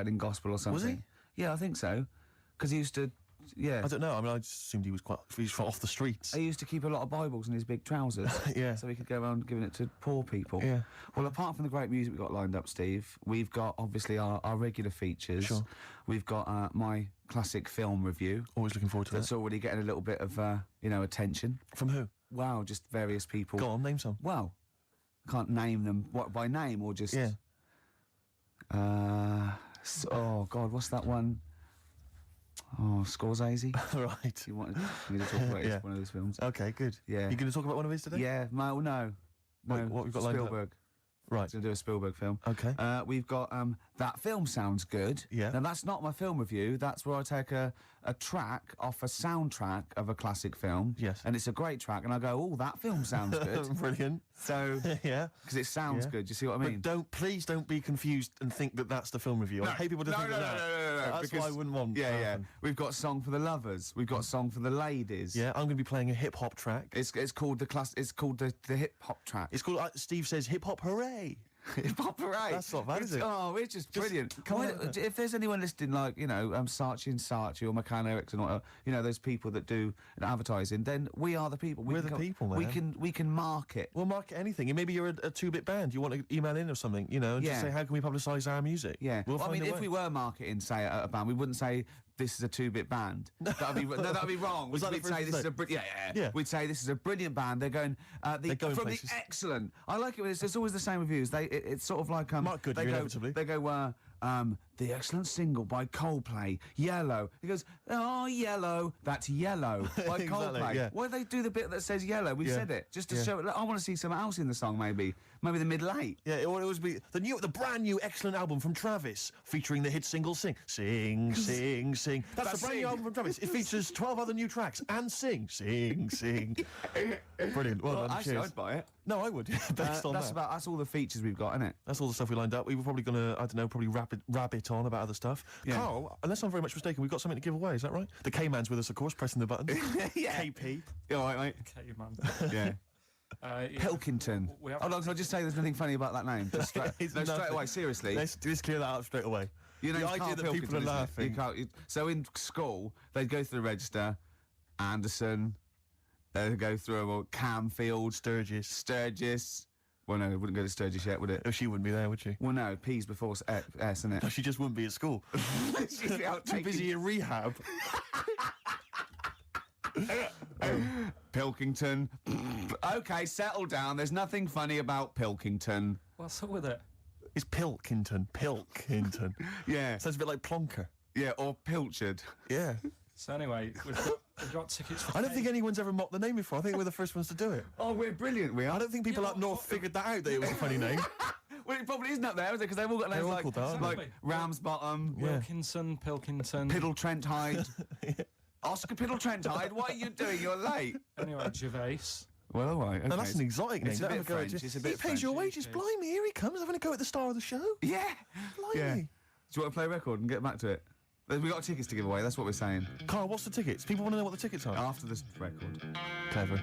started in gospel or something. Was he? Yeah, I think so. Because he used to, I don't know. I mean, I just assumed he was off the streets. he used to keep a lot of Bibles in his big trousers. Yeah. So he could go around giving it to poor people. Yeah. Well, apart from the great music we've got lined up, Steve, we've got, obviously, our regular features. Sure. We've got my classic film review. Always looking forward to That's that. already getting a little bit of, attention. From who? Wow, just various people. Go on, name some. Well, I can't name them by name or just... Yeah. oh, God, what's that one? Oh, Scorsese? Right. You need to talk about Yeah. one of those films. Okay, good. Yeah. You going to talk about one of his today? Yeah, no. What we've got lined up? Spielberg. Right. Going to do a Spielberg film. Okay. We've got That Film Sounds Good. Yeah. Now that's not my film review. That's where I take a track off a soundtrack of a classic film. Yes. And it's a great track, and I go, "Oh, that film sounds good." Brilliant. So Yeah. because it sounds Yeah. good. Do you see what I mean? But please don't be confused and think that that's the film review. I hate people to think that. No. That's what I wouldn't want. Yeah, yeah. We've got Song for the Lovers. We've got Song for the Ladies. Yeah, I'm going to be playing a hip hop track. It's called the hip hop track. It's called, Steve says, hip hop hooray. Hip hop hooray. That's not bad, is it? Oh, it's just brilliant. come on. If there's anyone listening, like, Saatchi and Saatchi or McCann Erickson or, those people that do advertising, then we are the people. We're the people, man. We can market. We'll market anything. And maybe you're a two-bit band. You want to email in or something, and just say, how can we publicise our music? Yeah. We'll find a if way. we were marketing, say, a band, we wouldn't say, this is a two-bit band. That'd be wrong. Was that the We'd say first this is mistake? yeah. We'd say this is a brilliant band. They're going from places. the excellent. I like it when it's always the same reviews. It's sort of like Mark Goodyear, inevitably. They go the excellent single by Coldplay, Yellow. He goes, oh, Yellow, that's Yellow by Exactly, Coldplay. yeah. Why do they do the bit that says Yellow? We've said it just to show it. I want to see something else in the song. Maybe the middle eight. Yeah, it would always be the brand new excellent album from Travis, featuring the hit single "Sing, Sing, Sing, Sing." That's the brand new album from Travis. It features 12 other new tracks and Sing, Sing, Sing. Brilliant. Well done. Actually, Cheers. I'd buy it. No, I would. Based on that. That's all the features we've got, isn't it? That's all the stuff we lined up. We were probably going to, probably rabbit on about other stuff. Yeah. Carl, unless I'm very much mistaken, we've got something to give away. Is that right? The K-Man's with us, of course, pressing the button. Yeah. KP. You all right, mate? K-Man. Yeah. We Pilkington. have- Hold on, can I just say there's nothing funny about that name? Just straight away, seriously. Let's clear that up straight away. The idea Carl that people are Pilkington, isn't it? laughing. So in school, they'd go through the register, Anderson, they'd go through them all, Camfield, Sturgis. Well, no, it wouldn't go to Sturgis yet, would it? Oh, she wouldn't be there, would she? Well, no, P's before S, isn't it? No, she just wouldn't be at school. She'd be out Too taking- busy in rehab. Pilkington. Okay, settle down. There's nothing funny about Pilkington. What's up with it? It's Pilkington. Yeah. Sounds a bit like Plonker. Yeah, or Pilchard. Yeah. So anyway, we've got tickets for I don't think anyone's ever mocked the name before. I think we're the first ones to do it. Oh, we're brilliant, we are. I don't think people up north figured that out, that it was a funny name. Well, it probably isn't up there, is it? Because they've all got names They're all like, called that, aren't like they? Ramsbottom, Yeah. Wilkinson, Pilkington. Piddle Trent Hyde. Oscar Piddle Trent Hyde, what are you doing? You're late. Anyway, Gervais. Well, all right. Okay. No, that's an exotic name. It's a Don't bit have go at French. you. It's a bit He pays your French. wages. Blimey, here he comes, having a go at the star of the show. Yeah. Blimey. Yeah. Do you want to play a record and get back to it? We've got tickets to give away, that's what we're saying. Carl, what's the tickets? People want to know what the tickets are. After this record. Clever.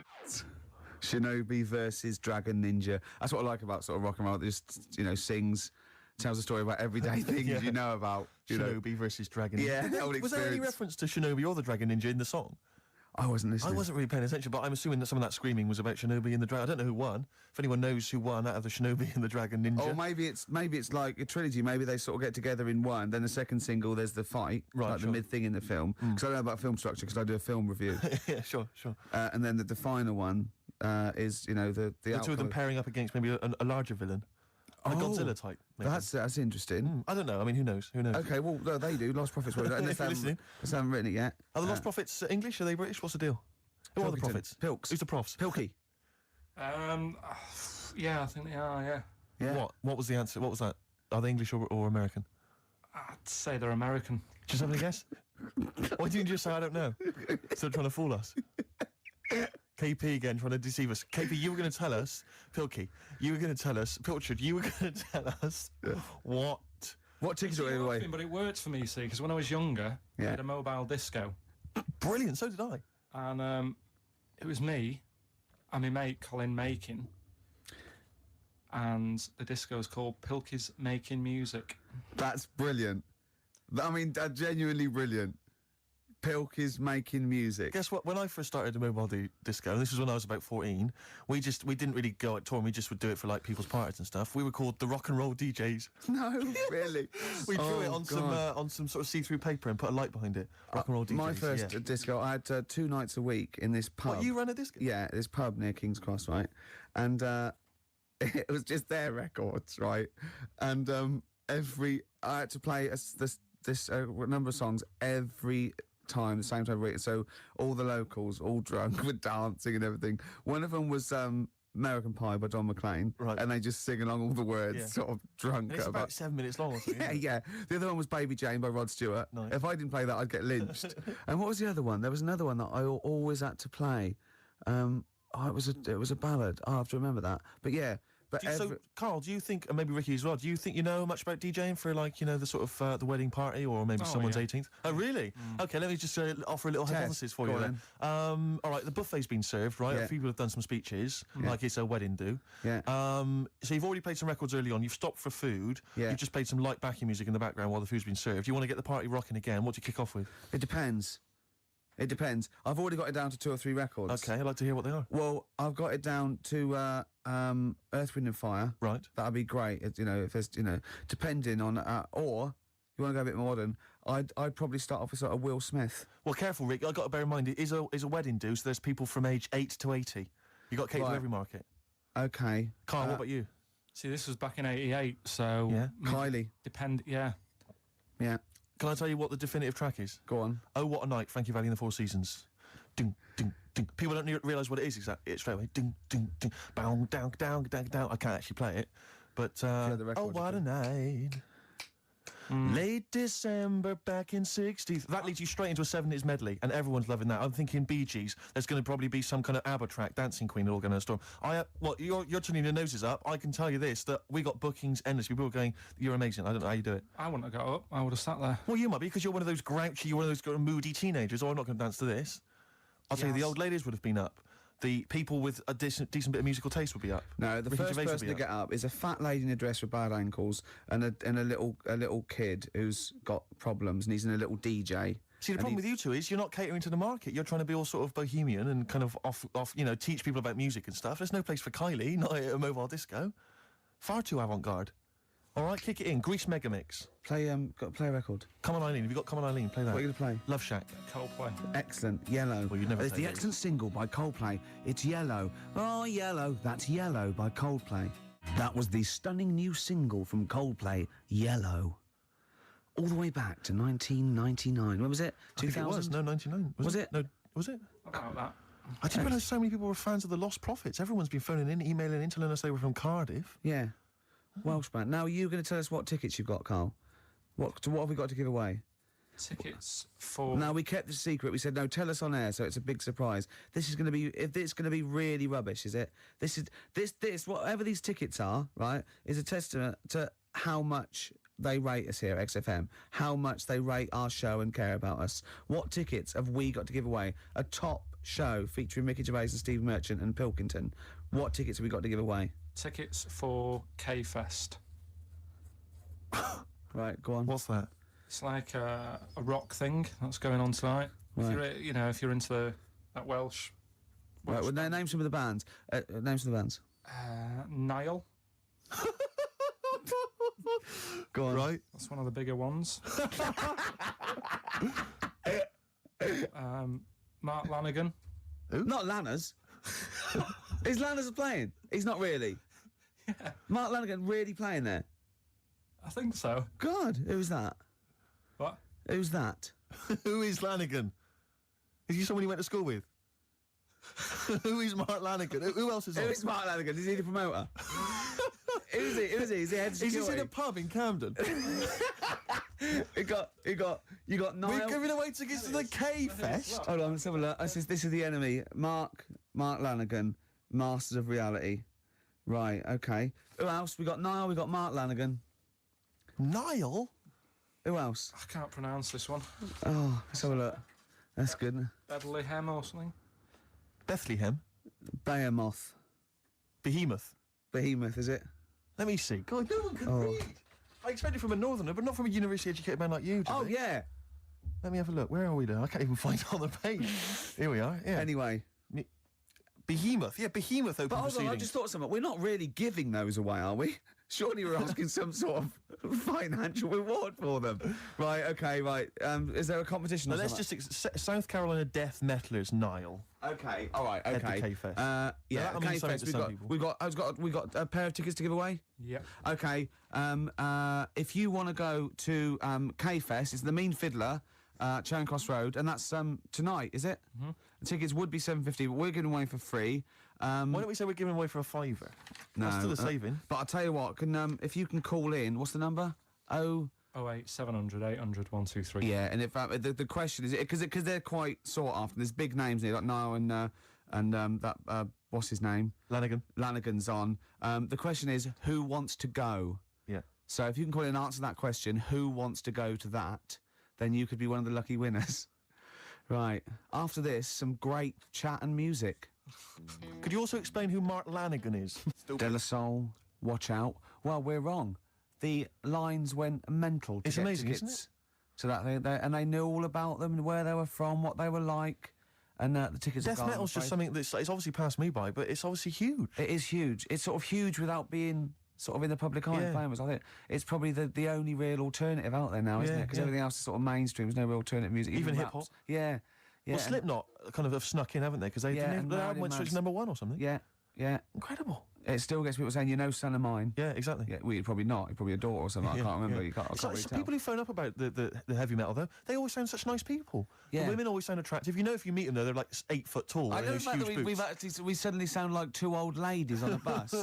Shinobi versus Dragon Ninja. That's what I like about sort of rock and roll. It just, sings, tells a story about everyday things Yeah. you know about. Shinobi versus Dragon Ninja. Yeah, the old Was there any experience. reference to Shinobi or the Dragon Ninja in the song? I wasn't listening. I wasn't really paying attention, but I'm assuming that some of that screaming was about Shinobi and the Dragon. I don't know who won. If anyone knows who won out of the Shinobi and the Dragon Ninja. Or maybe it's like a trilogy. Maybe they sort of get together in one. Then the second single, there's the fight, Right, like sure. the mid thing in the film. Because I know about film structure because I do a film review. Yeah, sure. And then the final one is the The two of them outcome. pairing up against maybe a larger villain. A Godzilla type. Maybe. That's interesting. I don't know. I mean, who knows? Okay, well, no, they do. Lost Prophets. Unless they listening. haven't written it yet. Are the Lost Prophets English? Are they British? What's the deal? Who are the Pilkington. prophets? Pilks. Who's the profs? Pilky. Yeah, I think they are, yeah. Yeah. What was the answer? What was that? Are they English or American? I'd say they're American. Just having a guess? Why didn't you just say I don't know? Instead of trying to fool us. KP again, trying to deceive us. KP, you were going to tell us, Pilky, you were going to tell us, Pilchard, you were going to tell us what tickets are It's away? nothing, but it worked for me, see, because when I was younger, we Yeah. had a mobile disco. Brilliant, so did I. And it was me and my mate Colin Makin. And the disco's called Pilky's Making Music. That's brilliant. I mean, genuinely brilliant. Pilk is making music. Guess what? When I first started the mobile disco, and this was when I was about 14, we didn't really go out touring. We just would do it for like people's parties and stuff. We were called the rock and roll DJs. No, really. We drew it on God. some sort of see-through paper and put a light behind it. Rock and roll DJs. My first disco, I had 2 nights a week in this pub. What, you ran a disco? Yeah, this pub near King's Cross, right? And it was just their records, right? And I had to play this number of songs every time, the same time every week. So all the locals, all drunk, were dancing and everything. One of them was American Pie by Don McLean, right? And they just sing along all the words, sort of drunk. And it's about 7 minutes long or something. Yeah. The other one was Baby Jane by Rod Stewart. Nice. If I didn't play that, I'd get lynched. And what was the other one? There was another one that I always had to play. It was a ballad. I have to remember that. But yeah. But So, Carl, do you think, and maybe Ricky as well, do you think you know much about DJing for, like, you know, the sort of the wedding party or maybe someone's 18th? Oh, really? Okay, let me just offer a little hypothesis for you then. All right, the buffet's been served, right? Yeah. People have done some speeches, like it's a wedding do. Yeah. So you've already played some records early on, you've stopped for food, you've just played some light backing music in the background while the food's been served. You want to get the party rocking again, what do you kick off with? It depends. I've already got it down to 2 or 3 records. Okay, I'd like to hear what they are. Well, I've got it down to Earth, Wind and Fire. Right. That'd be great. If there's, depending on, or you want to go a bit more modern, I'd probably start off with sort of Will Smith. Well, careful, Rick. I've got to bear in mind it is a wedding do, so there's people from age 8 to 80. You got to cater to every market. Okay. Carl, what about you? See, this was back in '88, so Kylie. Yeah. Can I tell you what the definitive track is? Go on. Oh, What a Night, Frankie Valli and the Four Seasons. Ding, ding, ding. People don't realise what it is exactly. It's straight away. Ding, ding, ding. Bow, down, down, down, down. I can't actually play it. But, oh, what a night. Late December back in 60s. That leads you straight into a 70s medley, and everyone's loving that. I'm thinking Bee Gees. There's going to probably be some kind of ABBA track, Dancing Queen, all going to storm. You're turning your noses up. I can tell you this, that we got bookings endless. People are going, you're amazing. I don't know how you do it. I wouldn't have got up. I would have sat there. Well, you might be, because you're one of those grouchy, you're one of those moody teenagers. Oh, I'm not going to dance to this. I'll tell you, the old ladies would have been up. The people with a decent bit of musical taste would be up. No, the Ricky first Gervais would person be to up. get up is a fat lady in a dress with bad ankles and a little kid who's got problems and he's in a little DJ. See, the problem with you two is you're not catering to the market. You're trying to be all sort of bohemian and kind of off, teach people about music and stuff. There's no place for Kylie, not at a mobile disco. Far too avant-garde. All right, kick it in. Grease Megamix. Play a record. Come on, Eileen. Have you got Come on, Eileen? Play that. What are you going to play? Love Shack. Coldplay. Excellent. Yellow. Well, you'd never It's play the those. excellent single by Coldplay. It's Yellow. Oh, Yellow. That's Yellow by Coldplay. That was the stunning new single from Coldplay, Yellow. All the way back to 1999. When was it? I think it was. No, 99. Was it? No, was it? About that. I didn't realise so many people were fans of the Lost Prophets. Everyone's been phoning in, emailing in, telling us they were from Cardiff. Yeah. Welsh band. Now, you're going to tell us what tickets you've got, Carl. What have we got to give away? Tickets for... No, we kept the secret. We said, no, tell us on air, so it's a big surprise. This is going to be... If it's going to be really rubbish, is it? This, whatever these tickets are, right, is a testament to how much they rate us here at XFM, how much they rate our show and care about us. What tickets have we got to give away? A top show featuring Mickey Gervais and Steve Merchant and Pilkington. What tickets have we got to give away? Tickets for KFest. Right, go on. What's that? It's like a rock thing that's going on tonight. Right. If you're into that Welsh. Right, well, name some of the bands. Names of the bands. Nile. Go on. Right. That's one of the bigger ones. Mark Lanigan. Who? Not Lanners. Is Lanners playing? He's not really. Yeah, Mark Lanigan really playing there? I think so. God, who's that? What? Who's that? Who is Lanigan? Is he someone you went to school with? Who is Mark Lanigan? Who else is on? Who is Mark Lanigan? Is he the promoter? Who is he? Is he head Is this in security? a pub in Camden? You got Niall. We're giving away tickets to the KFest. Hold on, let's have a look. This is the enemy. Mark Lanigan, Masters of Reality. Right, okay. Who else? We got Niall, we got Mark Lanigan. Niall? Who else? I can't pronounce this one. Oh, let's have a look. That's good. Bethlehem or something. Bethlehem? Behemoth. Behemoth? Behemoth, is it? Let me see. God, no one can read. I expect it from a northerner, but not from a university-educated man like you, Oh, today. yeah. Let me have a look. Where are we now? I can't even find it on the page. Here we are, yeah. Anyway. Behemoth. Yeah, Behemoth open But hold on, proceedings. I just thought of something. We're not really giving those away, are we? Surely we're asking some sort of financial reward for them. Right, okay, right. Is there a competition or Let's something? just... South Carolina Death Metalers, Nile. Okay, all right, Head to okay. KFest. Yeah, That'll mean something KFest, to some people. we've got a pair of tickets to give away. Yep. Okay, if you want to go to KFest, it's the Mean Fiddler, Charing Cross Road, and that's tonight, is it? Mm-hmm. The tickets would be $7.50, but we're giving away for free. Why don't we say we're giving away for a £5? No, That's still a saving. But I'll tell you what, if you can call in, what's the number? 08 700 800 123. Yeah, and if the question is, because they're quite sought after. There's big names here like Niall and that what's his name? Lanigan's on. The question is, who wants to go? Yeah. So if you can call in and answer that question, who wants to go to that, then you could be one of the lucky winners. Right. After this, some great chat and music. Could you also explain who Mark Lanigan is? De La Soul, watch out. Well, we're wrong. The lines went mental. It's amazing, isn't it? So that and they knew all about them and where they were from, what they were like, and the tickets. Death metal's just something that's it's obviously passed me by, but it's obviously huge. It is huge. It's sort of huge without being sort of in the public eye and famous. I think it's probably the only real alternative out there now, isn't it? Because everything else is sort of mainstream. There's no real alternative music. Even raps. hip-hop. Yeah. Yeah. Well, Slipknot kind of have snuck in, haven't they? Because their album went straight to #1 or something. Yeah. Yeah. Incredible. It still gets people saying, "You know, son of mine." Yeah, exactly. Yeah, well, you're probably not. You're probably a daughter or something. I can't remember. You can't. I It's can't like, really tell. people who phone up about the heavy metal, though, they always sound such nice people. Yeah. The women always sound attractive. You know, if you meet them, though, they're like 8 foot tall. I and know the those fact huge that boots. we suddenly sound like two old ladies on a bus.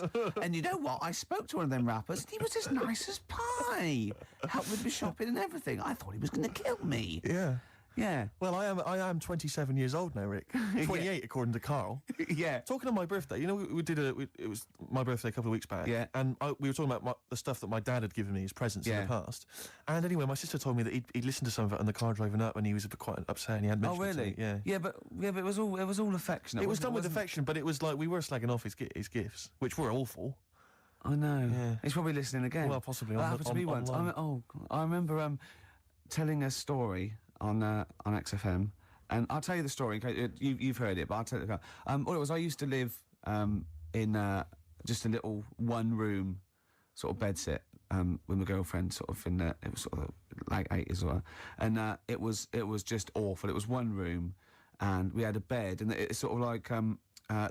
And you know what? I spoke to one of them rappers, and he was as nice as pie. Helped with the shopping and everything. I thought he was going to kill me. Yeah. Yeah. Well, I am 27 years old now, Rick. 28 according to Carl. Yeah. Talking of my birthday, you know, we did it was my birthday a couple of weeks back. Yeah. And we were talking about the stuff that my dad had given me as presents in the past. And anyway, my sister told me that he'd listened to some of it in the car driving up, and he was a bit quite upset, and he had mentioned Oh, really? it to me. Yeah, but it was all affectionate. It was done with wasn't it? affection, but it was like we were slagging off his gifts, which were awful. I know. Yeah. He's probably listening again. Well, possibly. That happened to me once. I remember telling a story on XFM, and I'll tell you the story in case you've heard it, but I'll tell you. All it was, I used to live in just a little one-room sort of bedsit with my girlfriend, sort of it was sort of late 80s or, and it was just awful. It was one room, and we had a bed, and it's sort of like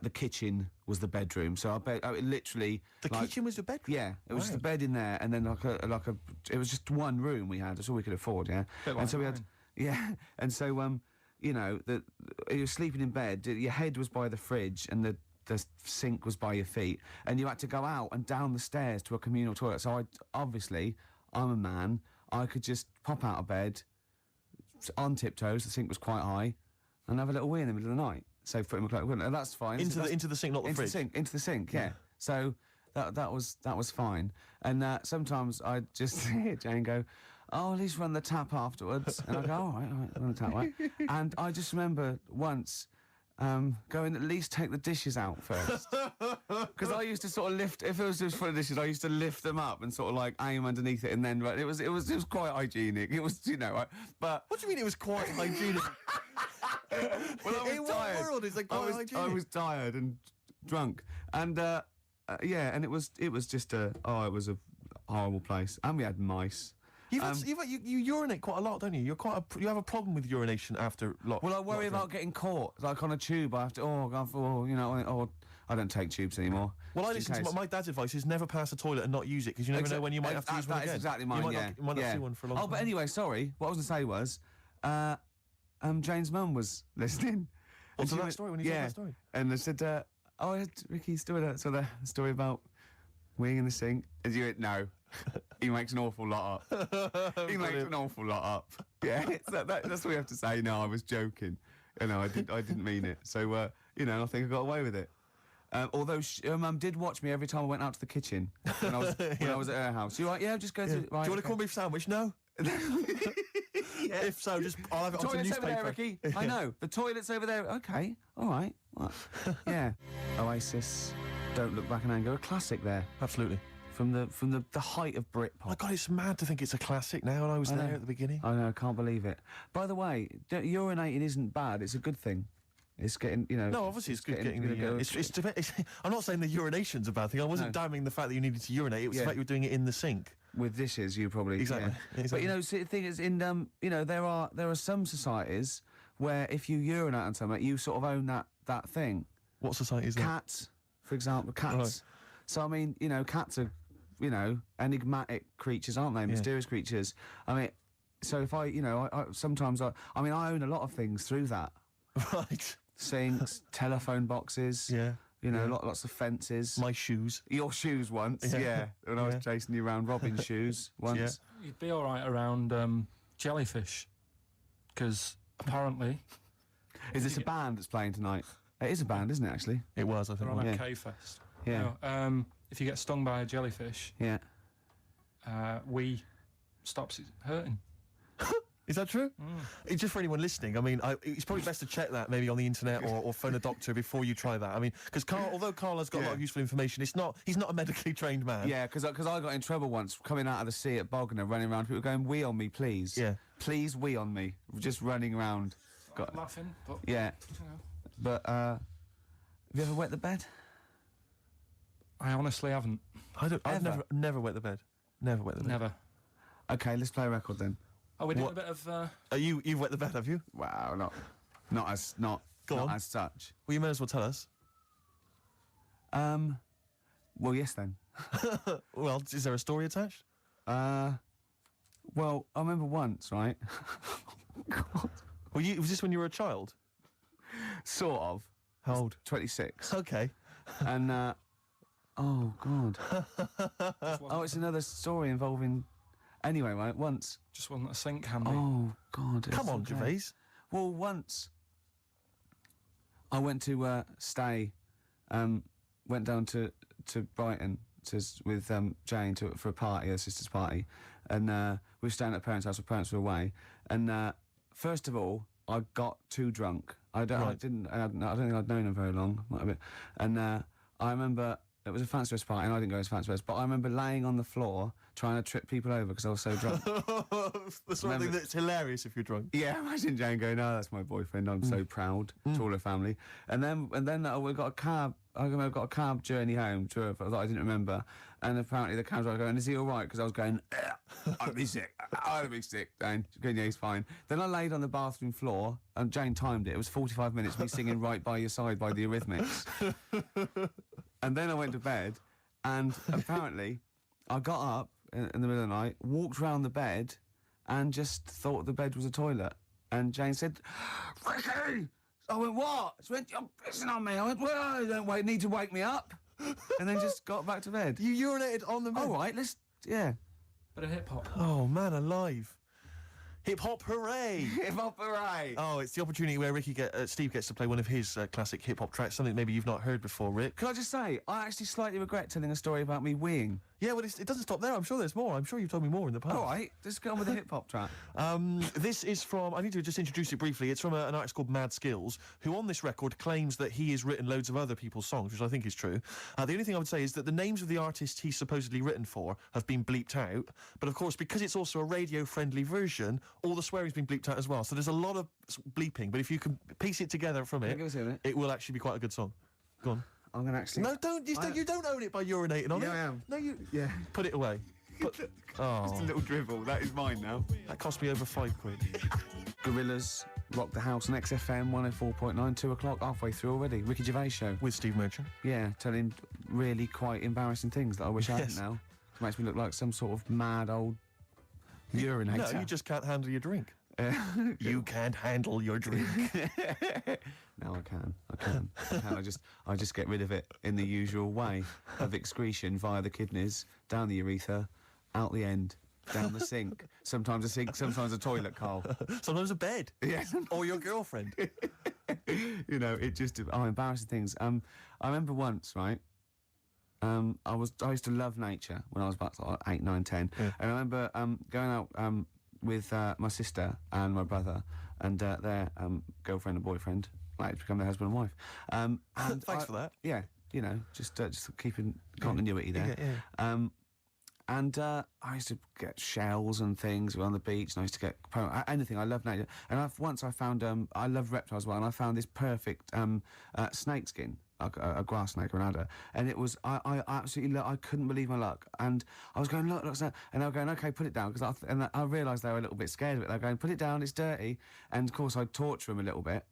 the kitchen was the bedroom. So our bed, literally, The kitchen was the bedroom? Yeah, it was just the bed in there, and then it was just one room we had. That's all we could afford. Yeah, and so we had. Yeah, and so you know, you were sleeping in bed. Your head was by the fridge, and the sink was by your feet, and you had to go out and down the stairs to a communal toilet. So I'm a man. I could just pop out of bed on tiptoes. The sink was quite high, and have a little wee in the middle of the night. So put my clothes, and that's fine. Into the sink, not the fridge. Into the sink. Yeah. So that was fine. And sometimes I'd just hear Jane go, "Oh, at least run the tap afterwards." And I go, all right, run the tap, right? And I just remember once going, at least take the dishes out first. Because I used to sort of lift, if it was just full of dishes, I used to lift them up and sort of like aim underneath it, and then it was quite hygienic. It was, you know, but What do you mean it was quite hygienic? well, I was In tired. what world is it quite hygienic? I was tired and drunk, and yeah, and it was just it was a horrible place, and we had mice. You urinate quite a lot, don't you? You have a problem with urination after lot. Well, I worry about getting caught, like on a tube. I have to, I don't take tubes anymore. Well, I listen to my dad's advice is never pass the toilet and not use it, because you never know when you might have to use one again. That is exactly mine, you might not see one for a long time. Oh, but anyway, sorry. What I was going to say was, Jane's mum was listening. And that story, when you told that story? And they said, Ricky's doing a story about weeing in the sink. And you went, no. He makes an awful lot up. He makes an awful lot up. Yeah, that's what we have to say. No, I was joking. You know, I didn't mean it. So, you know, I think I got away with it. Although Mum did watch me every time I went out to the kitchen when I was at her house. You right? Yeah, just go to. Right, do you want a corned beef sandwich? No. If so, I'll have it on some Toilet's newspaper. over there, Ricky. I know. The toilet's over there. Okay. All right. What? Yeah. Oasis. Don't Look Back in Anger. A classic there. Absolutely. from the height of Britpop. My God, it's mad to think it's a classic now, and I was there at the beginning. I know, I can't believe it. By the way, urinating isn't bad. It's a good thing. It's getting, you know. No, obviously it's good getting the. I'm not saying the urination's a bad thing. I wasn't damning the fact that you needed to urinate. It was the fact you were doing it in the sink. With dishes, you probably exactly. But you know, see, the thing is, you know, there are some societies where if you urinate on something, you sort of own that thing. What society is that? Cats, for example, cats. Right. So I mean, you know, cats are, you know, enigmatic creatures, aren't they? Mysterious creatures. I mean, so if I sometimes I own a lot of things through that. Right. Sinks, telephone boxes. Yeah. You know, lots of fences. My shoes. Your shoes once, yeah. When I was chasing you around Robin's shoes once. Yeah. You'd be all right around jellyfish, because apparently... Is this a band that's playing tonight? It is a band, isn't it, actually? It was, I think. They're on Yeah. a KFest. Yeah. No, if you get stung by a jellyfish, Yeah. we stops it hurting. Is that true? It's just for anyone listening. I mean, it's probably best to check that maybe on the internet or phone a doctor before you try that. I mean, because although Carl has got a lot of useful information, he's not a medically trained man. Yeah, because I got in trouble once coming out of the sea at Bognor, running around, people going, wee on me, please. Yeah. Please wee on me. Just running around. Laughing, but... Yeah. You know. But, have you ever wet the bed? I honestly haven't. I've never wet the bed. Never wet the bed. Never. Okay, let's play a record then. Are we doing a bit of... You've wet the bed, have you? Wow, not as such. Well, you may as well tell us. Well, yes then. Well, is there a story attached? Well, I remember once, right? God. Was this when you were a child? Sort of. How old? 26. Okay. And, oh, God. Oh, it's another story involving... Anyway, right, once... Just wasn't a sink handy. Oh, God. Come on, okay. Gervais. Well, once I went to stay, went down to Brighton with Jane for a party, her sister's party, and we were staying at her parents' house. Her parents were away, and first of all, I got too drunk. I don't think I'd known her very long, might have been, and I remember. It was a fancy dress party, and I didn't go as fancy dress, but I remember laying on the floor trying to trip people over because I was so drunk. The sort of thing that's hilarious if you're drunk. Yeah, imagine Jane going, "No, that's my boyfriend. I'm so proud to all her family." And then we got a cab. I got a cab journey home to her that I didn't remember, and apparently the cab driver going, "Is he all right?" Because I was going, "I'll be sick. I'll be sick." Jane, yeah, he's fine. Then I laid on the bathroom floor, and Jane timed it. It was 45 minutes. Me singing "Right by Your Side" by the Eurythmics. And then I went to bed, and apparently I got up in the middle of the night, walked round the bed, and just thought the bed was a toilet. And Jane said, "Ricky!" I went, "What?" She went, "You're pissing on me." I went, "Well, you don't need to wake me up." And then just got back to bed. You urinated on the bed? All right, yeah. Bit of hip-hop. Oh, man alive. Hip-hop hooray! Hip-hop hooray! Oh, it's the opportunity where Steve gets to play one of his classic hip-hop tracks, something maybe you've not heard before, Rick. Can I just say, I actually slightly regret telling a story about me weeing. Yeah, well, it doesn't stop there. I'm sure there's more. I'm sure you've told me more in the past. All right, just get on with the hip-hop track. This is from... I need to just introduce it briefly. It's from an artist called Mad Skills, who on this record claims that he has written loads of other people's songs, which I think is true. The only thing I would say is that the names of the artists he's supposedly written for have been bleeped out. But, of course, because it's also a radio-friendly version, all the swearing's been bleeped out as well. So there's a lot of bleeping. But if you can piece it together from it, it will actually be quite a good song. Go on. I'm going to actually... No, don't. You don't own it by urinating on it. Yeah, I am. No, you... Yeah. Put it away. Just a little dribble. That is mine now. That cost me over £5. Gorillas, Rock the House on XFM 104.9, 2 o'clock, halfway through already. Ricky Gervais Show. With Steve Merchant. Yeah, telling really quite embarrassing things that I wish I hadn't now. It makes me look like some sort of mad old urinator. No, you just can't handle your drink. You can't handle your drink. No, I can. I just get rid of it in the usual way of excretion via the kidneys, down the urethra, out the end, down the sink. Sometimes a sink, sometimes a toilet, Carl. Sometimes a bed. Yes. Or your girlfriend. You know, it just... Oh, embarrassing things. I remember once, right? I used to love nature when I was about 8, 9, 10. Yeah. And I remember going out with my sister and my brother and their girlfriend and boyfriend, like to become their husband and wife. And Thanks for that. Yeah, you know, just keeping continuity there. Yeah. And I used to get shells and things on the beach, and I used to get anything. I love nature. And once I found, I love reptiles as well, and I found this perfect snake skin, a grass snake or an adder. And it was, I absolutely, I couldn't believe my luck. And I was going, look, and they were going, okay, put it down. And I realised they were a little bit scared of it. They were going, put it down, it's dirty. And of course, I'd torture them a little bit.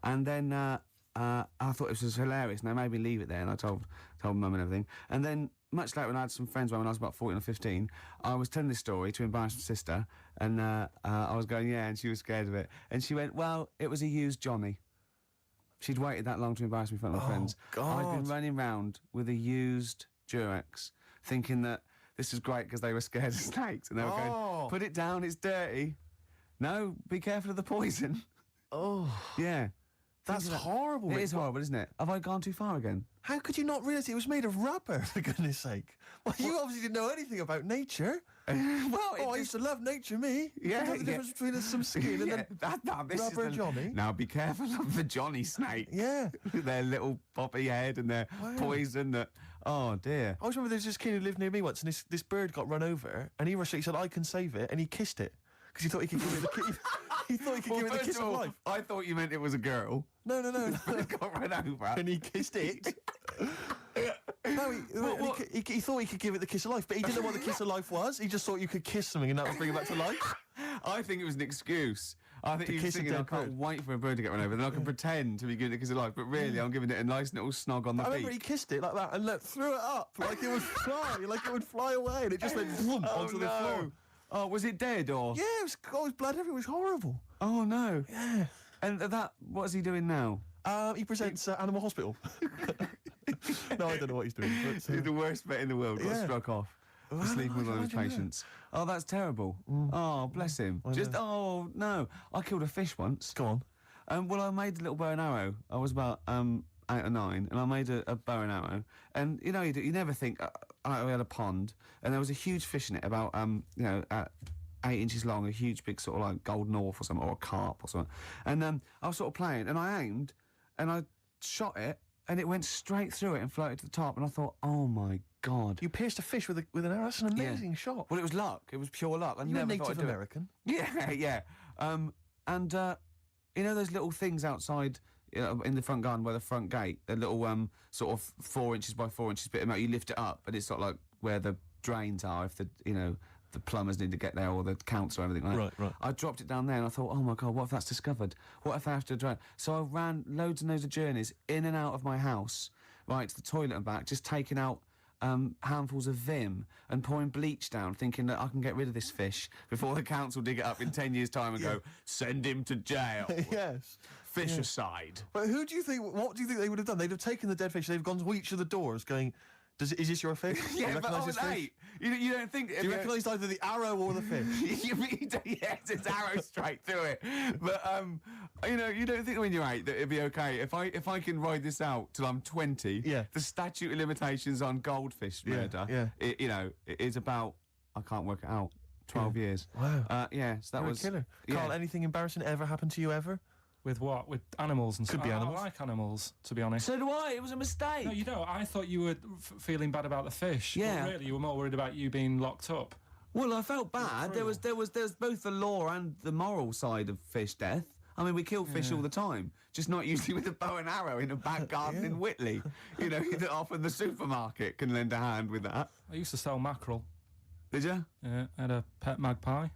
And then I thought it was hilarious, and they made me leave it there, and I told Mum and everything. And then, much later, when I had some friends when I was about 14 or 15, I was telling this story to embarrass my sister, and I was going, yeah, and she was scared of it. And she went, well, it was a used Johnny. She'd waited that long to embarrass me in front of my friends. God. I'd been running round with a used Durex, thinking that this was great because they were scared of snakes, and they were going, put it down, it's dirty. No, be careful of the poison. Oh. Yeah. That's horrible. It is horrible, isn't it? Have I gone too far again? How could you not realise it was made of rubber, for goodness sake? Well, you obviously didn't know anything about nature. I used to love nature, me. Yeah, You know the difference between some skin and this rubber is Johnny. Now be careful of the Johnny snake. Yeah. Their little poppy head and their poison that... Oh, dear. I always remember there was this kid who lived near me once, and this bird got run over, and he rushed it, he said, I can save it, and he kissed it. Because he thought he could give it the he thought he could give it the kiss of life. I thought you meant it was a girl. No. It got run over. And he kissed it. No, he thought he could give it the kiss of life, but he didn't know what the kiss of life was. He just thought you could kiss something and that would bring it back to life. I think it was an excuse. I think To he was kiss a thinking, I dead can't bird. wait for a bird to get run over, then I can pretend to be giving it a kiss of life, but really I'm giving it a nice little snog on the I remember beak. he kissed it like that and threw it up like it would fly away, and it just went whoomp onto the floor. Oh, was it dead or? Yeah, it was blood everywhere. It was horrible. Oh, no. Yeah. And what's he doing now? He presents Animal Hospital. No, I don't know what he's doing. But, He's the worst vet in the world. Got struck off for sleeping with one of his patients. Oh, that's terrible. Oh, bless him. Oh, no. I killed a fish once. Go on. Well, I made a little bow and arrow. I was about 8 or 9, and I made a bow and arrow. And, you know, you never think... we had a pond, and there was a huge fish in it, about 8 inches long, a huge big sort of like golden orph or something, or a carp or something. And I was sort of playing, and I aimed, and I shot it, and it went straight through it and floated to the top. And I thought, oh my God! You pierced a fish with an arrow. That's an amazing shot. Well, it was luck. It was pure luck. I You never were thought I'd Native do it. American. Yeah. And you know those little things outside. In the front garden by the front gate, the little sort of 4 inches by 4 inches bit of metal, you lift it up, and it's sort of like where the drains are if the plumbers need to get there, or the council or everything like that. Right. I dropped it down there, and I thought, oh my God, what if that's discovered? What if I have to drain? So I ran loads and loads of journeys in and out of my house, right to the toilet and back, just taking out handfuls of Vim and pouring bleach down, thinking that I can get rid of this fish before the council dig it up in 10 years' time and go, send him to jail. Yes. Fish aside. But what do you think they would have done? They'd have taken the dead fish, they've gone to each of the doors going, is this your fish? Do you Yeah, but recognise I this was fish? 8. You don't think... Do you recognise either the arrow or the fish? Yes, it's arrow straight through it. But you don't think when you're 8 that it'd be okay if I can ride this out till I'm 20. Yeah. The statute of limitations on goldfish murder. yeah. It is about, I can't work it out, 12 years. Wow. Yeah, so that You're was a killer. Yeah. Carl, anything embarrassing ever happened to you ever? With what? With animals and Could stuff? be animals. I like animals, to be honest. So do I. It was a mistake. No, you don't. I thought you were feeling bad about the fish. Yeah. But really, you were more worried about you being locked up. Well, I felt bad. There was both the law and the moral side of fish death. I mean, we kill fish all the time, just not usually with a bow and arrow in a back garden in Whitley. Often the supermarket can lend a hand with that. I used to sell mackerel. Did you? Yeah, I had a pet magpie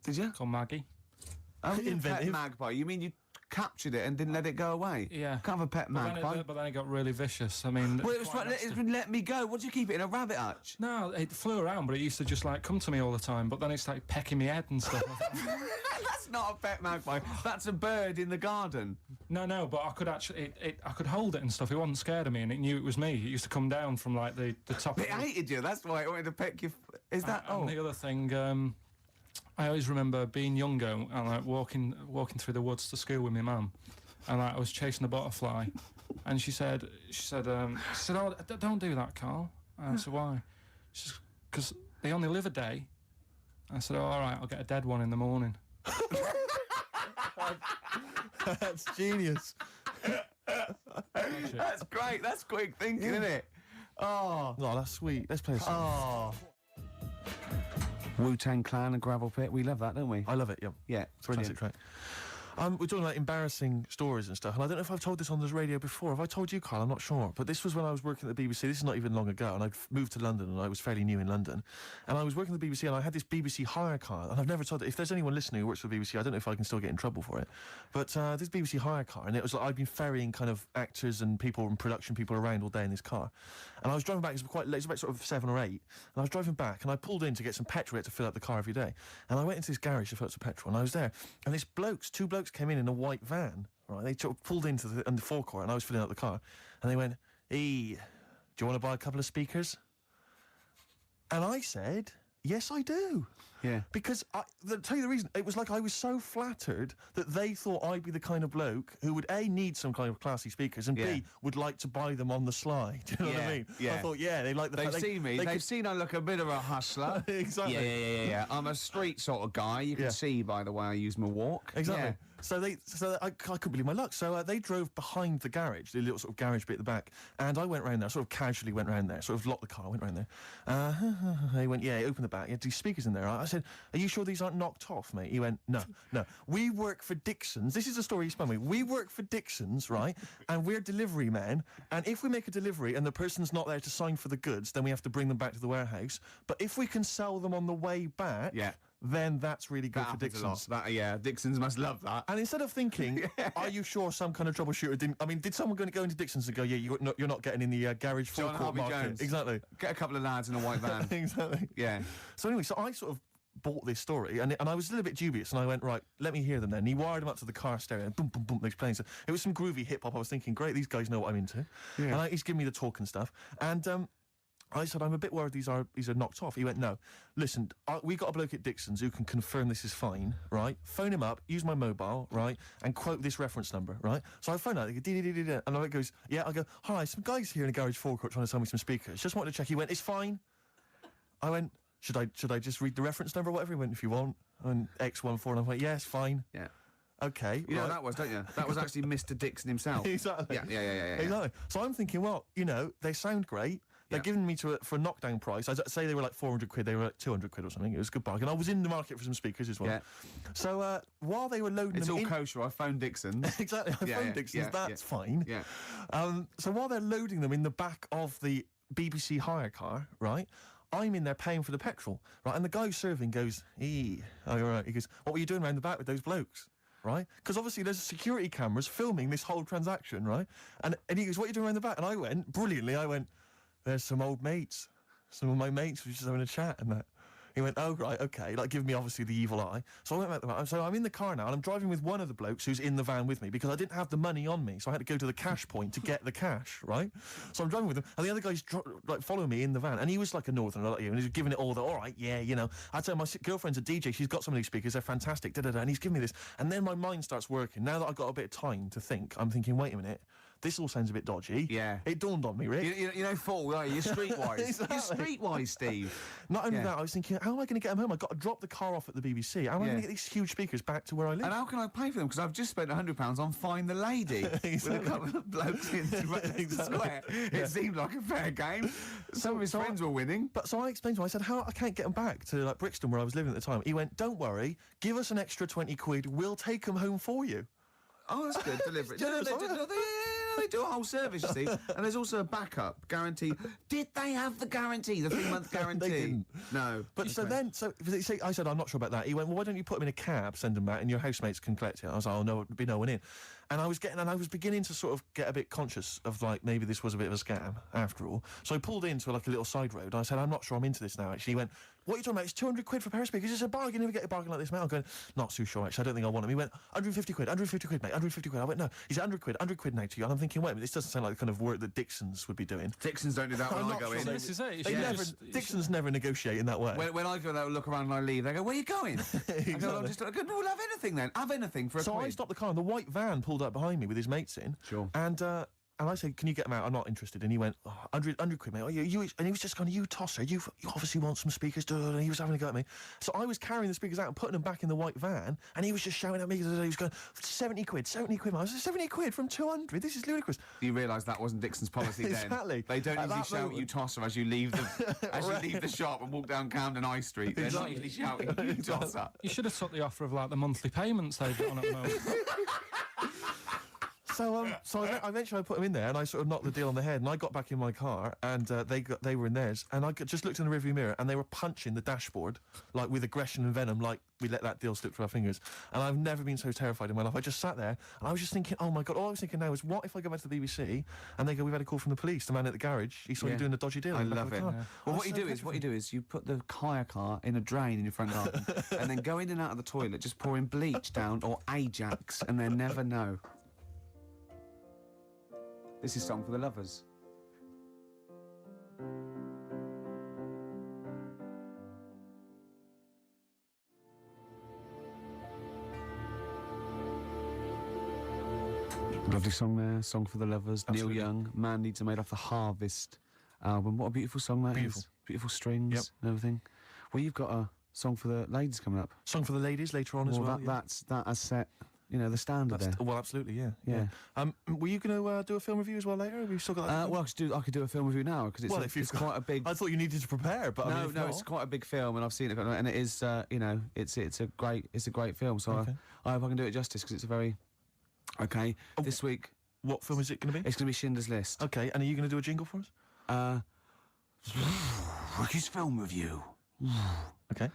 Did you? called Maggie. Oh, you pet Inventive. magpie. You mean you captured it and didn't let it go away? Yeah. Can't have a pet magpie. But then it got really vicious. I mean... Well, it was quite trying nasty. to let me go. What do you keep it in, a rabbit hutch? No, it flew around, but it used to just come to me all the time. But then it started pecking my head and stuff. That's not a pet magpie. That's a bird in the garden. No, but I could actually, I could hold it and stuff. It wasn't scared of me, and it knew it was me. It used to come down from the top. It hated you. That's why it wanted to peck you. Is that? And the other thing, I always remember being younger and walking through the woods to school with my mum, and I was chasing a butterfly, and she said, "Oh, don't do that, Carl." And I said, "Why?" She said, "Because they only live a day." I said, "Oh, all right, I'll get a dead one in the morning." That's genius. That's great. That's quick thinking, isn't it? Oh, Oh, that's sweet. Let's play a song. oh. Wu-Tang Clan and Gravel Pit. We love that, don't we? I love it, yeah. Yeah, It's a classic track. We're talking about embarrassing stories and stuff, and I don't know if I've told this on the radio before. Have I told you, Carl? I'm not sure. But this was when I was working at the BBC. This is not even long ago, and I'd moved to London, and I was fairly new in London. And I was working at the BBC, and I had this BBC hire car, and I've never told it. If there's anyone listening who works for the BBC, I don't know if I can still get in trouble for it. But this BBC hire car, and it was like I'd been ferrying kind of actors and people and production people around all day in this car. And I was driving back, it was quite late, it was about sort of 7 or 8, and I was driving back, and I pulled in to get some petrol to fill up the car every day. And I went into this garage to fill up some petrol, and I was there, and two blokes came in a white van, right? They sort of pulled into the forecourt, and I was filling up the car, and they went, "Hey, do you want to buy a couple of speakers?" And I said, "Yes, I do." Yeah. Because, I'll tell you the reason, it was like I was so flattered that they thought I'd be the kind of bloke who would, A, need some kind of classy speakers, and B, would like to buy them on the sly. Do you know what I mean? Yeah. I thought, they like the They've fact seen me. They've seen I look a bit of a hustler. Exactly. Yeah. I'm a street sort of guy. You can see by the way I use my walk. Exactly. Yeah. So I couldn't believe my luck. So they drove behind the garage, the little sort of garage bit at the back, and I went round there, sort of casually went round there, sort of locked the car, went round there. He went, yeah, open the back. He had these speakers in there. I said, "Are you sure these aren't knocked off, mate?" He went, no. We work for Dixon's. This is the story he spun me. We work for Dixon's, right? And we're delivery men. And if we make a delivery and the person's not there to sign for the goods, then we have to bring them back to the warehouse. But if we can sell them on the way back, then that's really good for Dixon's. Dixon's must love that. And instead of thinking, are you sure some kind of troubleshooter didn't... I mean, did someone go into Dixon's and go, you're not getting in the garage forecourt market? Jones. Exactly. Get a couple of lads in a white van. Exactly. Yeah. So anyway, so I sort of bought this story, and I was a little bit dubious, and I went, right, let me hear them then. And he wired them up to the car stereo, and boom, boom, boom, they was playing. So it was some groovy hip-hop. I was thinking, great, these guys know what I'm into. Yeah. And he's giving me the talk and stuff. And I said, I'm a bit worried these are knocked off. He went, no, listen, we got a bloke at Dixon's who can confirm this is fine, right? Phone him up, use my mobile, right, and quote this reference number, right? So I phone out, they go, dee-dee-dee-dee-dee, and I goes, yeah, I go, hi, some guys here in the garage forecourt trying to sell me some speakers. Just wanted to check. He went, it's fine. I went, should I just read the reference number or whatever? He went, if you want. And X14, and I went, yeah, it's fine. Yeah. Okay. You know what that was, don't you? That was actually Mr. Dixon himself. Exactly. Yeah. Exactly. So I'm thinking, well, they sound great. They're giving me for a knockdown price. I'd say they were like 400 quid, they were like 200 quid or something. It was a good bargain. I was in the market for some speakers as well. Yeah. So while they were loading it's them all kosher. I phoned Dixon's. Exactly. I phoned Dixon's. That's fine. Yeah. So while they're loading them in the back of the BBC hire car, right, I'm in there paying for the petrol, right, and the guy who's serving goes, "Hey, oh, you're right." He goes, "What were you doing around the back with those blokes?" Right? Because obviously there's security cameras filming this whole transaction, right? And he goes, "What are you doing around the back?" And I went, brilliantly, "There's some old mates. Some of my mates were just having a chat and that." He went, "Oh, right, okay," like giving me obviously the evil eye. So I went back to the van. So I'm in the car now, and I'm driving with one of the blokes who's in the van with me because I didn't have the money on me, so I had to go to the cash point to get the cash, right? So I'm driving with him, and the other guy's like following me in the van, and he was like a northerner like you, and he was giving it all the, all right, yeah, you know. I tell him, my girlfriend's a DJ, she's got some of these speakers, they're fantastic, da-da-da, and he's giving me this. And then my mind starts working. Now that I've got a bit of time to think, I'm thinking, wait a minute, this all sounds a bit dodgy. Yeah. It dawned on me, Rick. You know, Paul, right? You're streetwise. Exactly. You're streetwise, Steve. Not only that, I was thinking, how am I going to get them home? I've got to drop the car off at the BBC. How am I going to get these huge speakers back to where I live? And how can I pay for them? Because I've just spent £100 on Find the Lady with a couple of blokes in the square. It seemed like a fair game. Some of his friends were winning. But so I explained to him, I said, I can't get them back to like Brixton where I was living at the time. He went, don't worry, give us an extra 20 quid, we'll take them home for you. Oh, that's good. Delivery. They do a whole service, you see. And there's also a backup guarantee. Did they have the guarantee, the 3-month guarantee? They didn't. No. But I said, I'm not sure about that. He went, well, why don't you put them in a cab, send them back, and your housemates can collect it? I was like, oh, no, there'd be no one in. And I was beginning to sort of get a bit conscious of, like, maybe this was a bit of a scam, after all. So I pulled into, like, a little side road. I said, I'm not sure I'm into this now, actually. He went, what are you talking about? It's 200 quid for a pair of speakers. It's a bargain. You never get a bargain like this, mate. I'm going, not so sure, actually. I don't think I want them. He went, 150 quid, 150 quid, mate, 150 quid. I went, no. He said, 100 quid now to you. And I'm thinking, wait a minute, this doesn't sound like the kind of work that Dixon's would be doing. Dixon's don't do that when I go in. This is it. Dixon's never negotiate in that way. When I go there, look around and I leave, they go, where are you going? Exactly. I go, no, we'll have anything then. Have anything for a So quid. I stopped the car and the white van pulled up behind me with his mates in. Sure. And and I said, can you get them out? I'm not interested. And he went, 100 quid, mate. Oh, you, and he was just going, you tosser, you obviously want some speakers. And he was having a go at me. So I was carrying the speakers out and putting them back in the white van, and he was just shouting at me. He was going, 70 quid. I was like, 70 quid from 200? This is ludicrous. You realise that wasn't Dixon's policy then. Exactly. They don't At usually that shout moment- you tosser as you leave the shop and walk down Camden High Street. They're not usually shouting you tosser. You should have took the offer of like the monthly payments they've got on at the moment. So eventually I put them in there, and I sort of knocked the deal on the head, and I got back in my car, and they were in theirs, and I just looked in the rearview mirror, and they were punching the dashboard, like with aggression and venom, like we let that deal slip through our fingers. And I've never been so terrified in my life. I just sat there, and I was just thinking, oh my God, all I was thinking now is, what if I go back to the BBC, and they go, we've had a call from the police, the man at the garage, he saw you doing a dodgy deal. I in the back love of it. the car. Yeah. I Well, was what you do is you put the hire car in a drain in your front garden, and then go in and out of the toilet, just pouring bleach down or Ajax, and they never know. This is Song for the Lovers. Lovely song there, Song for the Lovers. Absolutely. Neil Young, Man Needs a Made off the Harvest album. What a beautiful song that Beautiful. is. Beautiful strings and everything. Well, you've got a song for the ladies coming up. Song for the ladies later on as well. That has set, the standard there. Well, absolutely, yeah. Yeah. Were you going to do a film review as well later? We've still got that. Well, I could do a film review now because it's quite a big. I thought you needed to prepare, but I mean, if not- it's quite a big film, and I've seen it, and it is, it's a great film. So Okay. I hope I can do it justice because it's a very okay. This week What film is it going to be? it's going to be Schindler's List. Okay, and are you going to do a jingle for us? Ricky's film review. Okay.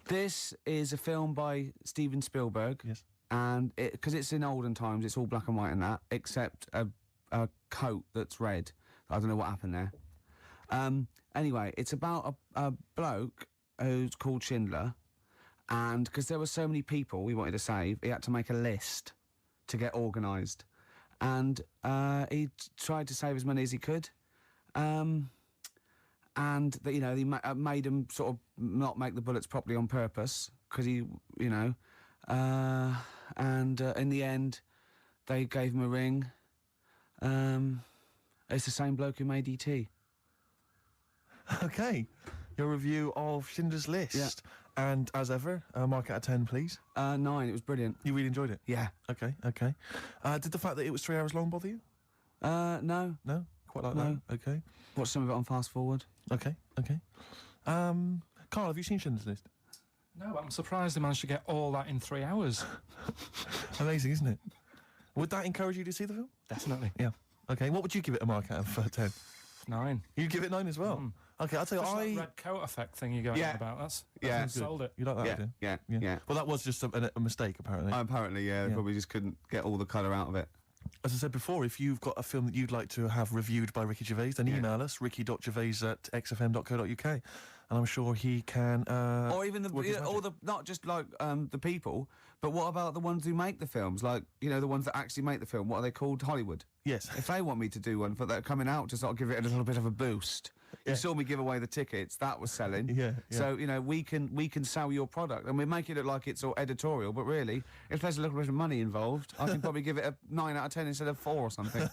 This is a film by Steven Spielberg. Yes. And because it's in olden times, it's all black and white and that, except a coat that's red. I don't know what happened there. Anyway, it's about a bloke who's called Schindler, and because there were so many people he wanted to save, he had to make a list to get organised, and he tried to save as many as he could, and he made him sort of not make the bullets properly on purpose because and in the end, they gave him a ring. It's the same bloke who made E.T. Okay. Your review of Schindler's List. Yeah. And as ever, mark out of 10, please. 9, it was brilliant. You really enjoyed it? Yeah. Okay. Did the fact that it was 3 hours long bother you? No. No? Quite like No. that? Okay. Watched some of it on fast forward. Okay. Carl, have you seen Schindler's List? No, I'm surprised they managed to get all that in 3 hours. Amazing, isn't it? Would that encourage you to see the film? Definitely. Yeah. Okay, what would you give it a mark out of 10? 9. You'd give it 9 as well? Okay, I'll tell you, Just that red coat effect thing you're going on about. That's sold it. You like that idea? Yeah. Well, that was just a mistake, apparently. Apparently, they probably just couldn't get all the colour out of it. As I said before, if you've got a film that you'd like to have reviewed by Ricky Gervais, then email us, ricky.gervais@xfm.co.uk, and I'm sure he can... or even not just like the people, but what about the ones who make the films? Like, the ones that actually make the film. What are they called? Hollywood. Yes. If they want me to do one for that coming out to sort of give it a little bit of a boost. You saw me give away the tickets. That was selling. Yeah. So, we can sell your product. And we make it look like it's all editorial, but really, if there's a little bit of money involved, I can probably give it a 9 out of 10 instead of 4 or something.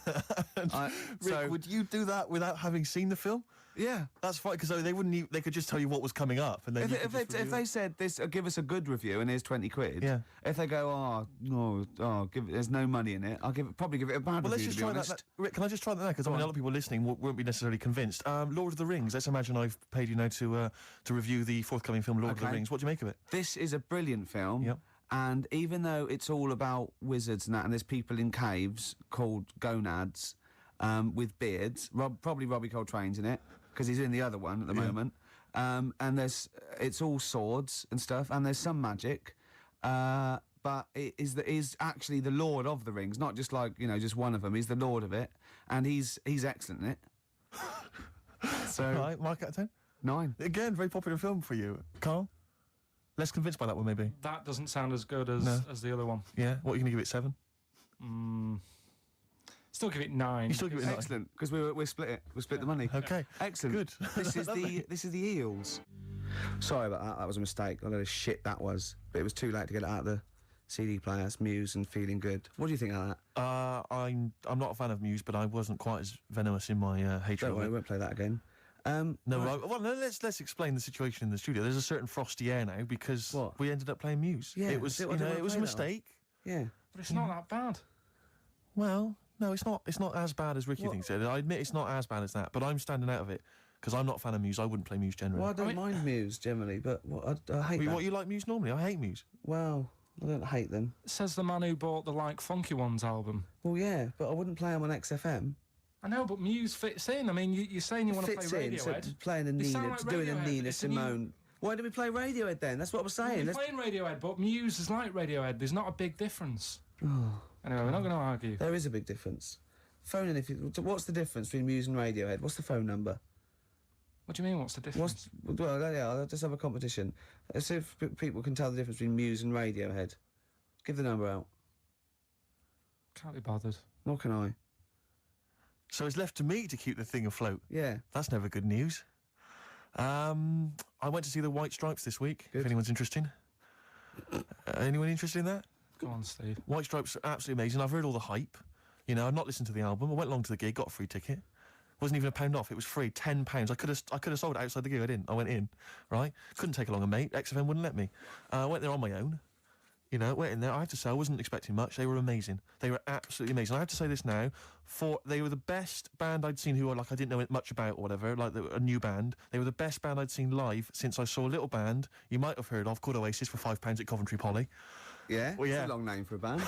Rick, would you do that without having seen the film? Yeah. That's fine, because they wouldn't. They could just tell you what was coming up, and then if they said this, give us a good review and here's 20 quid. Yeah. If they go, there's no money in it, I'll probably give it a bad Well, let's review. just try that. Rick, can I just try that now? Because a lot of people listening won't be necessarily convinced. Lord of the Rings. Let's imagine I've paid you now to review the forthcoming film Lord of the Rings. What do you make of it? This is a brilliant film. Yep. And even though it's all about wizards and that, and there's people in caves called gonads with beards, probably Robbie Coltrane's in it, because he's in the other one at the moment. And it's all swords and stuff, and there's some magic. But it is actually the Lord of the Rings, not just like, just one of them. He's the Lord of it, and he's excellent in it. So, All right, mark out of 10. 9. Again, very popular film for you, Carl. Less convinced by that one, maybe. That doesn't sound as good as the other one. Yeah. What are you going to give it? 7? Still give it 9. You still give it 9? Excellent, because we split it. We split the money. Okay. Excellent. Good. This is the Eels. Sorry about that. That was a mistake. A load of shit that was. But it was too late to get it out of the CD players, Muse and Feeling Good. What do you think of that? I'm not a fan of Muse, but I wasn't quite as venomous in my hatred Don't of worry, it. we won't play that again. No, right. let's explain the situation in the studio. There's a certain frosty air now because What? we ended up playing Muse. Yeah, it was I you didn't know wanna it was a play that one. mistake. Yeah. But it's not that bad. Well, no, it's not. It's not as bad as Ricky What? thinks it. I admit it's not as bad as that, but I'm standing out of it because I'm not a fan of Muse. I wouldn't play Muse generally. Well, I don't mind Muse generally, but I hate that. What, you like Muse normally? I hate Muse. Well, I don't hate them. Says the man who bought the Like Funky Ones album. Well, yeah, but I wouldn't play them on XFM. I know, but Muse fits in. I mean, you're saying you want to play Fits in, so Radiohead. playing a They sound Nina, like doing a Radiohead. Nina It's a new- Simone. Why did we play Radiohead then? That's what I was saying. You're Let's- playing Radiohead, but Muse is like Radiohead. There's not a big difference. Oh, Anyway, we're not going to argue. there is a big difference. Phone in if you. What's the difference between Muse and Radiohead? What's the phone number? What do you mean, what's the difference? Well, yeah, I'll just have a competition. Let's see if people can tell the difference between Muse and Radiohead. Give the number out. Can't be bothered. Nor can I. So it's left to me to keep the thing afloat. Yeah. That's never good news. I went to see the White Stripes this week. Good. If anyone's interested. Anyone interested in that? Go on, Steve. White Stripes are absolutely amazing. I've heard all the hype. You know, I've not listened to the album. I went along to the gig, got a free ticket. Wasn't even £1 off. It was free, £10. I could have sold it outside the gig. I didn't. I went in, right? Couldn't take along a mate. XFM wouldn't let me. I went there on my own. You know, went in there. I have to say, I wasn't expecting much. They were amazing. They were absolutely amazing. I have to say this now. They were the best band I'd seen who I didn't know much about or whatever, like a new band. They were the best band I'd seen live since I saw a little band you might have heard of called Oasis for £5 at Coventry Poly. Yeah? Well, yeah. It's a long name for a band.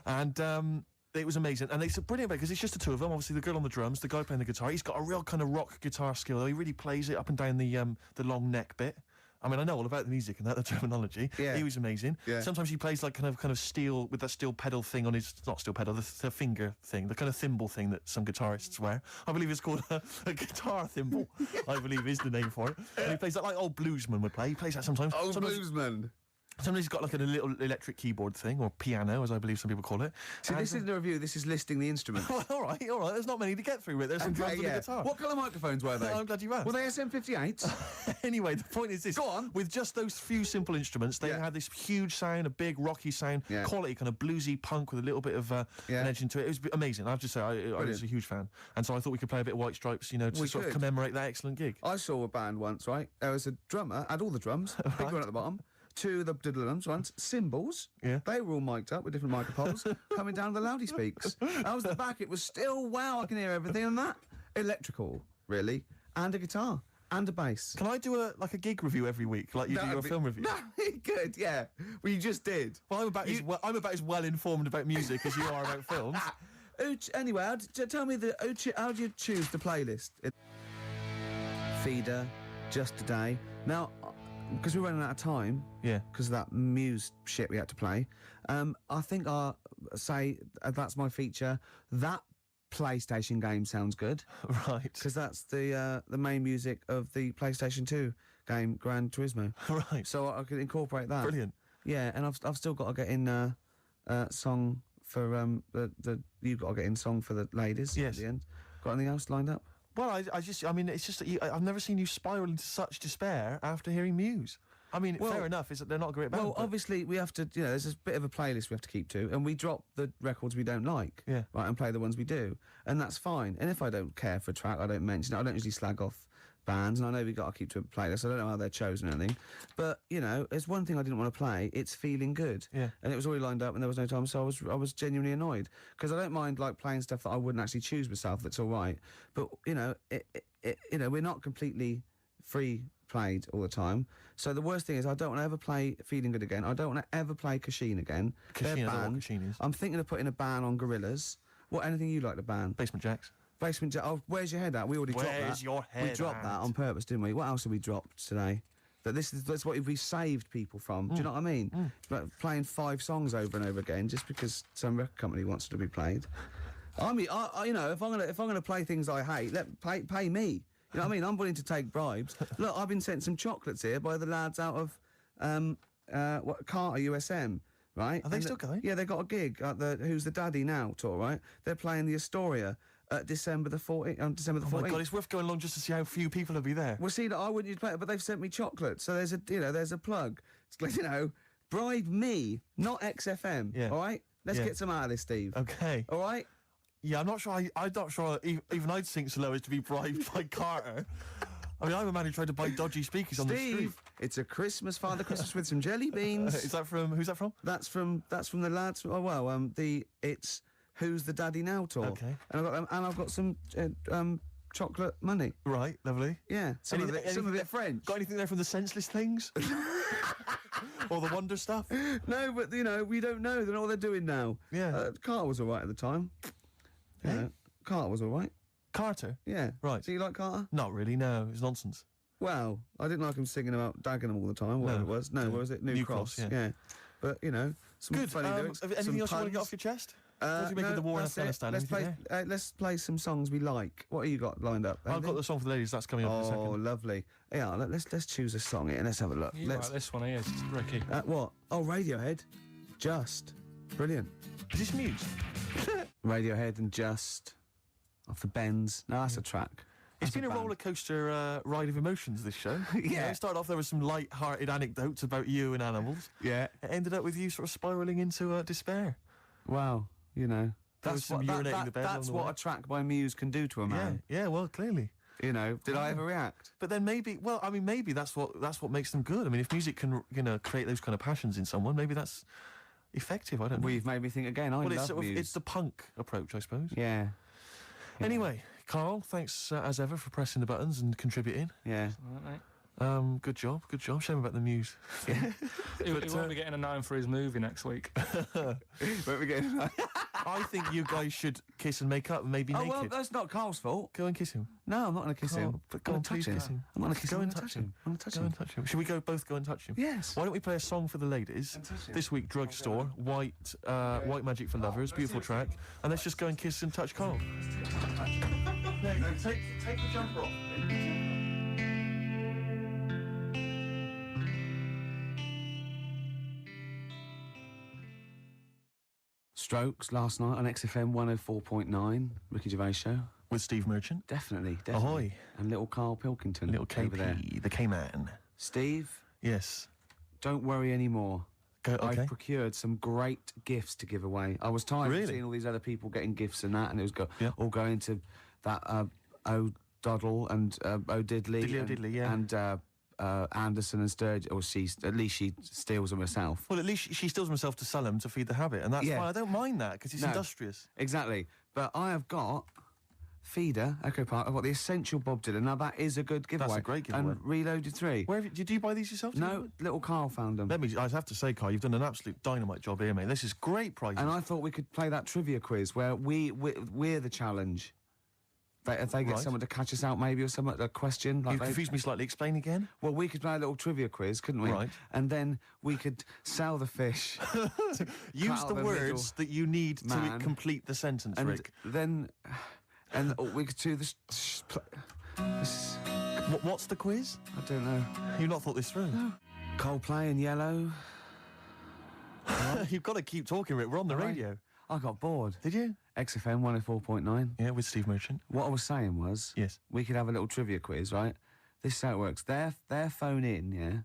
And it was amazing. And it's brilliant because it's just the two of them. Obviously, the girl on the drums, the guy playing the guitar. He's got a real kind of rock guitar skill. He really plays it up and down the long neck bit. I mean, I know all about the music and the terminology. Yeah. He was amazing. Yeah. Sometimes he plays like kind of steel, with that steel pedal thing on his, not steel pedal, the finger thing, the kind of thimble thing that some guitarists wear. I believe it's called a guitar thimble, I believe is the name for it. And he plays that like old bluesman would play. He plays that sometimes. Old sometimes, bluesman. Sometimes he's got like a little electric keyboard thing, or piano, as I believe some people call it. See, this isn't a review, this is listing the instruments. Well, all right. There's not many to get through with. There's some drums and a guitar. What colour microphones were they? I'm glad you asked. Were they SM58s? Anyway, the point is this. Go on. With just those few simple instruments, they Yeah. had this huge sound, a big rocky sound, Yeah. quality, kind of bluesy punk with a little bit of an edge into it. It was amazing. I have to say, I was a huge fan. And so I thought we could play a bit of White Stripes, to We sort of could. commemorate that excellent gig. I saw a band once, right? There was a drummer, had all the drums, big one at the bottom, two of the drums once, cymbals. Yeah. They were all mic'd up with different microphones coming down the loudy speaks. I was at the back, it was still, wow, I can hear everything and that. Electrical, really. And a guitar. And a bass. Can I do a gig review every week, like you do your film review? No, good, yeah. Well, you just did. Well, I'm about as well informed about music as you are about films. Anyway, tell me, how do you choose the playlist? Feeder, Just Today. Now, because we're running out of time, Yeah. because of that Muse shit we had to play, I think I'll say that's my feature. That PlayStation game sounds good, Right. because that's the main music of the PlayStation 2 game, Gran Turismo. Right. So I could incorporate that. Brilliant. Yeah, and I've still got to get in song for you've got to get in song for the ladies. Yes. At the end. Got anything else lined up? Well, I mean, it's just that I've never seen you spiral into such despair after hearing Muse. I mean, Well- fair enough, is that they're not a great band. Well, but- obviously we have to, there's a bit of a playlist we have to keep to, and we drop the records we don't like, Yeah. right, and play the ones we do, and that's fine. And if I don't care for a track, I don't mention it. I don't usually slag off bands, and I know we got to keep to a playlist. I don't know how they're chosen or anything, but there's one thing I didn't want to play. It's Feeling Good, Yeah. and it was already lined up, and there was no time, so I was genuinely annoyed because I don't mind like playing stuff that I wouldn't actually choose myself. That's all right, but we're not completely free played all the time. So the worst thing is I don't want to ever play Feeling Good again. I don't want to ever play Kashin again. Kashin, They're I don't know what banned. Kashin is. I'm thinking of putting a ban on Gorillas. Anything you like to ban? Basement Jacks. Basement Jack. Oh, where's your head at? We already dropped that. Where's your We head dropped at? that on purpose, didn't we? What else have we dropped today? That's what we saved people from. Do you know what I mean? Like playing 5 songs over and over again just because some record company wants it to be played. I mean, if I'm gonna play things I hate, pay me. You know what I mean? I'm willing to take bribes. Look, I've been sent some chocolates here by the lads out of Carter USM, right? Are they And still going? Yeah, they got a gig at the Who's the Daddy Now tour, right? They're playing the Astoria at December the 14th. December the 14th. Oh my God, it's worth going along just to see how few people will be there. Well, see, I wouldn't use play it, but they've sent me chocolate, so there's a plug. It's like, Bribe me, not XFM. Yeah. All right? Let's Yeah. get some out of this, Steve. Okay. All right? Yeah, I'm not sure. I'm not sure even I'd sink so low as to be bribed by Carter. I mean, I'm a man who tried to buy dodgy speakers on the street. Steve, it's a Christmas, Father Christmas with some jelly beans. Is that from? Who's that from? That's from the lads. Oh well, it's Who's the Daddy Now tour. Okay. And I've got some chocolate money. Right, lovely. Yeah, some of it French. Got anything there from the Senseless Things? Or the Wonder Stuff? No, but you know we don't know. They don't know what they're doing now. Yeah. Carter was all right at the time. Yeah, Carter was all right. Carter? Yeah. Right. Do you like Carter? Not really, no. It's nonsense. Well, I didn't like him singing about Dagenham all the time, whatever No. it was. No, what was it? New Cross. yeah. But, you know, some Good. funny lyrics. Anything some else you want to get puns. off your chest? What do you make of the war in that's it. Afghanistan? Let's play some songs we like. What have you got lined up? I've got Anything? the song for the ladies. That's coming up in a Oh, second. lovely. Yeah, let's choose a song here and let's have a look. You Let's like this one here, Ricky. what? Oh, Radiohead. Just. Brilliant. Is this Muse? Radiohead and Just. Off the Bends. No, that's a track. It's That's been a band. roller coaster ride of emotions, this show. Yeah. It started off, there was some light-hearted anecdotes about you and animals. Yeah. It ended up with you sort of spiralling into despair. Wow, you know. There was some urinating in the bed that's along the what way. a track by Muse can do to a man. Yeah, well, clearly. You know, did I ever react? But then maybe that's what makes them good. I mean, if music can, create those kind of passions in someone, maybe that's effective. I don't know. Well, you've made me think again. I Well, love it's Muse. it's the punk approach, I suppose. Yeah. Anyway, Carl, thanks as ever for pressing the buttons and contributing. Yeah. All right, mate. Good job. Shame about the Muse. He won't be getting a 9 for his movie next week. Won't we get I think you guys should kiss and make up, maybe Oh, naked. well, that's not Carl's fault. Go and kiss him. No, I'm not going to kiss Carl, him. but I'm go going on, to touch please him. kiss him. I'm going to kiss Go him. I'm and going to touch touch him. I'm going to touch Go him. and touch him. Should we both go and touch him? Yes. Why don't we play a song for the ladies? This week, Drugstore, White Magic for Lovers, beautiful track. And let's just go and kiss and touch Carl. No, take the jumper off. Strokes last night on XFM 104.9, Ricky Gervais show. With Steve Merchant. Definitely. Ahoy. And little Carl Pilkington. Little over there. KP, the K-Man. Steve, Yes. don't worry anymore. Go, okay. I've procured some great gifts to give away. I was tired Really? of seeing all these other people getting gifts and that, and it was Yeah. all going to that O'Doddle and O'Diddley. Diddley and, O'Diddley, yeah. And Anderson and Sturge, or at least she steals them herself. Well, at least she steals herself to sell them to feed the habit, and that's Yeah. fine. I don't mind that, because it's No. industrious. Exactly. But I have got Feeder, Echo Park. I've got the Essential Bob Dylan. Now that is a good giveaway. a great giveaway. And Reloaded 3. Did you buy these yourself? No, little Carl found them. I have to say, Carl, you've done an absolute dynamite job here, mate. This is great prizes. And I thought we could play that trivia quiz where we're the challenge. If they get Right. someone to catch us out, maybe, or someone a question. You confused me slightly. Explain again. Well, we could play a little trivia quiz, couldn't we? Right. And then we could sell the fish. Use out the the words that you need to man. complete the sentence, and Rick. then, we could do this. What's the quiz? I don't know. You've not thought this through. Coldplay in Yellow. You've got to keep talking, Rick. We're on the All right. radio. I got bored. Did you? XFM 104.9. Yeah, with Steve Merchant. What I was saying was, Yes. we could have a little trivia quiz, right? This is how it works. Their phone in, yeah,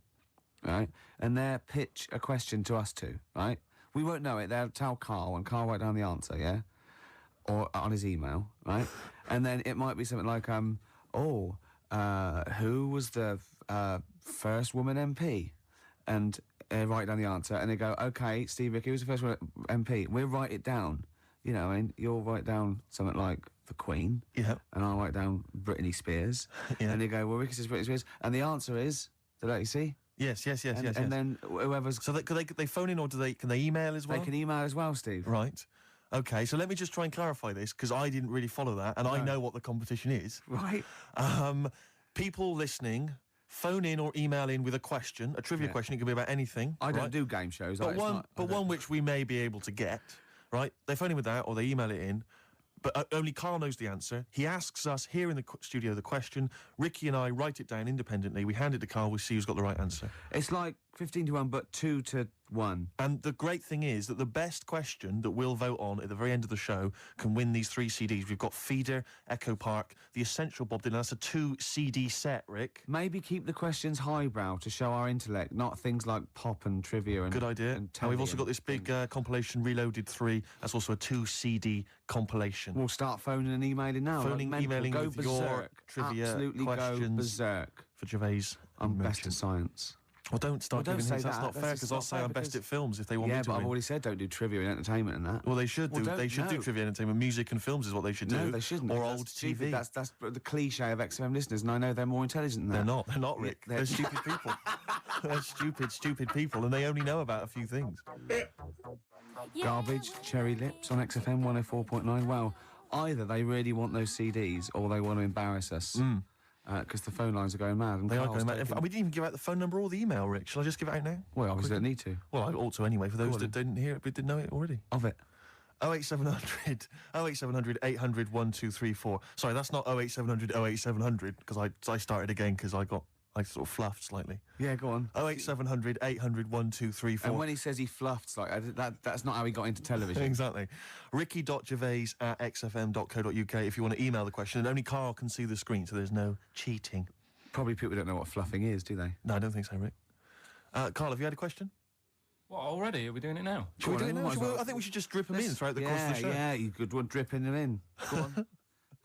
right, and they'll pitch a question to us two, right? We won't know it. They'll tell Carl, and Carl write down the answer, yeah, or on his email, right? And then it might be something like, who was the first woman MP? And write down the answer, and they go, okay, Steve Ricky was the first woman MP. We'll write it down. You know, I mean, you'll write down something like the Queen, Yeah. and I'll write down Britney Spears, Yeah. and they go, well, Ricky says Britney Spears, and the answer is, did you see? Yes. And then whoever's, So they phone in, or can they email as well? they can email as well, Steve. Right. Okay, so let me just try and clarify this, because I didn't really follow that, and I know what the competition is. Right. People listening, phone in or email in with a question, a trivia Yeah. question. It can be about anything. I don't right? do game shows. But it's not- I don't- one which we may be able to get, right? They phone in with that, or they email it in. But only Carl knows the answer. He asks us here in the studio the question. Ricky and I write it down independently. We hand it to Carl. We see who's got the right answer. It's like 15 to 1, but 2 to 1. And the great thing is that the best question that we'll vote on at the very end of the show can win these 3 CDs. We've got Feeder, Echo Park, The Essential Bob Dylan. That's a 2 CD set, Rick. Maybe keep the questions highbrow to show our intellect, not things like pop and trivia and... Good idea. And we've also got this big compilation, Reloaded 3. That's also a 2 CD compilation. We'll start phoning and emailing now. Phoning, emailing go with berserk. your trivia Absolutely questions. go berserk. For Gervais. I'm best at science. Well, don't start Well, don't giving say hints. That's that. not That's fair just because not I'll say fair I'm best because- at films if they want Yeah, me to but I've win. already said don't do trivia and entertainment and that. Well, they should do. Well, They should do no. trivia entertainment. Music and films is what they should do. No, they shouldn't. Or because old that's stupid. TV. That's the cliche of XFM listeners, and I know they're more intelligent than that. They're not. They're not, Rick. They're- They're stupid people. They're stupid people, and they only know about a few things. Garbage, Cherry Lips on XFM 104.9. Well, either they really want those CDs or they want to embarrass us. Because the phone lines are going mad. And They are Carl's going mad. taking- We didn't even give out the phone number or the email, Rick. Shall I just give it out now? Well, obviously don't need to. Well, I ought to anyway, for those on that didn't hear it but didn't know it already. Of it. 08700 800 1234. Sorry, that's not 08700 08700 because I started again because I sort of fluffed slightly. Yeah, go on. 08700 800 1234. And when he says he fluffed, like that's not how he got into television. Exactly. ricky.gervais@xfm.co.uk if you want to email the question. And only Carl can see the screen, so there's no cheating. Probably people don't know what fluffing is, do they? No, I don't think so, Rick. Carl, have you had a question? What, already? Are we doing it now? Should we do it now? might as well. I think we should just drip them in throughout the course of the show. Yeah, you could one dripping them in. Go on.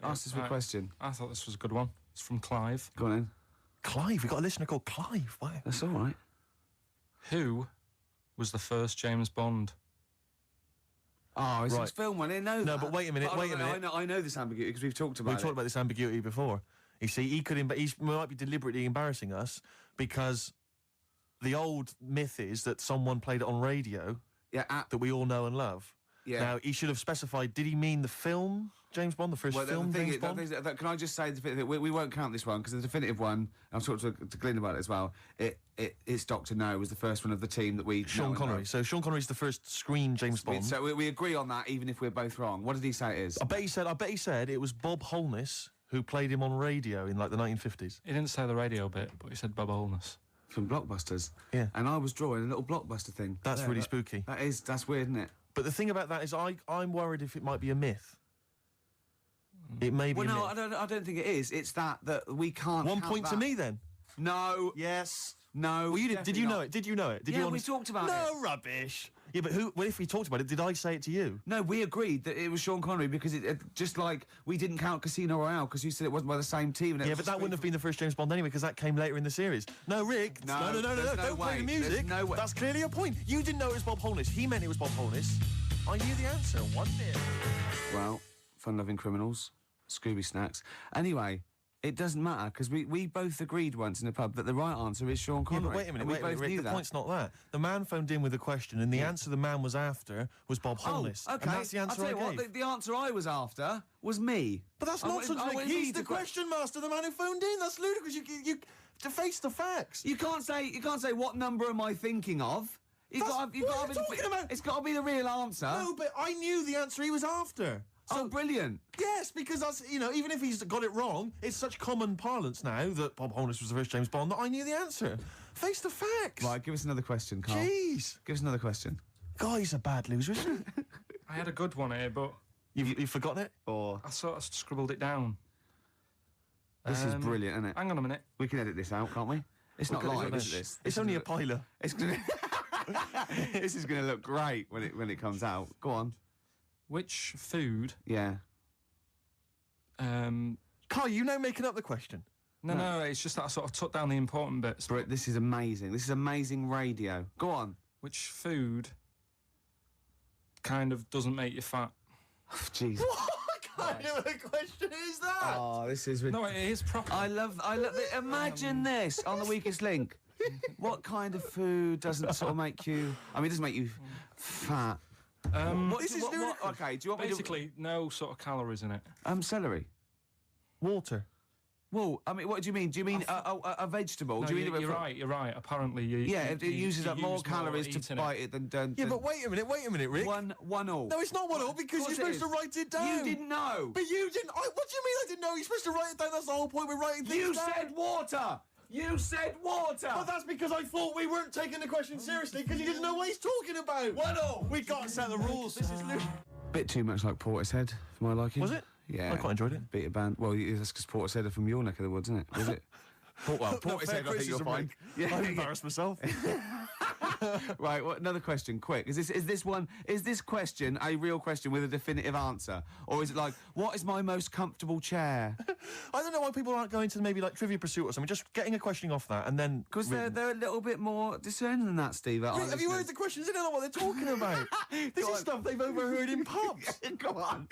Ask us a right. question. I thought this was a good one. It's from Clive. Go on in. Clive, we've got a listener called Clive. Wow. That's all right. Who was the first James Bond? Oh, it's Right. this film one. I know No, that. but wait a minute, wait a minute. I know this ambiguity because we've talked about We've talked about this ambiguity before. You see, he might be deliberately embarrassing us because the old myth is that someone played it on radio Yeah, that we all know and love. yeah. Now, he should have specified, did he mean the film James Bond, the first Well, film the thing James is, Bond? can I just say, we won't count this one because the definitive one, and I've talked to Glyn about it as well, it's Dr. No was the first one of the team that we know Sean and Connery. love. So Sean Connery's the first screen James Bond. So we agree on that, even if we're both wrong. What did he say it is? I bet he said it was Bob Holness who played him on radio in like the 1950s. He didn't say the radio bit, but he said Bob Holness. From Blockbusters. Yeah. And I was drawing a little Blockbuster thing. That's Yeah, really spooky. That's weird, isn't it? But the thing about that is I'm worried if it might be a myth. It may be Well, a no, myth. I don't think it is. It's that we can't. One count point to that. me then. No. Yes. No. Well, you did you definitely know not. it? Did you know it? Did Yeah, you we honest- talked about No rubbish. Yeah, but well, if we talked about it, did I say it to you? No, we agreed that it was Sean Connery because it just like we didn't count Casino Royale because you said it wasn't by the same team. And Yeah, but that wouldn't have been the first James Bond anyway because that came later in the series. No, Rick. No, no. there's no Don't play the way. music. There's no way. That's clearly a point. You didn't know it was Bob Holness. He meant it was Bob Holness. I knew the answer. 1-0. Well, fun-loving criminals, Scooby snacks. Anyway, it doesn't matter because we both agreed once in a pub that the right answer is Sean Yeah, Connery. but wait a minute, and we wait a minute, both Rick, knew the that. point's not that. The man phoned in with a question, and the answer the man was after was Bob Holness. Oh, okay. And that's the answer I'll tell I you gave. what, the answer I was after was me. But that's I wanted- nonsense, I Rick. wanted He's me the to que- question master, the man who phoned in. That's ludicrous. You to face the facts. You can't say what number am I thinking of. What are you talking about? It's got to be the real answer. No, but I knew the answer he was after. Oh, brilliant. Yes, because that's, even if he's got it wrong, it's such common parlance now that Bob Holness was the first James Bond that I knew the answer. Face the facts. Right, give us another question, Carl. Jeez. Give us another question. Guy's a bad loser, isn't he? I had a good one here, but You've forgotten it? Or I sort of scribbled it down. this is brilliant, isn't it? Hang on a minute. We can edit this out, can't we? It's not Look at live, this. is it? This? It's only a piler. It's gonna. This is gonna look great when it comes out. Go on. Which food? Yeah. Carl, you know making up the question. No, it's just that I sort of took down the important bits. But this is amazing. This is amazing radio. Go on. Which food kind of doesn't make you fat? Jeez. What kind of a question is that? Oh, this is. No, it is proper. I love. Imagine this on the weakest link. What kind of food doesn't sort of make you? I mean, it doesn't make you fat. This is ludicrous. Okay, do you want Basically, no sort of calories in it. me to? Celery. Water. Well, I mean, what do you mean? Do you mean a vegetable? No, do you mean you're right. You're right. Apparently, you. Yeah, it uses you up more use calories to eating bite it than. Yeah, but wait a minute, Rick. One all. No, it's not 1-0 because Of you're course supposed it to is. write it down. You didn't know. But you didn't. What do you mean I didn't know? You're supposed to write it down. That's the whole point. We're writing things You down. said water. You said water! Well, that's because I thought we weren't taking the question seriously because he didn't know what he's talking about. 1-0! We got to set the rules. This is Bit too much like Portishead, for my liking. Was it? Yeah. I quite enjoyed it. Beat a band. Well, that's because Portishead are from your neck of the woods, isn't it? Was it? Well, Portishead, I think you'll find. Yeah, I'm embarrassed myself. Right, well, another question, quick. Is this question a real question with a definitive answer? Or is it like, what is my most comfortable chair? I don't know why people aren't going to maybe like Trivia Pursuit or something, just getting a question off that and then... Because they're a little bit more discerning than that, Steve. Have you heard the questions? They don't know what they're talking about. This is stuff they've overheard in pubs. Go on,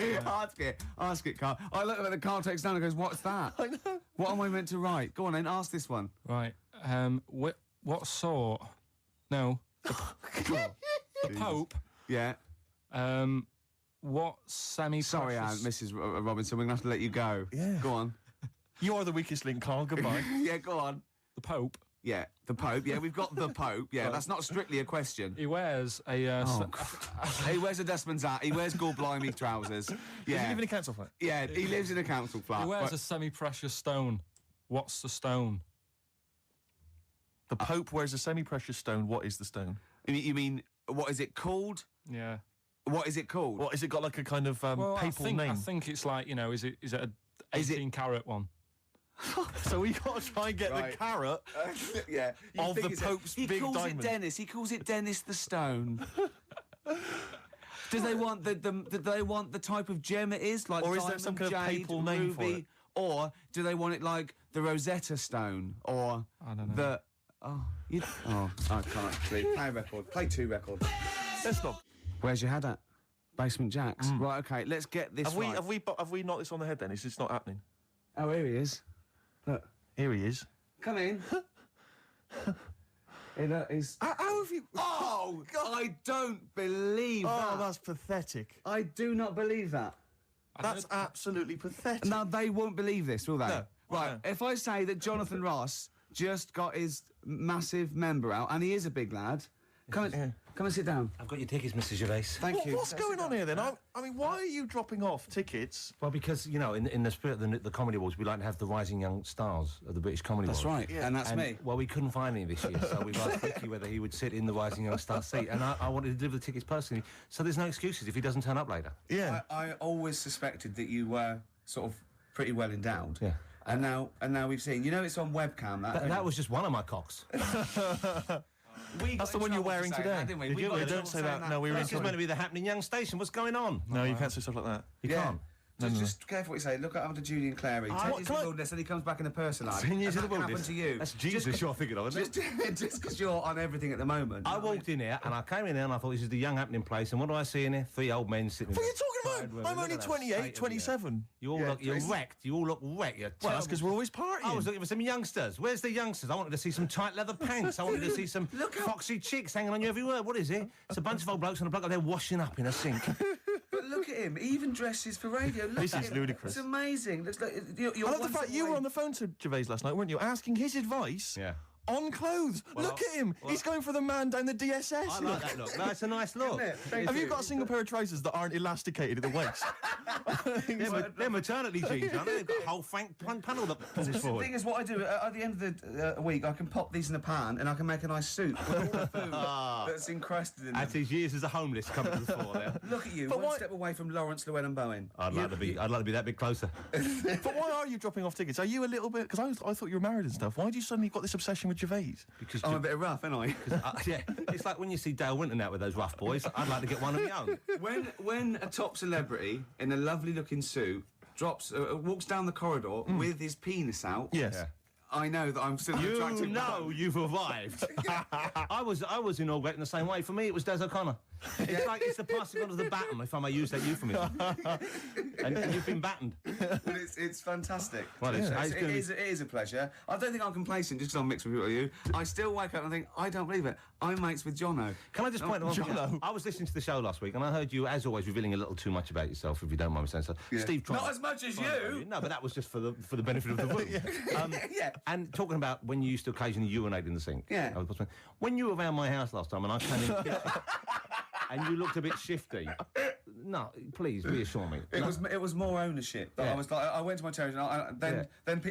ask it, Carl. I look at the Carl takes down and goes, what's that? I know. What am I meant to write? Go on then, ask this one. Right. What sort? No. The Pope. Yeah. What semi-precious... Sorry, Mrs. Robinson, we're going to have to let you go. Yeah. Go on. You are the weakest link, Carl. Goodbye. Yeah, go on. The Pope. Yeah, the Pope. Yeah, we've got the Pope. Yeah, that's not strictly a question. He wears a... He wears a dustman's hat. He wears blimey trousers. Yeah. Does he live in a council flat? Yeah, he lives in a council flat. He wears a semi-precious stone. What's the stone? The Pope wears a semi-precious stone. What is the stone? You mean, what is it called? Yeah. What is it called? What, has it got like a kind of papal name? I think it's like, is it a 18-carat one? So we got to try and get the carrot Yeah. of the Pope's big diamond. He calls it Dennis. He calls it Dennis the Stone. Do they want the type of gem it is, like or is diamond, there some kind of jade, papal name ruby, for it? or do they want it like the Rosetta Stone, or I don't know. I can't actually play a record. Play 2 records. Let's not. Where's your head at? Basement Jacks. Right. Okay. Let's get this. Have we knocked this on the head then? Is this not happening? Oh, here he is. Look. Here he is. Come in. He's... How have you? Oh, I don't believe that. Oh, that's pathetic. I do not believe that. That's absolutely pathetic. Now, they won't believe this, will they? No. Right, No. if I say that Jonathan Ross just got his massive member out, and he is a big lad, come and sit down. I've got your tickets, Mr. Gervais. Thank you. What's going on here then? I mean, why are you dropping off tickets? Well, because, in the spirit of the Comedy Awards, we like to have the rising young stars of the British Comedy That's Awards. right, and that's me. Well, we couldn't find any this year, so we've asked Ricky whether he would sit in the rising young star seat, and I wanted to deliver the tickets personally, so there's no excuses if he doesn't turn up later. Yeah. I always suspected that you were sort of pretty well endowed. Yeah. And now we've seen. It's on webcam. That was just one of my cocks. That's the one you're wearing today. Didn't we? Did you? got in Don't trouble say saying that. No, we were in This is meant to be the happening young station. What's going on? No, you can't say stuff like that. You Yeah. can't. Just careful what you say. Look at after Julian Clary. 10 years in the wilderness, and he comes back in a person life. 10 years And in the that can wilderness. happen to you. That's Jesus you're thinking of, isn't it? Just because you're on everything at the moment. I walked in here, and I came in here, and I thought, this is the young happening place, and what do I see in here? 3 old men sitting What are there. you talking about? I'm only 28, 27. You all look, you're wrecked. You all look wrecked. You're Well, that's because we're always partying. I was looking for some youngsters. Where's the youngsters? I wanted to see some tight leather pants. I wanted to see some foxy chicks hanging on you every word. What is it? It's a bunch of old blokes and a bloke up there washing up in a sink. But look at him. He even dresses for radio. Look This at is him. ludicrous. It's amazing. Looks like you're I love the one fact step you were away. on the phone to Gervais last night, weren't you? Asking his advice Yeah. on clothes. Look at him. He's going for the man down the DSS. I like that look. That's a nice look. Have you got a single pair of trousers that aren't elasticated at the waist? They're maternity jeans, aren't they? They've got a whole panel that pulls The forward. thing is, what I do at the end of the week, I can pop these in a pan and I can make a nice soup with all the food that's encrusted in At them. his years as a homeless coming to the fore there. Look at you, But one why- step away from Lawrence Llewellyn Bowen. I'd like to be that bit closer. But why are you dropping off tickets? Are you a little bit... Because I thought you were married and stuff. Why do you suddenly got this obsession with Gervais? Because I'm a bit rough, ain't I? yeah, it's like when you see Dale Winton out with those rough boys. I'd like to get one of my own. When a top celebrity in a lovely looking suit walks down the corridor with his penis out, Yes. Yeah. I know that I'm still an attractive You know man. you've arrived. I was inaugurating the same way. For me, it was Des O'Connor. It's like it's the passing on of the baton, if I may use that euphemism. and you've been battened. But it's fantastic. Well, It is a pleasure. I don't think I'm complacent just because I'm mixed with people like you. I still wake up and think, I don't believe it. I'm mates with Jono. Can I just point one thing out? Jono. I was listening to the show last week, and I heard you, as always, revealing a little too much about yourself, if you don't mind me saying so. Yeah. Steve, Not as much as you. No, but that was just for the benefit of the room. Yeah. And talking about when you used to occasionally urinate in the sink. Yeah. When you were around my house last time, and I came in the kitchen, and you looked a bit shifty, No, please reassure me. It was more ownership. That Yeah. I was like, I went to my territory, and then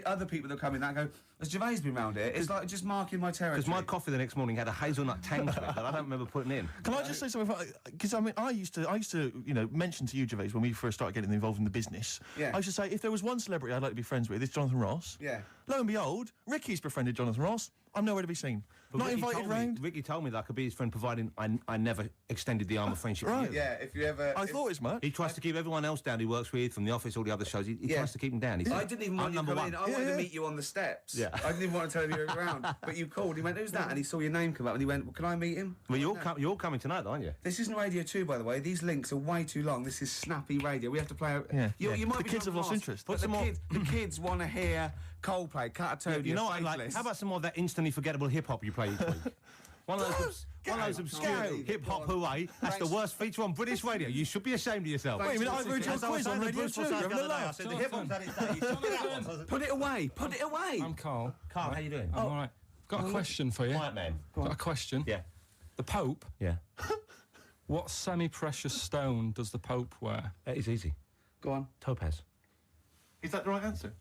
other people that come in that go, has Gervais been round here? It's like just marking my territory. Because my coffee the next morning had a hazelnut tang to it that I don't remember putting in. Can I just say something? Because I mean, I used to, mention to you, Gervais, when we first started getting involved in the business. Yeah. I used to say, if there was one celebrity I'd like to be friends with, it's Jonathan Ross. Yeah. Lo and behold, Ricky's befriended Jonathan Ross. I'm nowhere to be seen. But Not Ricky invited told me- round. Ricky told me that I could be his friend, providing I never extended the arm of friendship. Right. To you. Yeah, if you ever... I thought it's much. He tries to keep everyone else down he works with, from the office, all the other shows. He tries to keep them down. He said, I didn't even want I'm you to number come in. one. I wanted to meet you on the steps. Yeah. I didn't even want to tell you you were around. But you called. He went, who's that? And he saw your name come up and he went, well, can I meet him? Well, you're all coming tonight, though, aren't you? This isn't Radio 2, by the way. These links are way too long. This is snappy radio. We have to play... Yeah. You might The be kids have lost interest. But the kids want to hear Coldplay, Catatonia, You know what I like? Faithless. How about some more of that instantly forgettable hip-hop you play each week? One of those obscure Go. hip-hop hooray. That's the worst feature on British radio. You should be ashamed of yourself. Wait a minute, I wrote your As I was quiz on saying to Radio Bruce 2. Forsyth You're the having a other day, I laugh. said the hip-hop's had its day. You should get that one. Put it away. Put it away. I'm Carl. Carl, how you doing? I'm all right. Got a question for you. Quiet man. Got a question. Yeah. The Pope. Yeah. What semi-precious stone does the Pope wear? That is easy. Go on. Topaz. Is that the right answer?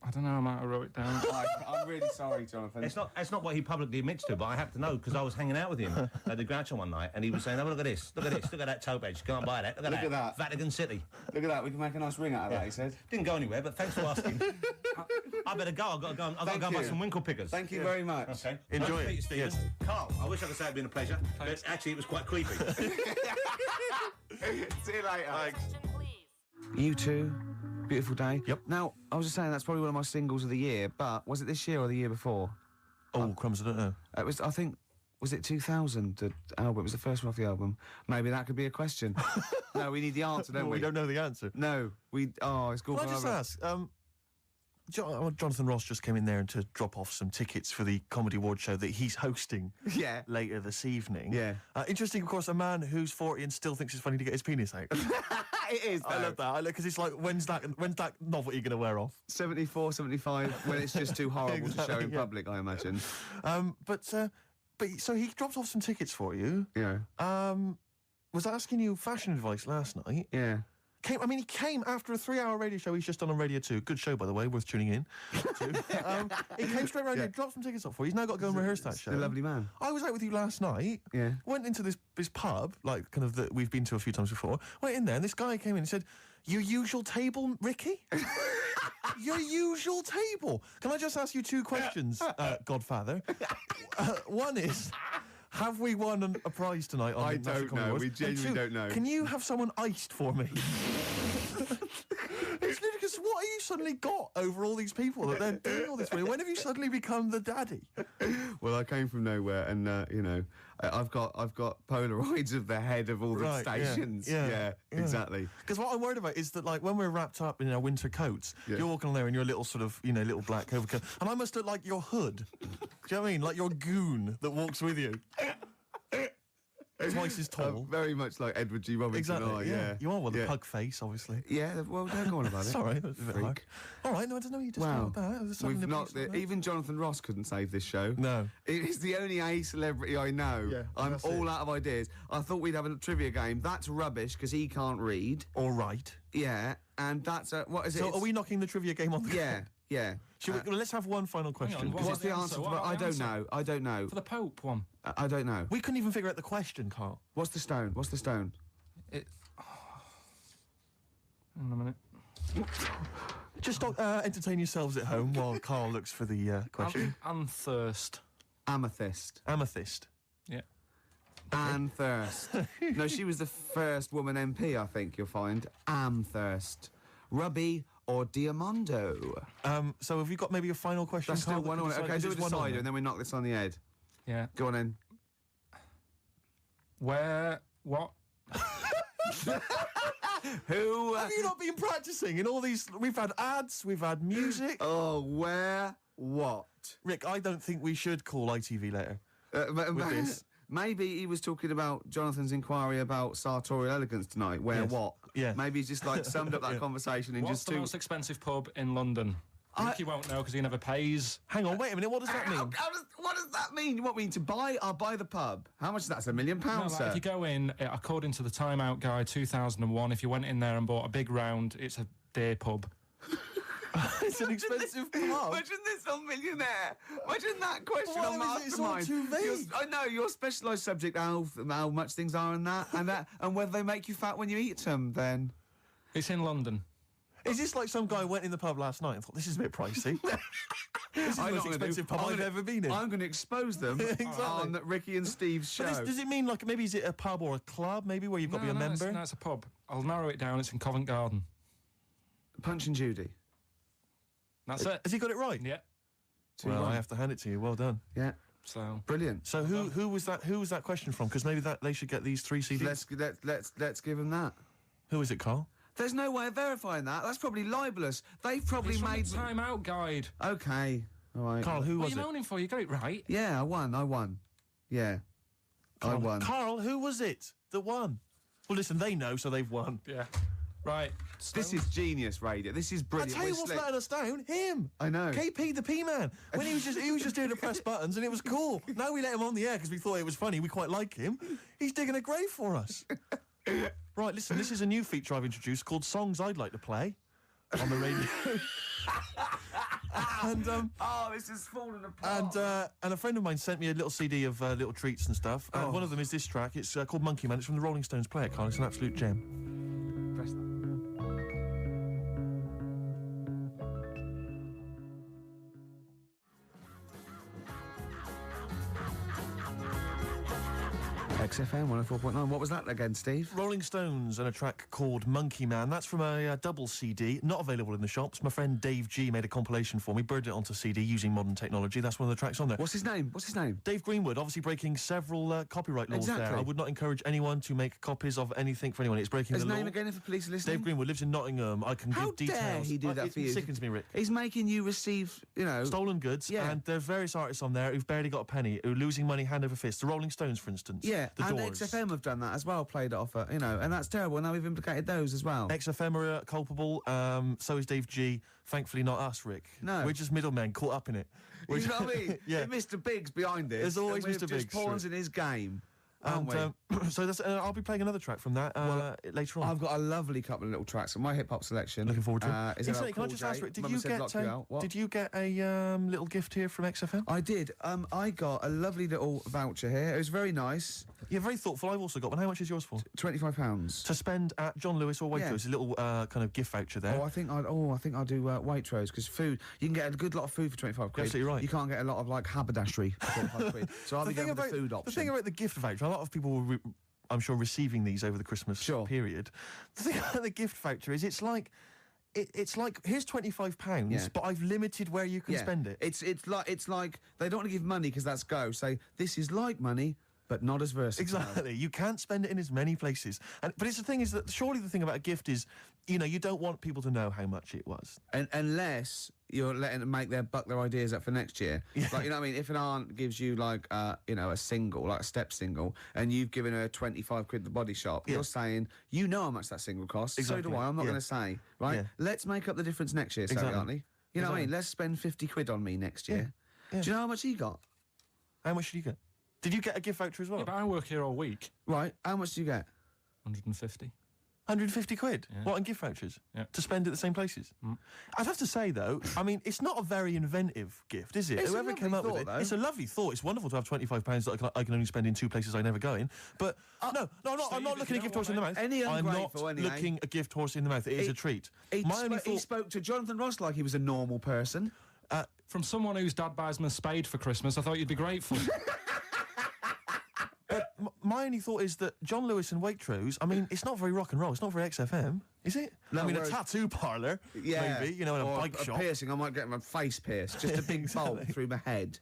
I don't know. I might have wrote it down. I'm really sorry, Jonathan. It's not what he publicly admits to, but I have to know because I was hanging out with him at the Groucho one night, and he was saying, "Oh, look at this, look at this, look at that topaz. Go and buy that. Look at that. Vatican City." Look at that. We can make a nice ring out of that, he said. Didn't go anywhere, but thanks for asking. I better go. I've got to go. I've got to go and buy you. some winkle pickers. Thank you very much. Okay. Enjoy Nice to it. meet you, Stephen. Yes. Carl, I wish I could say it'd been a pleasure, but actually it was quite creepy. See you later. Thanks. You two. Beautiful day. Yep. Now, I was just saying that's probably one of my singles of the year, but was it this year or the year before? Oh, crumbs, I don't know. It was, I think, was it 2000, the album? It was the first one off the album. Maybe that could be a question. No, we need the answer, don't No, we? we don't know the answer. No, it's good. Can I just ask, Jonathan Ross just came in there to drop off some tickets for the Comedy Award show that he's hosting Yeah. later this evening. Yeah. Interesting, of course, a man who's 40 and still thinks it's funny to get his penis out. It is, I love that, because it's like, when's that novelty going to wear off? 74, 75, when it's just too horrible to show Exactly, in yeah. public, I imagine. But so he dropped off some tickets for you. Yeah. Was asking you fashion advice last night. Yeah. He came after a 3-hour radio show he's just done on Radio 2. Good show, by the way, worth tuning in to. He came straight around here, dropped some tickets off for you. He's now got to go and rehearse that show. A lovely man. I was out with you last night. Yeah. Went into this pub, like kind of that we've been to a few times before. Went in there, and this guy came in and said, "Your usual table, Ricky? Your usual table." Can I just ask you 2 questions, Godfather? One is, have we won a prize tonight? On I National don't Comedy know. Awards? We And genuinely 2, don't know. Can you have someone iced for me? It's ludicrous. What have you suddenly got over all these people that they're doing all this for you? When have you suddenly become the daddy? Well, I came from nowhere, and I've got Polaroids of the head of all the Right, yeah, stations. yeah. Exactly. Because what I'm worried about is that, like, when we're wrapped up in our winter coats, Yeah. you're walking on there in your little sort of, little black overcoat, and I must look like your hood. Do you know what I mean? Like your goon that walks with you. Twice as tall. Very much like Edward G. Robinson. Exactly. Yeah. You are with Yeah. a pug face, obviously. Yeah. Well, don't go on about it. Sorry, that was a bit Freak. hard. All right, no, I don't know. You just Wow. know that. There's something We've to not. be sort of- Even Jonathan Ross couldn't save this show. No. It is the only A celebrity I know. Yeah, I'm that's all it. out of ideas. I thought we'd have a trivia game. That's rubbish because he can't read. All right. Yeah, and that's what is it? So It's- are we knocking the trivia game on the... Yeah, yeah. Should we, let's have one final question. what What's the answer? What to about I the don't answer? know. I don't know. For the Pope one. I don't know. We couldn't even figure out the question, Carl. What's the stone? What's the stone? It. Hang on a minute. Just entertain yourselves at home while Carl looks for the question. Anthurst. Amethyst. Amethyst. Yeah. Anne Thirst. No, she was the first woman MP, I think you'll find. Amthurst. Ruby or Diamondo? So have you got maybe a final question, That's still Carl, that one can on it. decide- Okay, is do a this one on decider there? and then we knock this on the head. Yeah. Go on then. Where? What? Who? Have you not been practicing in all these... We've had ads, we've had music. Oh, where? What? Rick, I don't think we should call ITV later. With this. Maybe he was talking about Jonathan's inquiry about sartorial elegance tonight. Where Yes. what? Yeah. Maybe he's just like summed up that conversation in What's just the two. most expensive pub in London? Ricky won't know because he never pays. Hang on, wait a minute. What does that mean? What does that mean? What mean to buy? I'll buy the pub. How much is that? It's £1 million, No, like, sir. if you go in, according to the Time Out Guide 2001, if you went in there and bought a big round, it's a day pub. It's an expensive pub. Imagine this on Millionaire. Imagine that question Why on is it all Mastermind. too vague? I know your specialised subject, how much things are and that, and whether they make you fat when you eat them. Then It's in London. Is this like some guy went in the pub last night and thought, this is a bit pricey? This is the I know most what I'm gonna expensive do. pub I've ever been in. I'm going to expose them on Ricky and Steve's show. But does it mean like maybe is it a pub or a club maybe where you've got to be a member? No, it's a pub. I'll narrow it down. It's in Covent Garden. Punch and Judy. That's it. Has he got it right? Yeah. Well, 2-1. I have to hand it to you. Well done. Yeah, So brilliant. So who was that? Who was that question from? Because maybe that they should get these 3 CDs. Let's give them that. Who is it, Carl? There's no way of verifying that. That's probably libelous. They've probably it's from made. the Time Out Guide. Okay. All right. Carl, who What are was you it? moaning for? You got it right. Yeah, I won. Yeah. I won. Carl, who was it that won? Well, listen, they know, so they've won. Yeah. Right. This is genius radio. This is I brilliant. tell you We're what's slick. letting us down? Him. I know. KP the P-Man. When he was just doing the press buttons and it was cool. Now we let him on the air because we thought it was funny. We quite like him. He's digging a grave for us. Right, listen, this is a new feature I've introduced called Songs I'd Like to Play on the radio. And Oh, this is falling apart. and a friend of mine sent me a little CD of little treats and stuff. And one of them is this track. It's called Monkey Man. It's from the Rolling Stones. Play it, Carl. It's an absolute gem. Press that. XFM 104.9. What was that again, Steve? Rolling Stones and a track called Monkey Man. That's from a double CD, not available in the shops. My friend Dave G made a compilation for me, birded it onto CD using modern technology. That's one of the tracks on there. What's his name? Dave Greenwood, obviously breaking several copyright laws there. Exactly. I would not encourage anyone to make copies of anything for anyone. It's breaking His the law. name again, if the police are listening? Dave Greenwood lives in Nottingham. I can How give details. dare he do that it for you? sickens me, Rick. He's making you receive, Stolen goods, Yeah. and there's various artists on there who've barely got a penny, who are losing money hand over fist. The Rolling Stones, for instance. Yeah, The and Doors. XFM have done that as well, played it off, and that's terrible. Now we've implicated those as well. XFM are culpable, so is Dave G. Thankfully not us, Rick. No. We're just middlemen caught up in it. We're You know what I mean? Yeah. Mr. Biggs behind it. There's always and we're Mr. just Biggs, pawns in his game, aren't we? And so that's, I'll be playing another track from that later on. I've got a lovely couple of little tracks on my hip hop selection. Looking forward to it. Is Incidentally, can I just ask, Rick, Mama said lock you out. What? did you get a little gift here from XFM? I did. I got a lovely little voucher here. It was very nice. You're very thoughtful. I've also got one. How much is yours for? £25. To spend at John Lewis or Waitrose, a little kind of gift voucher there. I think I'll do Waitrose, because food, you can get a good lot of food for 25 quid. Absolutely right. You can't get a lot of like haberdashery for 25 quid. So I'll be going with the food option. The thing about the gift voucher, a lot of people were, I'm sure, receiving these over the Christmas period. The thing about the gift voucher is it's like here's £25, but I've limited where you can spend it. It's like they don't want to give money because that's go. Say this is like money, but not as versatile. Exactly. You can't spend it in as many places. But it's the thing is that surely the thing about a gift is, you don't want people to know how much it was. And unless you're letting them make their ideas up for next year. Yeah. Like, you know what I mean? If an aunt gives you like, a single, like a step single, and you've given her 25 quid at the body shop, you're saying, you know how much that single costs. Exactly. So do I. I'm not going to say, right? Yeah. Let's make up the difference next year, Exactly. aren't we? You know what I mean? Let's spend 50 quid on me next year. Yeah. Do you know how much he got? How much did you get? Did you get a gift voucher as well? Yeah, but I work here all week. Right. How much do you get? 150. 150 quid? Yeah. What, in gift vouchers? Yeah. To spend at the same places? I'd have to say, though, I mean, it's not a very inventive gift, is it? It's a Whoever came up lovely with thought, it, though. it's a lovely thought. It's wonderful to have £25 that I can only spend in 2 places I never go in. But, no, I'm not looking a gift horse in the mouth. Any I'm not ungrateful, anyway. looking a gift horse in the mouth. It is a treat. He spoke to Jonathan Ross like he was a normal person. From someone whose dad buys him a spade for Christmas, I thought you'd be grateful. But my only thought is that John Lewis and Waitrose, I mean, it's not very rock and roll. It's not very XFM, is it? No, I mean, whereas- a tattoo parlour, maybe, in a or bike shop. A piercing, I might get my face pierced. Just a big bolt through my head.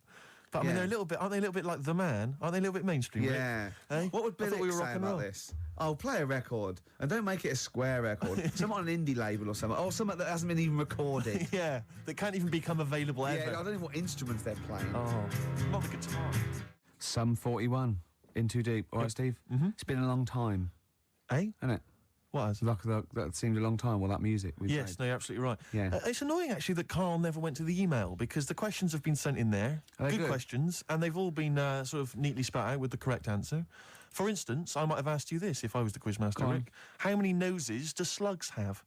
But I mean, aren't they a little bit like The Man? Aren't they a little bit mainstream? Rick? Yeah. Eh? What would I thought Billy we were rock say and about roll. this? Oh, play a record and don't make it a square record. Something on an indie label or something. Or something that hasn't been even recorded. Yeah, that can't even become available Yeah, I ever. don't know what instruments they're playing. Oh, not the guitar. Sum 41. In Too Deep. All right, Steve? Mm-hmm. It's been a long time, Eh? hasn't it? What has? That seemed a long time. Well, that music. We Yes, played. no, you're absolutely right. Yeah. It's annoying, actually, that Carl never went to the email, because the questions have been sent in there. Are they Good good? questions, and they've all been sort of neatly spat out with the correct answer. For instance, I might have asked you this if I was the quizmaster, Go on. Rick. How many noses do slugs have?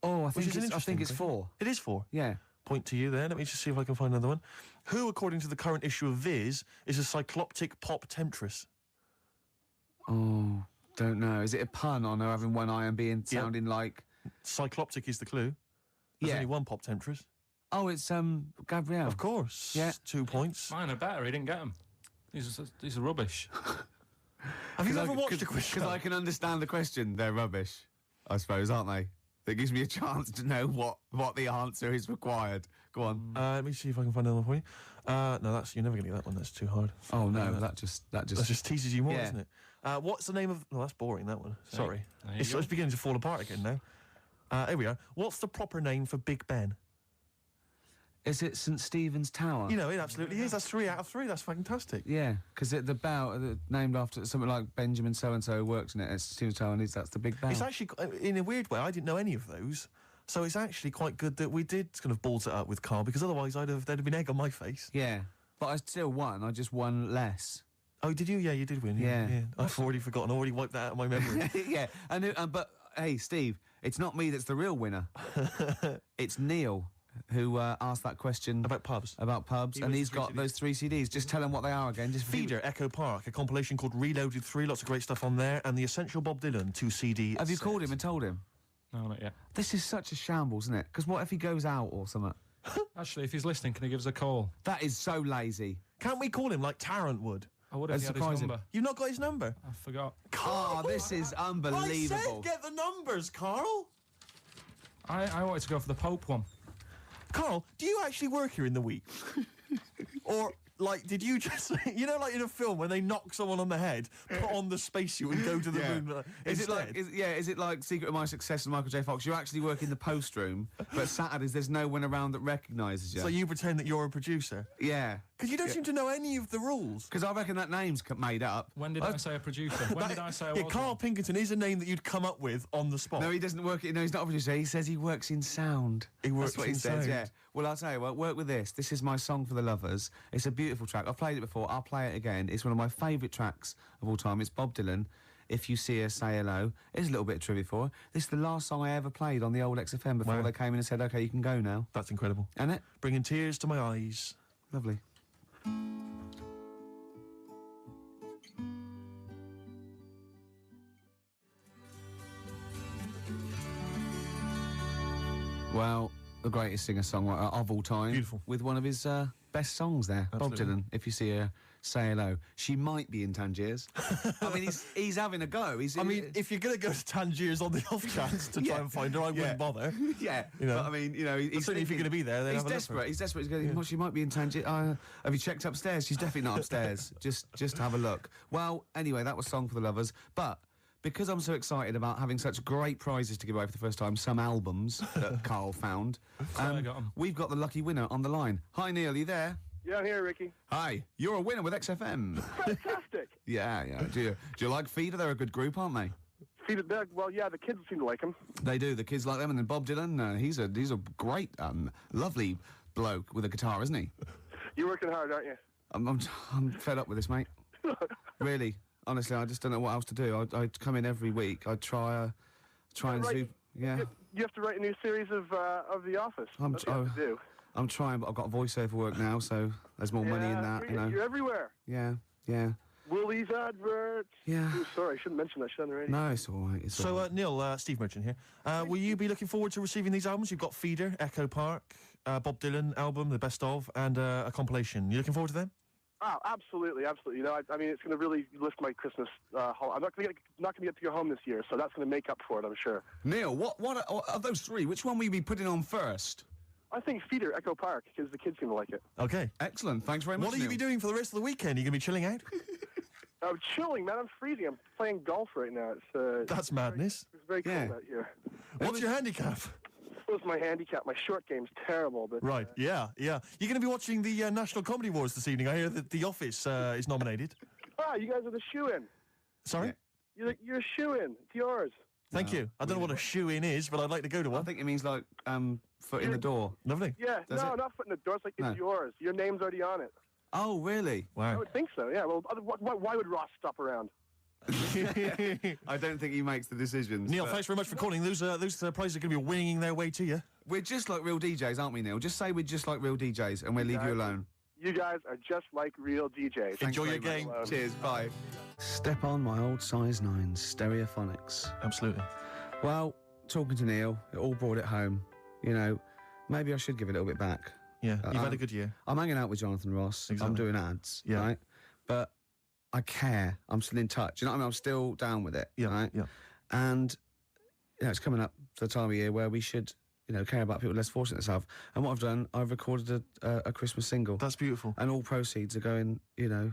Oh, I Which think is an it's interesting 4. It is 4. Yeah. Point to you there. Let me just see if I can find another one. Who, according to the current issue of Viz, is a cycloptic pop temptress? Oh, don't know. Is it a pun on her having one eye and sounding like? Cycloptic is the clue. There's Yeah. only one pop temptress. Oh, it's Gabrielle. Of course. Yeah. 2 points. Mine are better. He didn't get them. These are rubbish. Have you ever watched a quiz Because show? I can understand the question. They're rubbish, I suppose, aren't they? That gives me a chance to know what the answer is required. Go on. Let me see if I can find another one for you. No, you're never going to get that one. That's too hard. Oh no, that just That just teases you more, Yeah. doesn't it? What's the name of... No, that's boring, that one. Sorry. there you It's go. beginning to fall apart again now. Here we are. What's the proper name for Big Ben? Is it St Stephen's Tower? You know, it absolutely is. That's 3 out of 3. That's fantastic. Yeah, because the bell named after something like Benjamin so and so works in it. It's Stephen's Tower, and that's the big bell. It's actually, in a weird way, I didn't know any of those. So it's actually quite good that we did kind of balls it up with Carl, because otherwise there'd have been egg on my face. Yeah, but I still won. I just won less. Oh, did you? Yeah, you did win. Yeah. I've already forgotten. I already wiped that out of my memory. Yeah, I knew, but hey, Steve, it's not me that's the real winner. It's Neil who asked that question About pubs. about pubs, He and was he's the got 3 those 3 CDs. Just tell him what they are again. Just Feeder, Echo Park, a compilation called Reloaded 3, lots of great stuff on there, and the Essential Bob Dylan 2 CD. Have you set. called him and told him? No, not yet. This is such a shambles, isn't it? Because what if he goes out or something? Actually, if he's listening, can he give us a call? That is so lazy. Can't we call him like Tarrant would? I would if That's he had his surprising. number. You've not got his number? I forgot. Oh, this is I unbelievable. said get the numbers, Carl. I wanted to go for the Pope one. Carl, do you actually work here in the week? Or, like, did you just... You know, like in a film, when they knock someone on the head, put on the spacesuit and go to the Yeah. moon Is it instead? like is it like Secret of My Success with Michael J. Fox? You actually work in the post room, but Saturdays there's no one around that recognises you. So you pretend that you're a producer? Yeah, Because you don't seem to know any of the rules. because I reckon that name's made up. When did I say a producer? When did I say I Yeah, was Carl one? Pilkington is a name that you'd come up with on the spot. No, he doesn't work. No, he's not a producer. He says he works in sound. He works That's what in he says. sound. Yeah. Well, I'll tell you what. Work with this. This is my song for the lovers. It's a beautiful track. I've played it before. I'll play it again. It's one of my favourite tracks of all time. It's Bob Dylan. If You See Her, Say Hello. Here's a little bit of trivia for her. This is the last song I ever played on the old XFM before Wow. they came in and said, "Okay, you can go now." That's incredible. And it Bringing tears to my eyes. lovely. Well, the greatest singer-songwriter of all time. Beautiful. With one of his best songs there, Absolutely. Bob Dylan. If you see her, say hello. She might be in Tangiers. I mean, he's having a go. I mean, if you're going to go to Tangiers on the off chance to try Yeah. and find her, I Yeah. wouldn't bother. yeah, You know. but I mean, you know, he's certainly if you're thinking- gonna be there, then he's have a look for desperate. it. He's desperate. He's going. Well, she might be in Tangiers. Have you checked upstairs? She's definitely not upstairs. just have a look. Well, anyway, that was Song for the Lovers, but. Because I'm so excited about having such great prizes to give away for the first time, some albums that Carl found, I got 'em. we've got the lucky winner on the line. Hi, Neil, are you there? Yeah, I'm here, Ricky. Hi, you're a winner with XFM. Fantastic. yeah. Do you like Feeder? They're a good group, aren't they? See, well, yeah, the kids seem to like him. They do. The kids like them, and then Bob Dylan. He's a great, lovely bloke with a guitar, isn't he? You're working hard, aren't you? I'm fed up with this, mate. Really, honestly, I just don't know what else to do. I come in every week. I try and Right. zoom. Yeah, You have to write a new series of The Office. I'm That's what you have to do. I'm trying, but I've got voiceover work now, so there's more money in that. You know. You're everywhere. Yeah. Woolies adverts. Yeah. Ooh, sorry, I shouldn't mention that shit on the radio. No, it's all right. It's all So, right. Neil, Steve Merchant here. Will you be looking forward to receiving these albums? You've got Feeder, Echo Park, Bob Dylan album, the best of, and a compilation. You looking forward to them? Oh, absolutely. You know, I mean, it's going to really lift my Christmas haul. I'm not going to get to go home this year, so that's going to make up for it, I'm sure. Neil, what of those three? Which one will you be putting on first? I think Feeder, Echo Park, because the kids seem to like it. Okay. Excellent. Thanks very much. What will you be Neil. doing for the rest of the weekend? Are you going to be chilling out? I'm chilling, man. I'm freezing. I'm playing golf right now. That's madness. It's very cold Yeah. out here. What's your handicap? What's my handicap? My short game's terrible, but Right, yeah. You're going to be watching the National Comedy Awards this evening. I hear that The Office is nominated. you guys are the shoe-in. Sorry? Yeah. You're a shoe-in. It's yours. Thank you. I don't know what a shoe-in is, but I'd like to go to I one. think it means like foot in the door. Lovely. Yeah, Does no, it? not foot in the door. It's like, it's No. yours. Your name's already on it. Oh, really? I Wow. would think so, yeah. Well, why would Ross stop around? I don't think he makes the decisions. Neil, but thanks very much for calling. Those prizes are going to be winging their way to you. We're just like real DJs, aren't we, Neil? Just say we're just like real DJs, and we'll leave you alone. You guys are just like real DJs. Thanks Enjoy your very game. much. Cheers, bye. Step on my old size 9 stereophonics. Absolutely. Well, talking to Neil, it all brought it home. You know, maybe I should give it a little bit back. Yeah, you've had a good year. I'm hanging out with Jonathan Ross. I'm Exactly. doing ads, Yeah. right? But I care. I'm still in touch. You know what I mean? I'm still down with it, Yeah, right? yeah. And, you know, it's coming up to the time of year where we should, you know, care about people less fortunate than themselves. And what I've done, I've recorded a Christmas single. That's beautiful. And all proceeds are going, you know,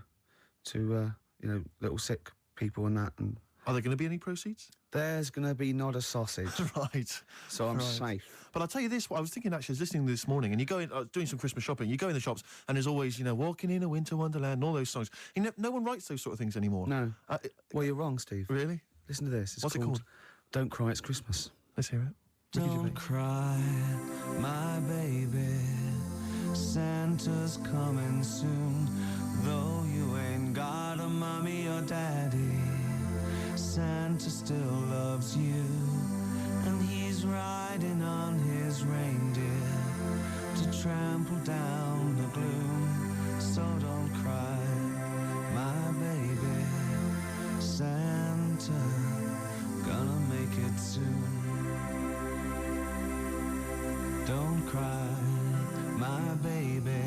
to, you know, little sick people and that. And Are there going to be any proceeds? there's going to be not a sausage. Right. So I'm Right. safe. But I'll tell you this, I was thinking actually, I was listening this morning, and you go in, doing some Christmas shopping, you go in the shops, and there's always, you know, Walking in a Winter Wonderland, and all those songs. You know, no one writes those sort of things anymore. No. Well, you're wrong, Steve. Really? Listen to this. It's What's it called? Don't Cry, It's Christmas. Let's hear it. Ricky Gervais. cry, my baby. Santa's coming soon. Though you ain't got a mommy or daddy, Santa still loves you. And he's riding on his reindeer to trample down the gloom. So don't cry, my baby. Santa gonna make it soon. Don't cry, my baby.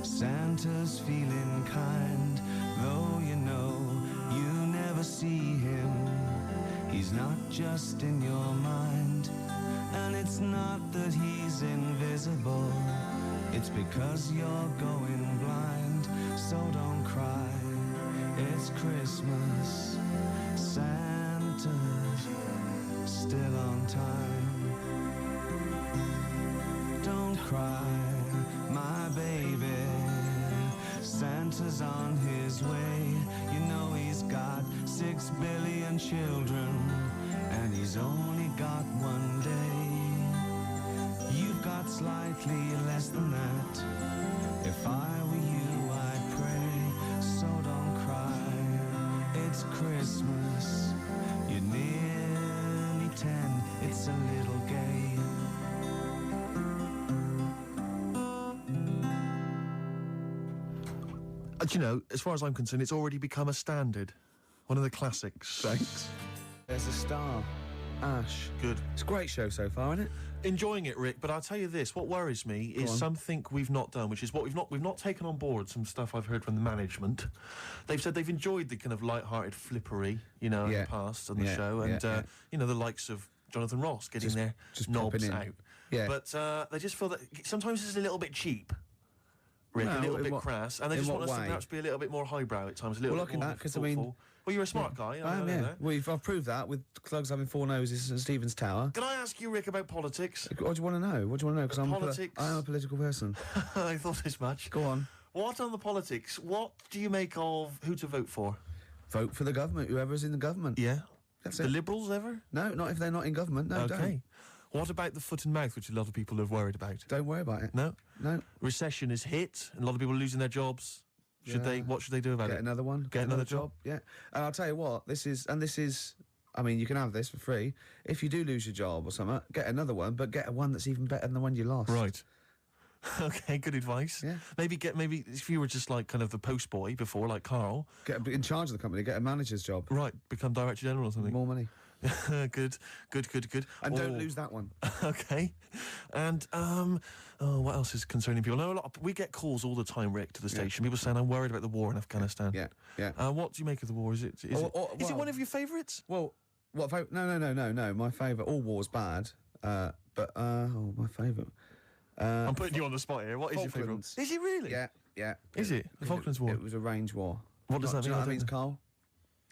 Santa's feeling kind, though you know you never see him. He's not just in your mind, and it's not that he's invisible. It's because you're going blind. So don't cry, it's Christmas. Santa's still on time. Don't cry, my baby. Santa's on his way. You know he's got 6 billion children, and he's only got one day. You've got slightly less than that. If I were you, I'd pray. So don't cry, it's Christmas. You're nearly 10, it's a little gay. Do you know, as far as I'm concerned, it's already become a standard. One of the classics. Thanks. There's a star. Ash. Good. It's a great show so far, isn't it? Enjoying it, Rick, but I'll tell you this, what worries me is on. something we've not done, which is what we've not taken on board some stuff I've heard from the management. They've said they've enjoyed the kind of light-hearted flippery, you know, in Yeah. the past on the Yeah, show, and, yeah. you know, the likes of Jonathan Ross getting their just knobs popping in. out. Yeah. But they just feel that sometimes it's a little bit cheap. Rick, No, a little in bit what- crass, and they in just what want us to way? perhaps be a little bit more highbrow at times, a little Well, bit look at more that, 'cause I mean- thoughtful. Well, you're a smart guy. I am, know yeah. that. Well, I've proved that with Clugs having 4 noses and Stephen's Tower. Can I ask you, Rick, about politics? What do you want to know? What do you want to know? Because Politics. I am a political person. I thought as much. Go on. What on the politics? What do you make of who to vote for? Vote for the government, whoever's in the government. Yeah. That's The it. Liberals ever? No, not if they're not in government. No, Okay. What about the foot and mouth, which a lot of people have worried about? don't worry about it. No? No. Recession is hit, and a lot of people are losing their jobs. What should they do about Get it? another one. Get another job. Yeah. And I'll tell you what, this is, I mean, you can have this for free. If you do lose your job or something, get another one, but get one that's even better than the one you lost. Right. Okay, good advice. Yeah. Maybe if you were just like kind of the post boy before, like Carl, Get in charge of the company, get a manager's job. right, become director general or something. More money. Good. And don't Oh. lose that one. Okay. And what else is concerning people? No, we get calls all the time, Rick, to the station. People saying I'm worried about the war in Afghanistan. Yeah. What do you make of the war? Is it well- one of your favourites? Well, what vote? No. My favourite. All war's bad. My favourite. I'm putting you on the spot here. What is your favourite? Falklands. Is it really? Yeah. Is it? The Falklands War? It was a range war. What does that Do you mean? know I what that means, don't Carl?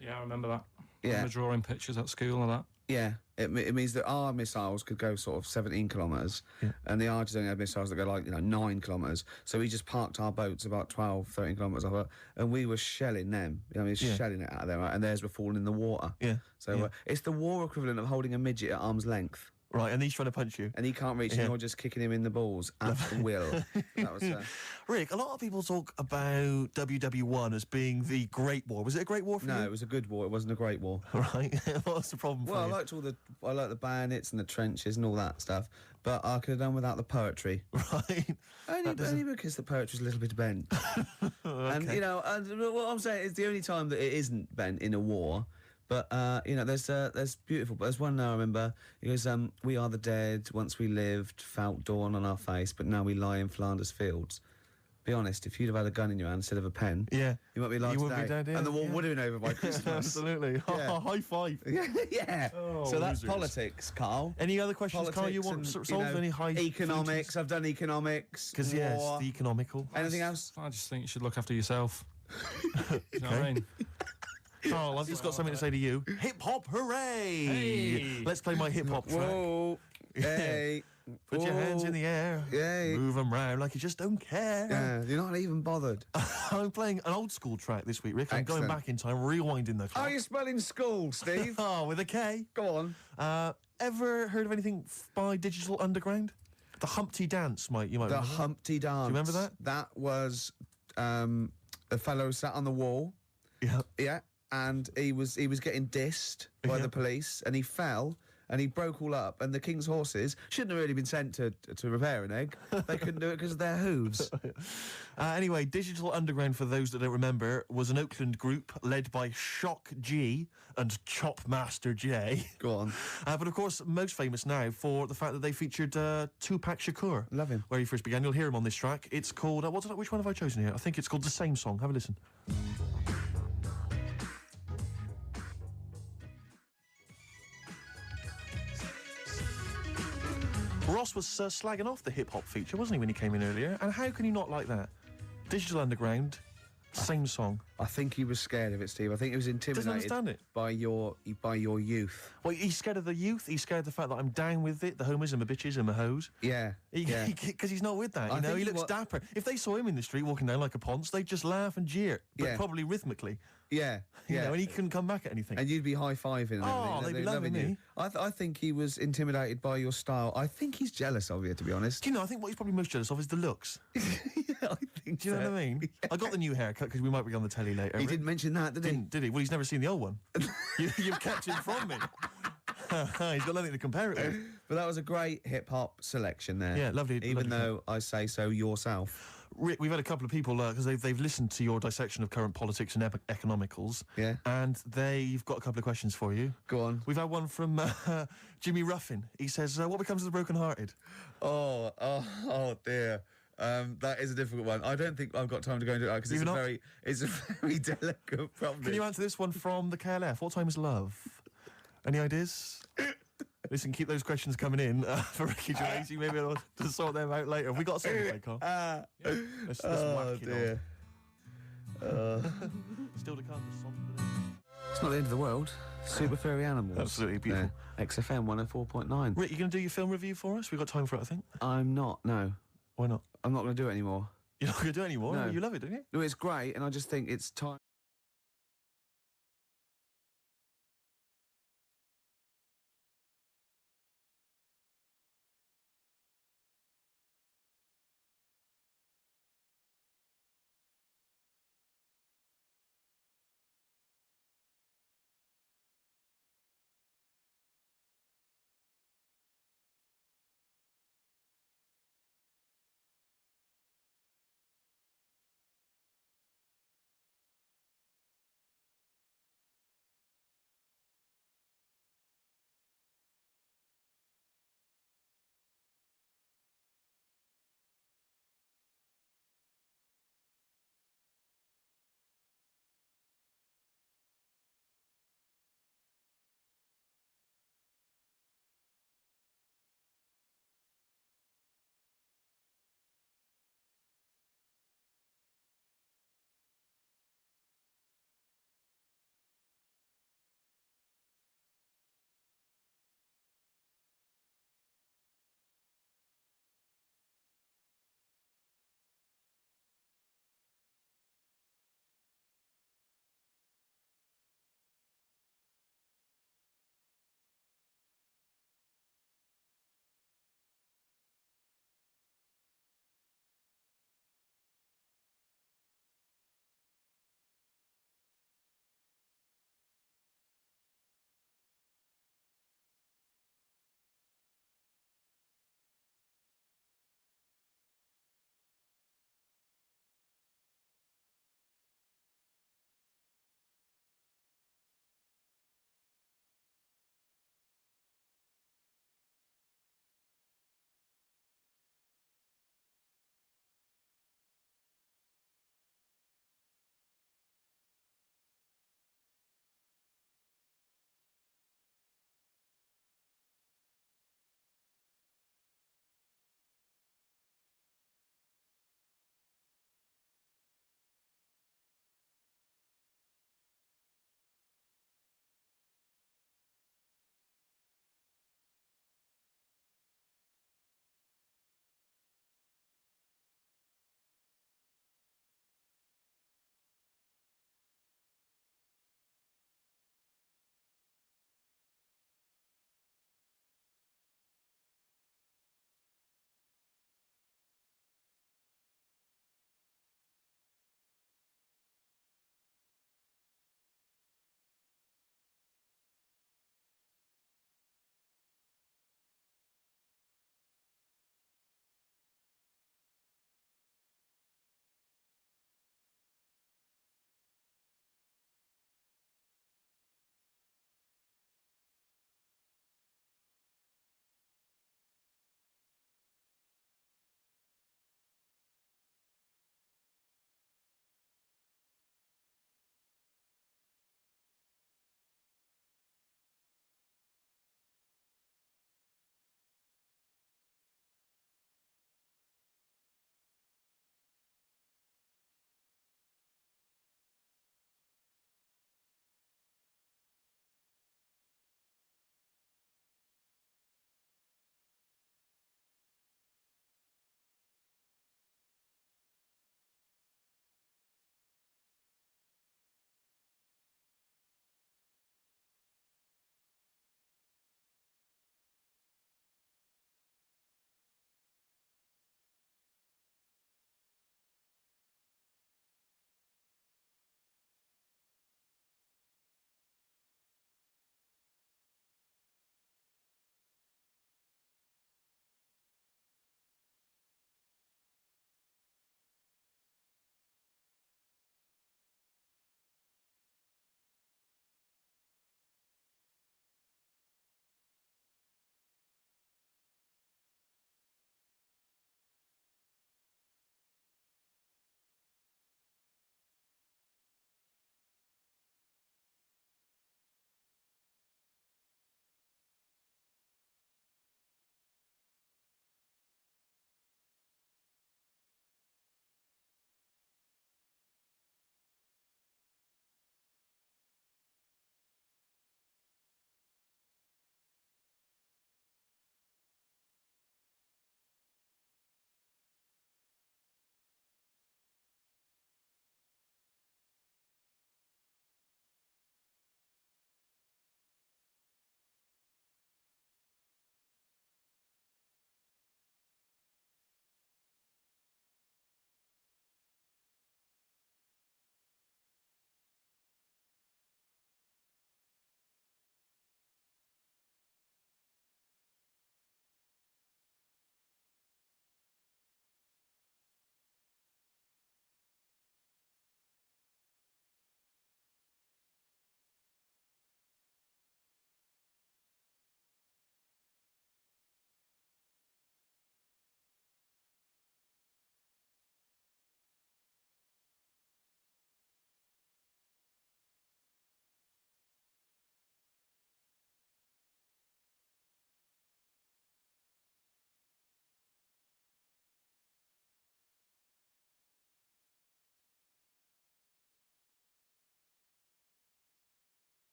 Yeah, I remember that. I Yeah. remember drawing pictures at school of that. Yeah, it means that our missiles could go sort of 17 kilometres, and the Argies only had missiles that go like 9 kilometres. So we just parked our boats about 12, 13 kilometres off it, and we were shelling them. Shelling it out of there, right? And theirs were falling in the water. Yeah. So it's the war equivalent of holding a midget at arm's length. Right, and he's trying to punch you. And he can't reach, and you're just kicking him in the balls at will. That was. Rick, a lot of people talk about WW1 as being the Great War. Was it a great war for you? No, it was a good war. It wasn't a great war. Right. What's the problem for Well, you? I liked the bayonets and the trenches and all that stuff, but I could have done without the poetry. Right. Only because the poetry's a little bit bent. And what I'm saying is the only time that it isn't bent in a war. But there's beautiful. But there's one now I remember. He goes, "We are the dead. Once we lived, felt dawn on our face, but now we lie in Flanders fields." Be honest, if you'd have had a gun in your hand instead of a pen, Yeah. you might be alive You would today. be dead, yeah, and the war yeah. would have been over by Christmas. Absolutely. Yeah. High five. Yeah. Oh, So that's losers. politics, Carl. Any other questions, Carl, you want and, solved? Any high economics? I've done economics. Because, yes, war. the economical. Anything else? I just think you should look after yourself. You know what I mean? Carl, I've just got something to say to you. Hip hop, hooray! Hey. Let's play my hip hop track. Whoa. Hey. Put your hands in the air. Yay. Move them round like you just don't care. Yeah, you're not even bothered. I'm playing an old school track this week, Rick. I'm going Excellent. back in time, rewinding the clock. Are you spelling school, Steve? Oh, with a K. Go on. Ever heard of anything by Digital Underground? The Humpty Dance, you might The remember. Humpty Dance. Do you remember that? That was a fellow who sat on the wall. Yeah. Yeah, and he was getting dissed by Yeah. the police, and he fell. And he broke all up, and the king's horses shouldn't have really been sent to repair an egg. They couldn't do it because of their hooves. Anyway, Digital Underground, for those that don't remember, was an Oakland group led by Shock G and Chop Master J. Go on. But of course, most famous now for the fact that they featured Tupac Shakur. Love him. Where he first began. You'll hear him on this track. It's called, which one have I chosen here? I think it's called The Same Song. Have a listen. Ross was slagging off the hip-hop feature, wasn't he, when he came in earlier? And how can you not like that? Digital Underground, same song. I think he was scared of it, Steve. I think he was intimidated understand it. by your youth. Well, he's scared of the youth. He's scared of the fact that I'm down with it, the homers and the bitches and the hoes. Yeah. Yeah. Because he's not with that, I you know? think He he looks dapper. If they saw him in the street walking down like a ponce, they'd just laugh and jeer, but Yeah. probably rhythmically. Yeah. You Yeah. know, and he couldn't come back at anything. And you'd be high-fiving and Oh, everything. they'd be loving you. me. I think he was intimidated by your style. I think he's jealous of you, to be honest. Do you know, I think what he's probably most jealous of is the looks. Yeah, I think Do you know so. what I mean? I got the new haircut because we might be on the telly later. He didn't mention that, did he? Did he? Well, he's never seen the old one. You've kept it from me. He's got nothing to compare it with. But that was a great hip-hop selection there. Yeah, lovely. Even lovely though I say so yourself. Rick, we've had a couple of people, because they've listened to your dissection of current politics and economicals. Yeah. And they've got a couple of questions for you. Go on. We've had one from Jimmy Ruffin. He says, what becomes of the broken-hearted? Oh dear. That is a difficult one. I don't think I've got time to go into it because You're not? it's a very delicate problem. Can you answer this one from the KLF? What time is love? Any ideas? Listen, keep those questions coming in for Ricky Gervais. You may be able to sort them out later. Have we got a song to play, Carl? Let's whack it dear. on. Still to come, the song of the day. It's not the end of the world. Super furry animals. Absolutely beautiful. Yeah. XFM 104.9. Rick, you going to do your film review for us? We've got time for it, I think. I'm not. No, Why not? I'm not going to do it anymore. You're not going to do it anymore? No. You love it, don't you? No, it's great, and I just think it's time.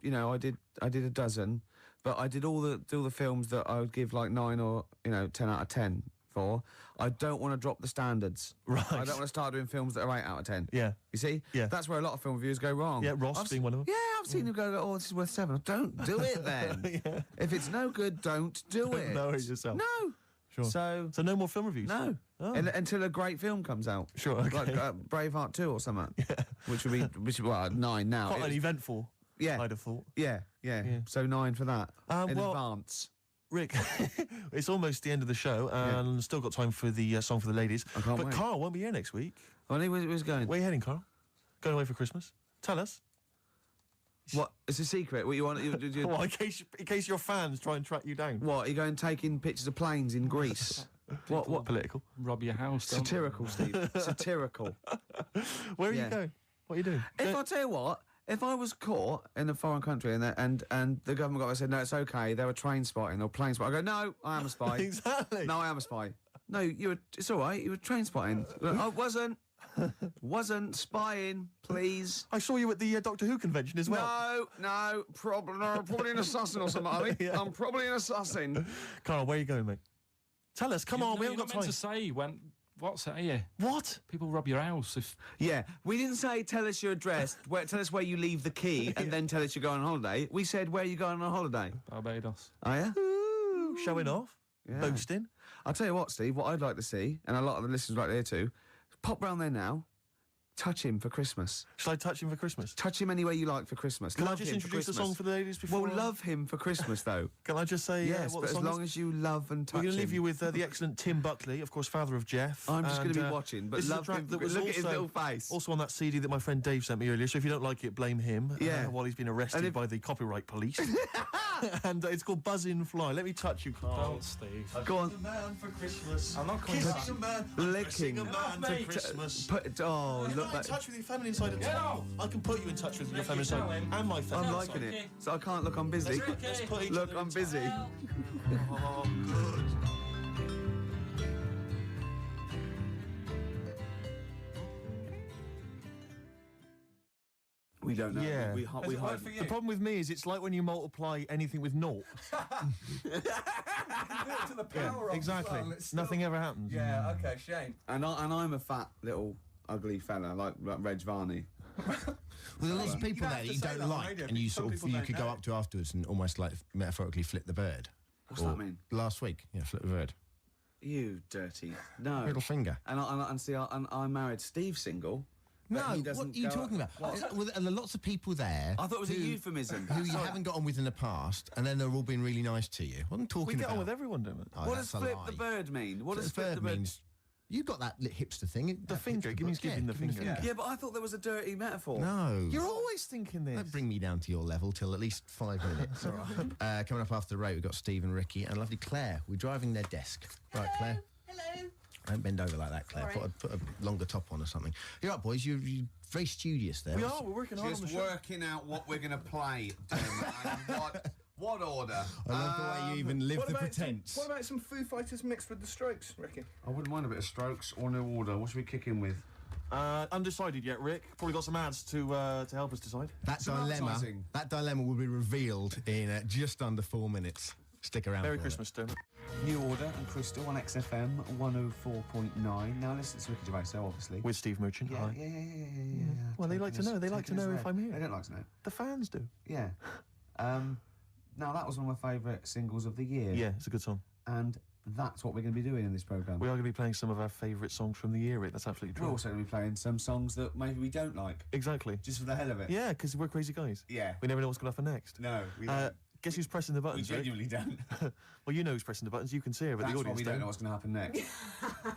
You know, I did a dozen, but I did all the films that I would give like 9 or 10 out of 10 for. I don't want to drop the standards. Right. I don't want to start doing films that are 8 out of 10. Yeah. You see? Yeah. That's where a lot of film reviewers go wrong. Yeah, Ross being one of them. Yeah, I've seen them go, oh, this is worth 7. Don't do it then. Yeah. If it's no good, don't do it. Know it yourself. No. Sure. So no more film reviews? no. Oh. Until a great film comes out. Sure, okay. Like Braveheart 2 or something. Yeah. Which would be 9 now. Quite an It's- eventful, Yeah. I'd have thought. Yeah. So 9 for that. In well- advance. Rick, it's almost the end of the show, and still got time for the song for the ladies. I can't but wait. Carl won't be here next week. Well, he was going. Where are you heading, Carl? Going away for Christmas? Tell us. What? It's a secret. What you want? Well, in case your fans try and track you down. What? You going taking pictures of planes in Greece? What? Political. Rob your house. don't Satirical, Steve. Satirical. Where are Yeah. you going? What are you doing? If I tell you what, if I was caught in a foreign country and the government got said no, it's okay, they were train spotting or plane spotting, I go, no, I am a spy. Exactly. No, I am a spy. No, it's all right. You were train spotting. I wasn't spying. Please. I saw you at the Doctor Who convention as well. No, probably an assassin or something. I think Yeah. I'm probably an assassin. Carl, where are you going, mate? Tell us. Come on, we you're haven't not got meant time. to say when. What's that here? What? People rob your house if. Yeah, we didn't say tell us your address, tell us where you leave the key, and then tell us you're going on holiday. We said where you going on holiday. Barbados. Are you? Ooh, showing off. Yeah. Boasting. I'll tell you what, Steve, what I'd like to see, and a lot of the listeners right there too, pop round there now, touch him for Christmas. Shall I touch him for Christmas? Touch him any way you like for Christmas. Can I Love just him for introduce the Christmas. song for the ladies before? Well, love him for Christmas, though. Can I just say Yes, what but the as song long is? as you love and touch We're going to leave him. you with the excellent Tim Buckley, of course, father of Jeff. I'm just and, going to be watching, but this is a love track him. that was Look at his also- little face. Also on that CD that my friend Dave sent me earlier, so if you don't like it, blame him. Yeah. While he's been arrested And if- by the copyright police. And it's called Buzzin' Fly. Let me touch you, Carl. Don't, Steve. Go on. A man for Christmas. I'm not coming Kissing back. a man. Licking. Kissing a man for Mate. Christmas. Oh, You're look not in that. touch with your feminine side at all. I can put you in touch with your feminine you side going? and my feminine I'm side. liking it. So I can't look, I'm busy. Let's put each Look, other I'm in busy. touch. Oh, good. We don't know. Yeah. We it hide. worked for The problem with me is it's like when you multiply anything with naught. To the power of Exactly. as well, it's still- Nothing ever happens. Yeah, okay, shame. And I'm a fat little ugly fella like Reg Varney. Well, there are lots of people don't there have that to you say don't that on like, radio, and you because some sort of people you don't could go know. up to afterwards and almost like metaphorically flip the bird. What's that mean? Last week, yeah, flip the bird. You dirty. No. Middle finger. And see, I married Steve single. but No, he what doesn't are you go- talking about? Well, there are lots of people there. I thought it was a who- euphemism. Who you haven't got on with in the past, and then they're all being really nice to you. I wasn't We talking get about. on with everyone, don't we? Oh, What does that's a flip lie. the bird mean? What does Flip flip the bird means? You got that hipster thing. The finger, it means giving the finger. Yeah, but I thought there was a dirty metaphor. No. You're always thinking this. Don't bring me down to your level till at least 5 minutes. Coming up after the break, we've got Steve and Ricky and lovely Claire. We're driving their desk. Right, Claire? Hello. Don't bend over like that, Claire. Sorry. Put a longer top on or something. You're up, boys. You're very studious there. We are, we're working hard on the Just show. working out what we're going to play, and what order. I love the way you even live the pretense. What about some Foo Fighters mixed with the Strokes, Ricky? I wouldn't mind a bit of Strokes or no order. What should we kick in with? Undecided yet, Rick. Probably got some ads to help us decide. That Some dilemma, advertising. that dilemma will be revealed in just under 4 minutes. Stick around. Merry for Christmas, Dermot. New Order and Crystal on XFM 104.9. Now listen to Ricky Gervais, obviously. With Steve Merchant. yeah, Hi. yeah. Well, they like to know. They like to know if I'm here. They don't like to know. The fans do. Yeah. Now that was one of my favourite singles of the year. Yeah, it's a good song. And that's what we're going to be doing in this programme. We are going to be playing some of our favourite songs from the year, Rick. That's absolutely We're true. also going to be playing some songs that maybe we don't like, Exactly. just for the hell of it. Yeah, because we're crazy guys. Yeah. We never know what's going to happen next. No, we don't. Guess who's pressing the We buttons, Rick? genuinely don't. Well, you know who's pressing the buttons. You can see her, but That's the why audience we don't know what's going to happen next.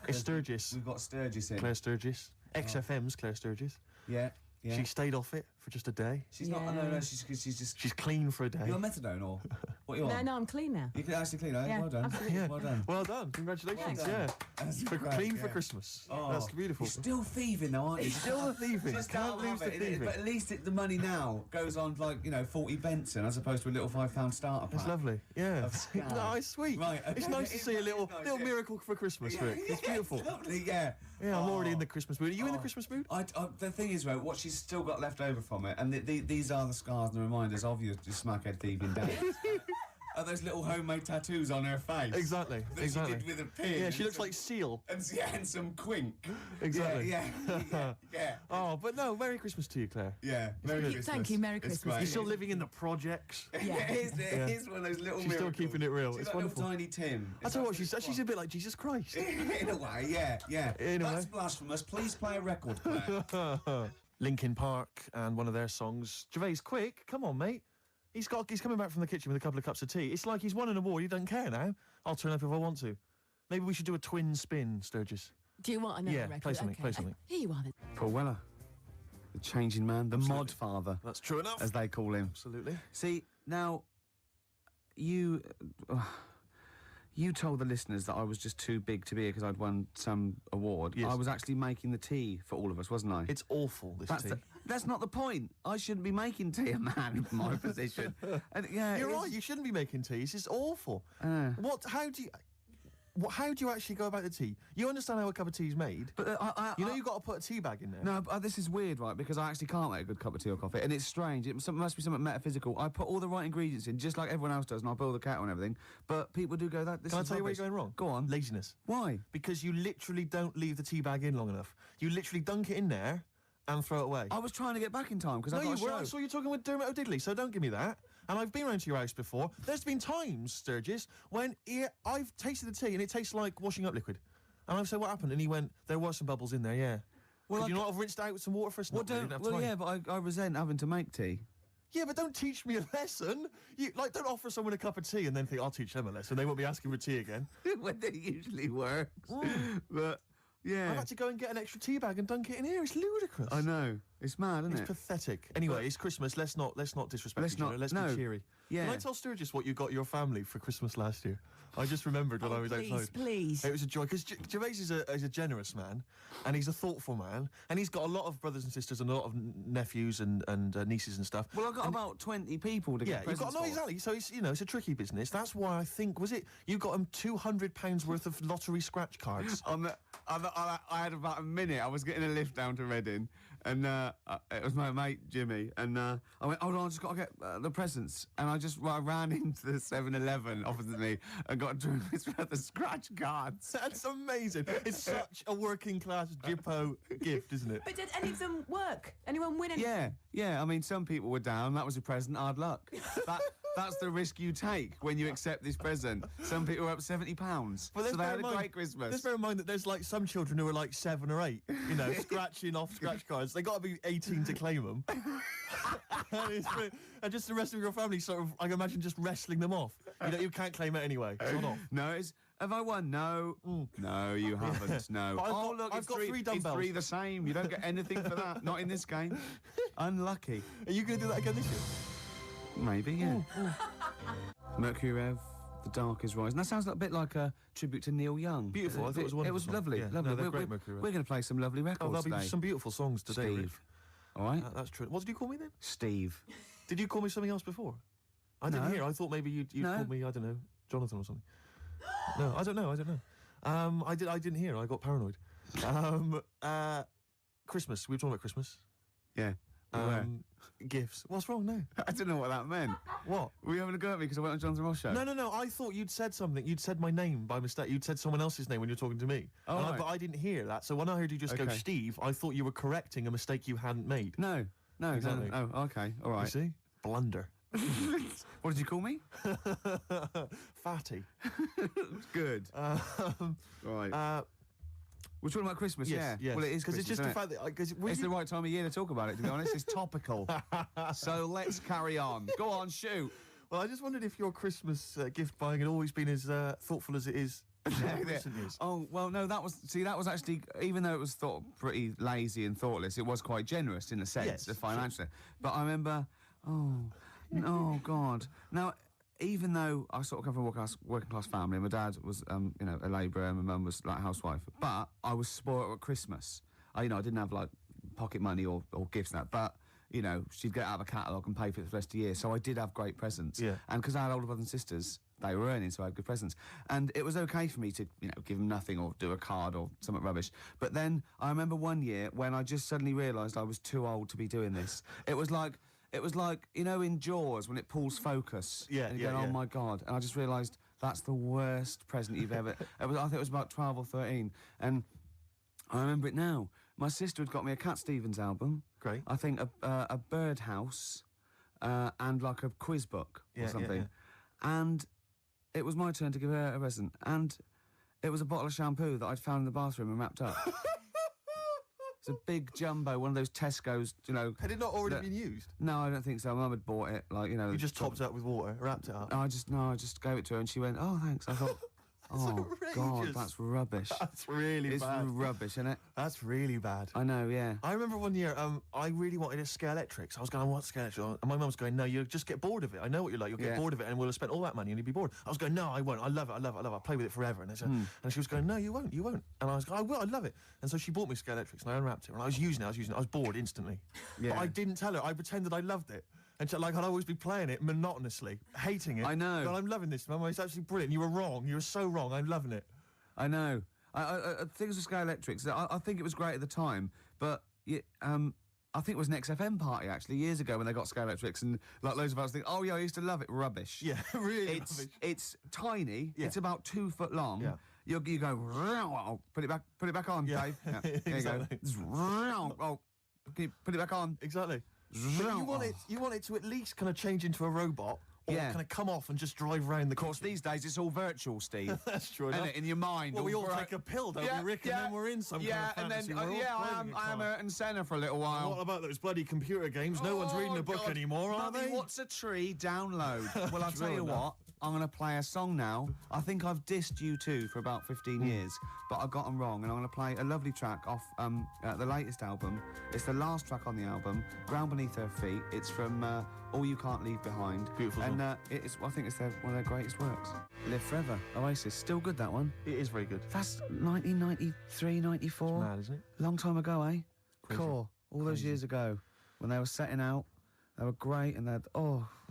It's Sturgis. We've got Sturgis in. Claire Sturgis. XFM's Claire Sturgis. Yeah, yeah. She stayed off it for just a day. She's not. No, she's just. She's clean for a day. You're methadone or? What you on? No, I'm clean now. You can actually clean, eh? Yeah, Well done. absolutely. Yeah. Well done. Well done. Congratulations. Well Yeah. done. That's For great, clean for yeah. Christmas. Oh, That's beautiful. You're still thieving though, aren't you? Still the thieving. Just Can't out lose of the it, thieving. But at least the money now goes on like 40 Benson as opposed to a little £5 starter pack. It's lovely. Yeah. Scam. No, it's sweet. Right, It's okay, nice to it's see a nice, little it's nice, little yeah. miracle for Christmas, Rick. It's beautiful. Lovely, yeah. Yeah, I'm already in Oh. the Christmas mood. Are you in the Christmas mood? The thing is, right, what she's still got left over from it, and these are the scars and the reminders of your smackhead thieving days. Are those little homemade tattoos on her face? Exactly. That Exactly. she did with a pin. Yeah, she and looks some- like Seal. and some quink. Exactly. Yeah. Oh, but no, Merry Christmas to you, Claire. Yeah. Merry Christmas. Thank you, Merry It's Christmas. great. You're still living in the projects. Yeah. It is one of those little She's still miracles. keeping it real. She's It's like wonderful. little tiny Tim. I tell you what, she's a bit like Jesus Christ. In a way, yeah. In a That's way. blasphemous. Please play a record, Claire. Linkin Park and one of their songs. Gervais, quick, come on, mate. He's coming back from the kitchen with a couple of cups of tea. It's like he's won an award. He doesn't care now. I'll turn up if I want to. Maybe we should do a twin spin, Sturgis. Do you want another Yeah, record? play something, Okay. play something. Here you are then. Paul Weller, the changing man, the mod father, That's true enough. as they call him. Absolutely. See, now, you told the listeners that I was just too big to be here because I'd won some award. Yes. I was actually making the tea for all of us, wasn't I? It's awful, this tea. That's not the point. I shouldn't be making tea, a man in my position. And, yeah, You're it is- right, you shouldn't be making teas. It's awful. How do you actually go about the tea? You understand how a cup of tea is made? But You've got to put a tea bag in there. No, but this is weird, right? Because I actually can't make a good cup of tea or coffee, and it's strange. It must be something metaphysical. I put all the right ingredients in, just like everyone else does, and I boil the kettle and everything. But people do go, "That this Can I is tell you where rubbish." you're going wrong? Go on. Laziness. Why? Because you literally don't leave the tea bag in long enough. You literally dunk it in there and throw it away. I was trying to get back in time because I got a you were. show. I saw you talking with Dermot O'Diddley, so don't give me that. And I've been round to your house before. There's been times, Sturgis, when I've tasted the tea and it tastes like washing up liquid. And I've said, what happened? And he went, there were some bubbles in there, yeah. Well, Could I you ca- not have rinsed out with some water first? Well, Not really, didn't have well, time. yeah, but I resent having to make tea. Yeah, but don't teach me a lesson. Don't offer someone a cup of tea and then think, I'll teach them a lesson. They won't be asking for tea again. When it usually works. But yeah, I've had to go and get an extra tea bag and dunk it in here. It's ludicrous. I know. It's mad, isn't It's it? pathetic. Anyway, it's Christmas. Let's not disrespect Let's each other. not- Let's no. be cheery. Yeah. Can I tell Sturgis what you got your family for Christmas last year? I just remembered when I was outside. Please. It was a joy because Gervais is a generous man, and he's a thoughtful man, and he's got a lot of brothers and sisters and a lot of nephews and nieces and stuff. Well, I got about 20 people to Yeah, get you've got presents for. exactly. So it's a tricky business. That's why I think you got him £200 worth of lottery scratch cards. I had about a minute. I was getting a lift down to Reading, and it was my mate Jimmy, and I went, hold on, I just got to get the presents, and I ran into the 7-Eleven opposite me and got £200 worth of scratch cards. That's amazing. It's such a working class Jippo gift, isn't it? But did any of them work? Anyone win any? Yeah. I mean, some people were down. That was a present. Hard luck. That's the risk you take when you accept this present. Some people were up £70, so they had a great Christmas. Let's bear in mind that there's like some children who are like 7 or 8, scratching off scratch cards. They got to be 18 to claim them. And just the rest of your family sort of, I can imagine, just wrestling them off. You can't claim it anyway. It's not off. No, have I won? No. No, you haven't. No. But I've it's got three, three dumbbells. It's 3 the same. You don't get anything for that. Not in this game. Unlucky. Are you going to do that again this year? Maybe, yeah. Mercury Rev, The Dark is Rising. That sounds a bit like a tribute to Neil Young. Beautiful. I thought it was a It wonderful was song. lovely. Yeah, lovely. no, they're we're great, Mercury Rev. we're going to play some lovely Oh, records there'll be today. some beautiful songs today, Rick. Steve. All right? That's true. What did you call me then? Steve. Did you call me something else before? I didn't No. hear. I thought maybe you No. called me, I don't know, Jonathan or something. No, I don't know. I didn't hear. I got paranoid. Christmas. We were talking about Christmas. Yeah. Gifts. What's wrong now? I don't know what that meant. What? Were you having a go at me because I went on Jonathan Ross show? No. I thought you'd said something. You'd said my name by mistake. You'd said someone else's name when you were talking to me. Oh, right. But I didn't hear that. So when I heard you just go Okay. Steve, I thought you were correcting a mistake you hadn't made. No. Exactly. No. Oh, okay. All You right. see? Blunder. What did you call me? Fatty. Good. Right. We're talking about Christmas, Yes, yeah. yes. Well, it is because it's Christmas, just the isn't it? fact that It's the right time of year to talk about it, to be honest. It's topical. So let's carry on. Go on, shoot. Well, I just wondered if your Christmas gift buying had always been as thoughtful as it is in recent years. Oh, well, no, that was actually, even though it was thought pretty lazy and thoughtless, it was quite generous in a sense, Yes, financially. But I remember, oh, God. Now, even though I sort of come from a working class family, my dad was, you know, a labourer, and my mum was like a housewife, but I was spoiled at Christmas. I didn't have like pocket money or gifts and that, but you know, she'd get out of a catalogue and pay for it for the rest of the year. So I did have great presents. Yeah. And because I had older brothers and sisters, they were earning, so I had good presents. And it was okay for me to, you know, give them nothing or do a card or something rubbish. But then I remember one year when I just suddenly realised I was too old to be doing this. It was like, you know, in Jaws when it pulls focus. Yeah, and you're going, oh my God. And I just realised that's the worst present you've ever... I think it was about 12 or 13. And I remember it now. My sister had got me a Cat Stevens album. Great. I think a birdhouse and like a quiz book or something. And it was my turn to give her a present. And it was a bottle of shampoo that I'd found in the bathroom and wrapped up. It's a big jumbo, one of those Tesco's, you know. Had it not already been used? No, I don't think so. Mum had bought it, like, you know. You just topped it up with water, wrapped it up. I just gave it to her and she went, oh, thanks. I thought, oh, God, outrageous. that's rubbish. That's really It's bad. rubbish, isn't it? That's really bad. I know, yeah. I remember one year, I really wanted a Scale Electric. So I was going, I want Scale Electric. And my mum was going, no, you'll just get bored of it. I know what you're like. You'll get bored of it and we'll have spent all that money and you'll be bored. I was going, no, I won't. I love it. I love it. I love it. I'll play with it forever. And, and she was going, no, you won't. You won't. And I was going, I will. I love it. And so she bought me Scale Electrics and I unwrapped it. And I was using it. I was bored instantly. Yeah. But I didn't tell her. I pretended I loved it. And so, like, I'd always be playing it monotonously, hating it. I know. But I'm loving this, Mum. It's absolutely brilliant. You were wrong. You were so wrong. I'm loving it. I know. Things with Scale Electrics, I think it was great at the time, but I think it was an XFM party, actually, years ago when they got Scale Electrics, and like loads of us think, oh, yeah, I used to love it. Rubbish. Yeah, really rubbish. It's tiny. Yeah. It's about 2 foot long. Yeah. You go, put it back on, Yeah. Dave. Yeah, there Exactly. you go. Oh, can you put it back on? Exactly. But you want it to at least kind of change into a robot, or kind of come off and just drive around the Of course, these days it's all virtual, Steve. That's true Isn't enough. it? In your mind. Well, we all take a pill, don't we, Rick? And then we're in some kind of fantasy world. I am Ayrton Senna for a little while. What about those bloody computer games? No one's reading a book God. anymore, are Mummy, they? What's a tree? Download. Well, I'll tell True you enough. what. I'm going to play a song now. I think I've dissed U2 for about 15 years, but I got them wrong, and I'm going to play a lovely track off the latest album. It's the last track on the album, Ground Beneath Her Feet. It's from All You Can't Leave Behind. Beautiful And song. I think it's one of their greatest works. Live Forever, Oasis. Still good, that one. It is very good. That's 1993, 94. Mad, isn't it? Long time ago, eh? Crazy. Cool. All those years ago, when they were setting out, they were great, and they'd,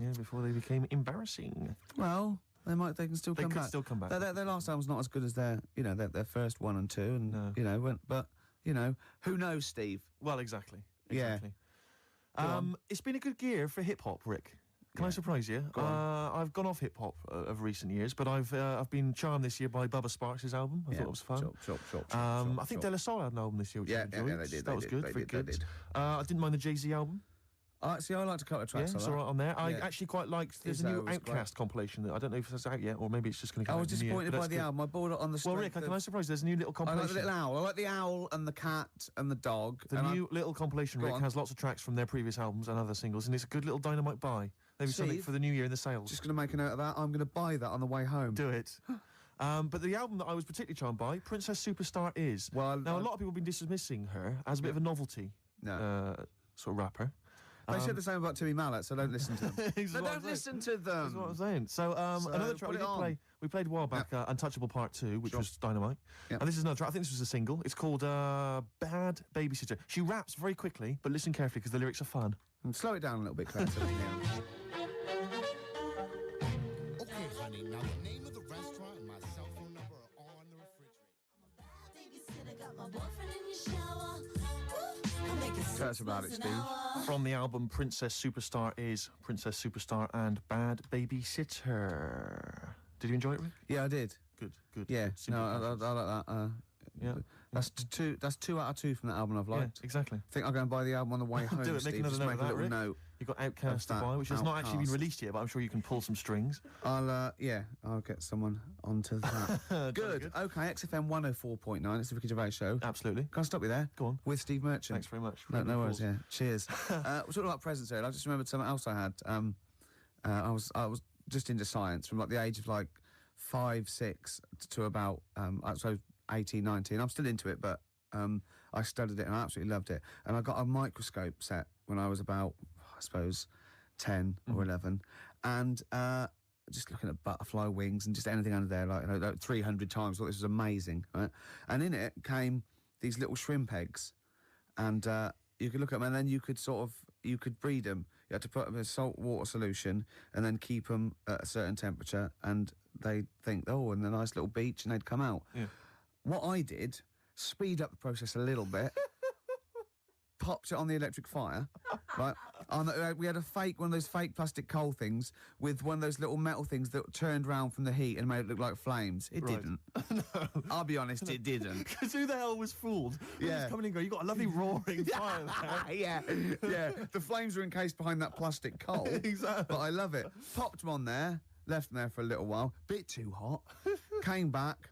Yeah, before they became embarrassing. well, they can still They come could back. still come back. Their last album's not as good as their first 1 and 2, and No. but who knows, Steve? Well, exactly. Yeah. Exactly. on. It's been a good year for hip hop, Rick. Can I surprise you? Go on. I've gone off hip hop of recent years, but I've been charmed this year by Bubba Sparks' album. I thought it was fun. Sure. I think De La Soul had an album this year, which I enjoyed. they did. That was good. They Very did. good. I didn't mind the Jay-Z album. See, I liked a couple of Yeah, tracks. it's I all right on there. I Yeah. actually quite liked. There's a Izzo new was Outcast compilation that I don't know if it's out yet, or maybe it's just going to I come was out in the new year, disappointed but by that's the good. album. I bought it on the Well, strength Rick, of- can I surprise? There's a new little I like the compilation. little owl. I like the owl and the cat and the dog. The and new little compilation, Go Rick, on. has lots of tracks from their previous albums and other singles, and it's a good little dynamite buy. Maybe something Steve, for the new year in the sales. Just going to make a note of that. I'm going to buy that on the way home. Do it. But the album that I was particularly charmed by, Princess Superstar Is. Well, Now, a lot of people have been dismissing her as a bit of a novelty sort of rapper. They said the same about Timmy Mallet, so don't listen to them. That's what I'm don't saying. listen to them. That's what I'm saying. So, another track put it on. we played a while back, Untouchable Part 2, which was dynamite. Yeah. And this is another track. I think this was a single. It's called Bad Babysitter. She raps very quickly, but listen carefully because the lyrics are fun. Slow it down a little bit, Claire. Okay, honey, now the name of the restaurant and my cell phone number are on the refrigerator. Tell us about it, Steve. From the album Princess Superstar Is, Princess Superstar and Bad Babysitter. Did you enjoy it, Rick? Yeah, I did. Good. Yeah, Simple no, I passions. like that. Yeah. That's 2 out of 2 from that album I've Yeah, liked. exactly. I think I'll go and buy the album on the way home. Do it, make Steve. another Just note make of a that, little Rick. note. You've got Outcast to that buy, which has not actually been Outcast. released yet, but I'm sure you can pull some strings. I'll get someone onto that. Good. Okay, XFM 104.9. It's the Ricky Gervais Show. Absolutely. Can I stop you there? Go on. With Steve Merchant. Thanks very much. No worries. Yeah. Cheers. We're talking about presents here. I just remembered something else I had. I was just into science from like the age of like 5, 6 to about so 18, 19. I'm still into it, but I studied it and I absolutely loved it. And I got a microscope set when I was about, I suppose, 10 or 11. And just looking at butterfly wings and just anything under there, like 300 times. Thought this was amazing, right? And in it came these little shrimp eggs, and you could look at them, and then you could breed them. You had to put them in a salt water solution and then keep them at a certain temperature, and they'd think, oh, and a nice little beach, and they'd come out. Yeah. What I did, speed up the process a little bit, popped it on the electric fire, right? We had one of those fake plastic coal things with one of those little metal things that turned round from the heat and made it look like flames. It didn't. No. I'll be honest, it didn't. Because who the hell was fooled? Who was coming and going, you got a lovely roaring fire there. Yeah. The flames are encased behind that plastic coal. Exactly. But I love it. Popped them on there, left them there for a little while. Bit too hot. Came back,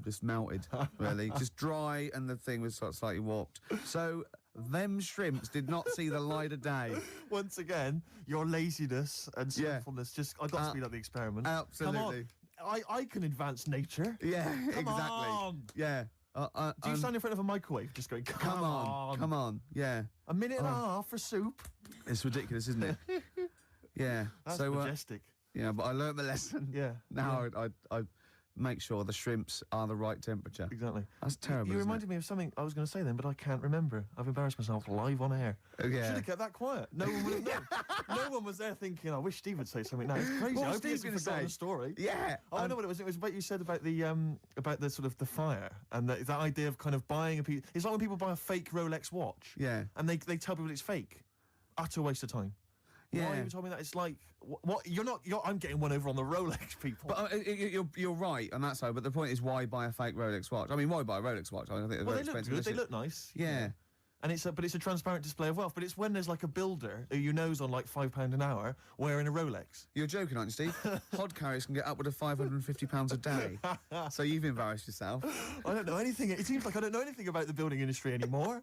just melted, really. Just dry, and the thing was sort of slightly warped. So them shrimps did not see the light of day. Once again, your laziness and sinfulness just... I've got to speed up the experiment. Absolutely. Come on. I can advance nature. Yeah, Come exactly. on. Yeah. Do you stand in front of a microwave just going, come on. Come on. Yeah. A minute and a half for soup? It's ridiculous, isn't it? Yeah. That's so, majestic. Yeah, but I learned the lesson. Yeah. Now I make sure the shrimps are the right temperature. Exactly. That's terrible. You reminded me of something I was going to say then, but I can't remember. I've embarrassed myself live on air. Yeah. Should have kept that quiet. No one would have known. No one was there thinking, I wish Steve would say something now. It's crazy. What I was hope he Steve hasn't gonna forgotten say? the story. Yeah. Oh, I know what it was. It was what you said about the sort of the fire and that idea of kind of buying a piece. It's like when people buy a fake Rolex watch. Yeah. And they tell people it's fake. Utter waste of time. Yeah. Why you told me that? It's like, what? I'm getting one over on the Rolex people. But you're right on that side. But the point is, why buy a fake Rolex watch? I mean, why buy a Rolex watch? I think they're very they look expensive. good. They look nice. Yeah. And it's a transparent display of wealth. But it's when there's like a builder who you know's on like £5 an hour wearing a Rolex. You're joking, aren't you, Steve? Hod carriers can get upward of £550 a day. So you've embarrassed yourself. I don't know anything. It seems like I don't know anything about the building industry anymore.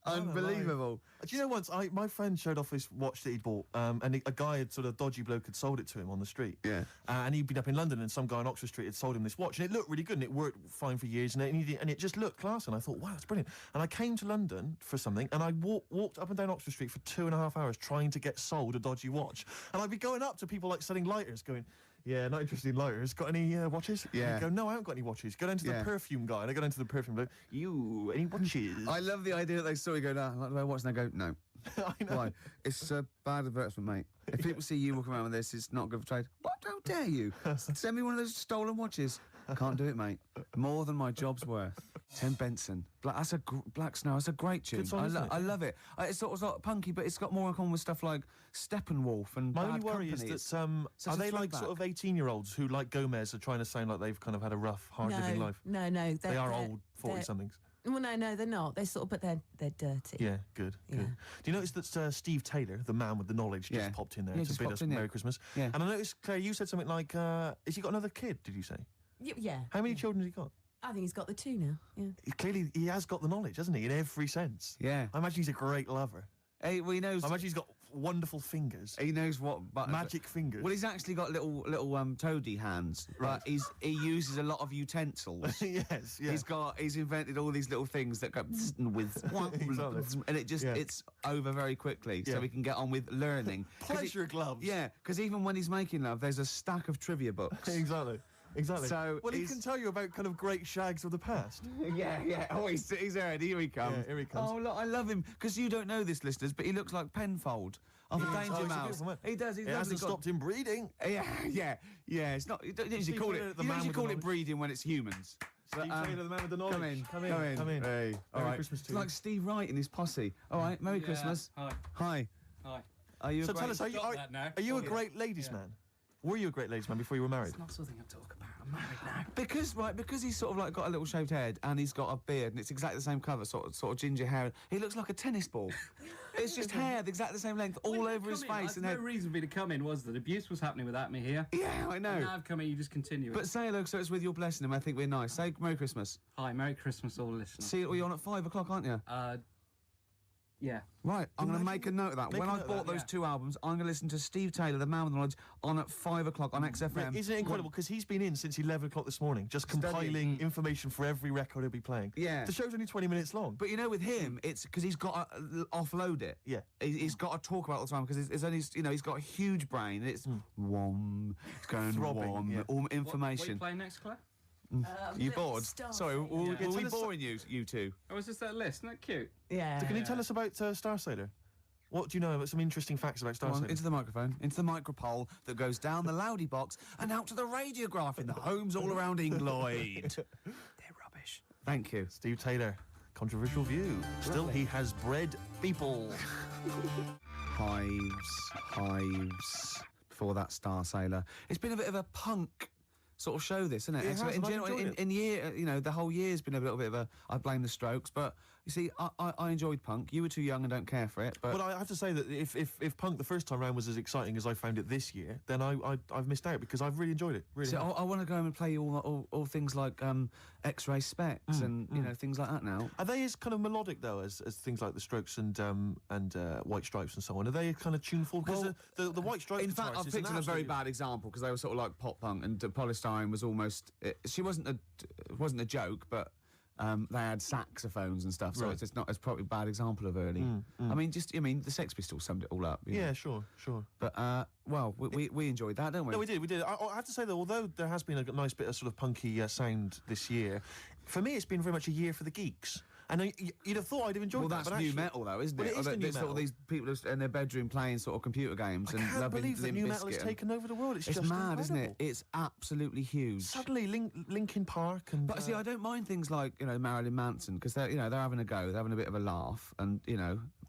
Unbelievable. Do you know once my friend showed off his watch that he'd bought, and a guy had sort of dodgy bloke had sold it to him on the street. Yeah. And he'd been up in London, and some guy on Oxford Street had sold him this watch, and it looked really good, and it worked fine for years, and it just looked class. And I thought, wow, that's brilliant. And I came to London for something, and I walked up and down Oxford Street for 2.5 hours trying to get sold a dodgy watch. And I'd be going up to people like selling lighters, going, yeah, not interested in lighters. Got any watches? Yeah. I go, no, I haven't got any watches. Go down to the perfume guy. And I go down to the perfume bloke. You, any watches? I love the idea that they saw you go, no, like, do I watch? And they go, no. I know. Why? It's a bad advertisement, mate. If people see you walking around with this, it's not good for trade. What? How dare you? Send me one of those stolen watches. Can't do it, mate. More than my job's worth. Tim Benson. Black Snow. That's a great tune. Good song, isn't it? I love it. It's sort of like punky, but it's got more in common with stuff like Steppenwolf and My Bad only worry Company. is that such are a they like throwback. sort of 18-year-olds who, like Gomez, are trying to sound like they've kind of had a rough, hard-living life? No. They are old 40-somethings. Well, no, they're not. They're sort of, but they're dirty. Yeah, good. Yeah. Do you notice that Steve Taylor, the man with the knowledge, just popped in there to just bid popped us in, Merry Christmas? Yeah. And I noticed, Claire, you said something like, has he got another kid, did you say? Yeah. How many children has he got? I think he's got the 2 now. Yeah. Clearly, he has got the knowledge, hasn't he, in every sense? Yeah. I imagine he's a great lover. Hey, well, he knows. I imagine he's got wonderful fingers. He knows what buttons. Magic fingers. Well, he's actually got little toady hands. Right. But he uses a lot of utensils. Yes, yeah. He's invented all these little things that go with Exactly. and it just it's over very quickly, so we can get on with learning. Pleasure gloves. Yeah, because even when he's making love, there's a stack of trivia books. Exactly. So well, he can tell you about kind of great shags of the past. yeah. Oh, he's there. Here he comes. Yeah, here he comes. Oh, look, I love him because you don't know this, listeners, but he looks like Penfold of a Danger he's a Mouse. beautiful man. He does. He's It hasn't got- stopped him breeding. Yeah. It's not. You don't usually call it. the You man usually with call the it breeding when it's humans. Steve Taylor, the man with the knowledge. Come in. Hey, all Merry right. Christmas to It's you. like Steve Wright and his posse. All right, Merry Yeah. Christmas. Hi. Hi. Are you? So a tell great- us, Stop that now. are you a great ladies' man? Were you a great ladies' man before you were married? It's not something I talk about. I'm married now. Because he's sort of like got a little shaved head and he's got a beard and it's exactly the same colour, sort of ginger hair. He looks like a tennis ball. It's just hair, the exact same length, all over his face and no head. reason for me to come in was that abuse was happening without me here. Yeah, I know. And now I've come in, you just continue it. But say hello, so it's with your blessing, and I think we're nice. Say Merry Christmas. Hi, Merry Christmas, all listeners. See, you're on at 5 o'clock, aren't you? Yeah. Right, I'm going to make a note of that. Make When a I note of bought that, those yeah. 2 albums, I'm going to listen to Steve Taylor, the man with the knowledge, on at 5 o'clock on XFM. Isn't it incredible? Because he's been in since 11 o'clock this morning, just Studying. compiling information for every record he'll be playing. Yeah. The show's only 20 minutes long. But you know, with him, it's because he's got to offload it. Yeah. He's got to talk about it all the time because it's only, he's got a huge brain. And it's wom, it's going Throbbing, wom, yeah. all What are you information. playing next, Claire? You bored? Sorry, were Yeah. we Tell us- boring you two? Oh, was this that list? Isn't that cute? Yeah. So can you tell us about Star Sailor? What do you know about some interesting facts about Star Come on, Sailor? into the microphone, into the micropole that goes down the loudy box and out to the radiograph in the homes all around Engloyd. They're rubbish. Thank you. Steve Taylor, controversial view. Still, he has bred people. Hives. Before that, Star Sailor. It's been a bit of a punk sort of show, this, isn't it? It And so has, in and I've general, enjoyed it. in year, the whole year's been a little bit of a. I blame the Strokes, but you see, I enjoyed punk. You were too young and don't care for it, but. But I have to say that if punk the first time round was as exciting as I found it this year, then I've missed out because I've really enjoyed it. Really. So have. I want to go and play all things like X-ray specs and things like that now. Are they as kind of melodic though as things like the Strokes and White Stripes and so on? Are they kind of tuneful? Because Well, the White Stripes. In fact, guitarist I've is an picked on a very absolute- bad example because they were sort of like pop punk, and Polystyrene was almost. She wasn't a joke, but they had saxophones and stuff, so Right. it's not. It's probably a bad example of early. I mean, the Sex Pistols summed it all up. you know. Yeah, sure. But we enjoyed that, don't we? No, we did. I have to say, though, although there has been a nice bit of sort of punky sound this year, for me it's been very much a year for the geeks. And you'd have thought I'd have enjoyed Well, that. that's but new actually- metal, though, isn't Well, it? it is Or the new sort of metal. these people just in their bedroom playing sort of computer games I and can't loving believe that Limp new metal has Bizkit. taken over the world. It's It's just mad, isn't it? incredible. It's absolutely huge. Suddenly, Linkin Park and. But see, I don't mind things like Marilyn Manson because they're they're having a go, they're having a bit of a laugh, and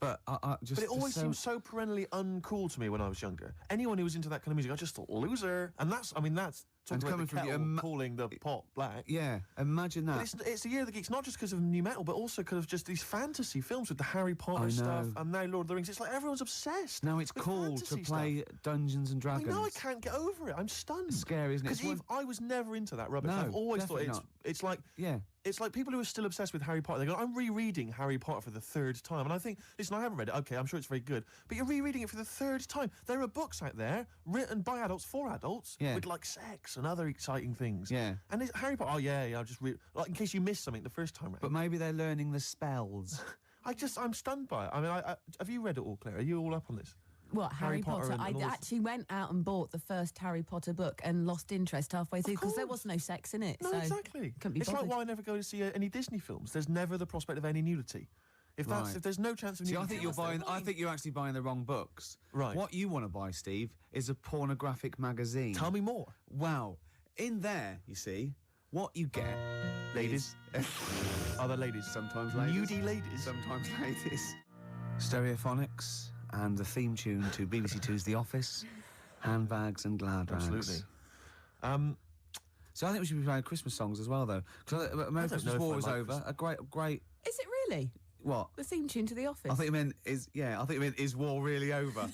But I just. But it always so, seemed so perennially uncool to me when I was younger. Anyone who was into that kind of music, I just thought loser. And that's And talking coming about the from you, kettle calling the pot black. Yeah, imagine But that. it's the year of the geeks, not just because of new metal, but also because of just these fantasy films with the Harry Potter I stuff know. and now Lord of the Rings. It's like everyone's obsessed. Now it's with cool to fantasy play stuff. Dungeons and I Dragons. know, I can't get over it. I'm stunned. It's scary, isn't it? Because It's I was never into that rubbish. No, I've always thought definitely it's like Yeah. it's like people who are still obsessed with Harry Potter. They go, I'm rereading Harry Potter for the third time. And I think, listen, I haven't read it. Okay, I'm sure it's very good. But you're rereading it for the third time. There are books out there written by adults for adults Yeah. with, like, sex and other exciting things. Yeah. And it's Harry Potter, I'll just read, like, in case you missed something the first time round. But maybe they're learning the spells. I'm stunned by it. I mean, have you read it all, Claire? Are you all up on this? What, Harry Potter? and I all this- actually went out and bought the first Harry Potter book and lost interest halfway through because there was no sex in it. No, so exactly. Couldn't be It's like bothered. why I never go to see any Disney films. There's never the prospect of any nudity. If Right. there's no chance of See, nudity. I think you're buying. I think you're actually buying the wrong books. Right. What you want to buy, Steve, is a pornographic magazine. Tell me more. Wow. In there, you see, what you get, Ladies. Other ladies. sometimes ladies, Nudie ladies. sometimes ladies. Stereophonics and the theme tune to BBC Two's The Office, handbags and glad rags. Absolutely. So I think we should be playing Christmas songs as well, though. Because American know Christmas if War I was like over. A great. Is it really? What? The theme tune to The Office? I think you meant is war really over?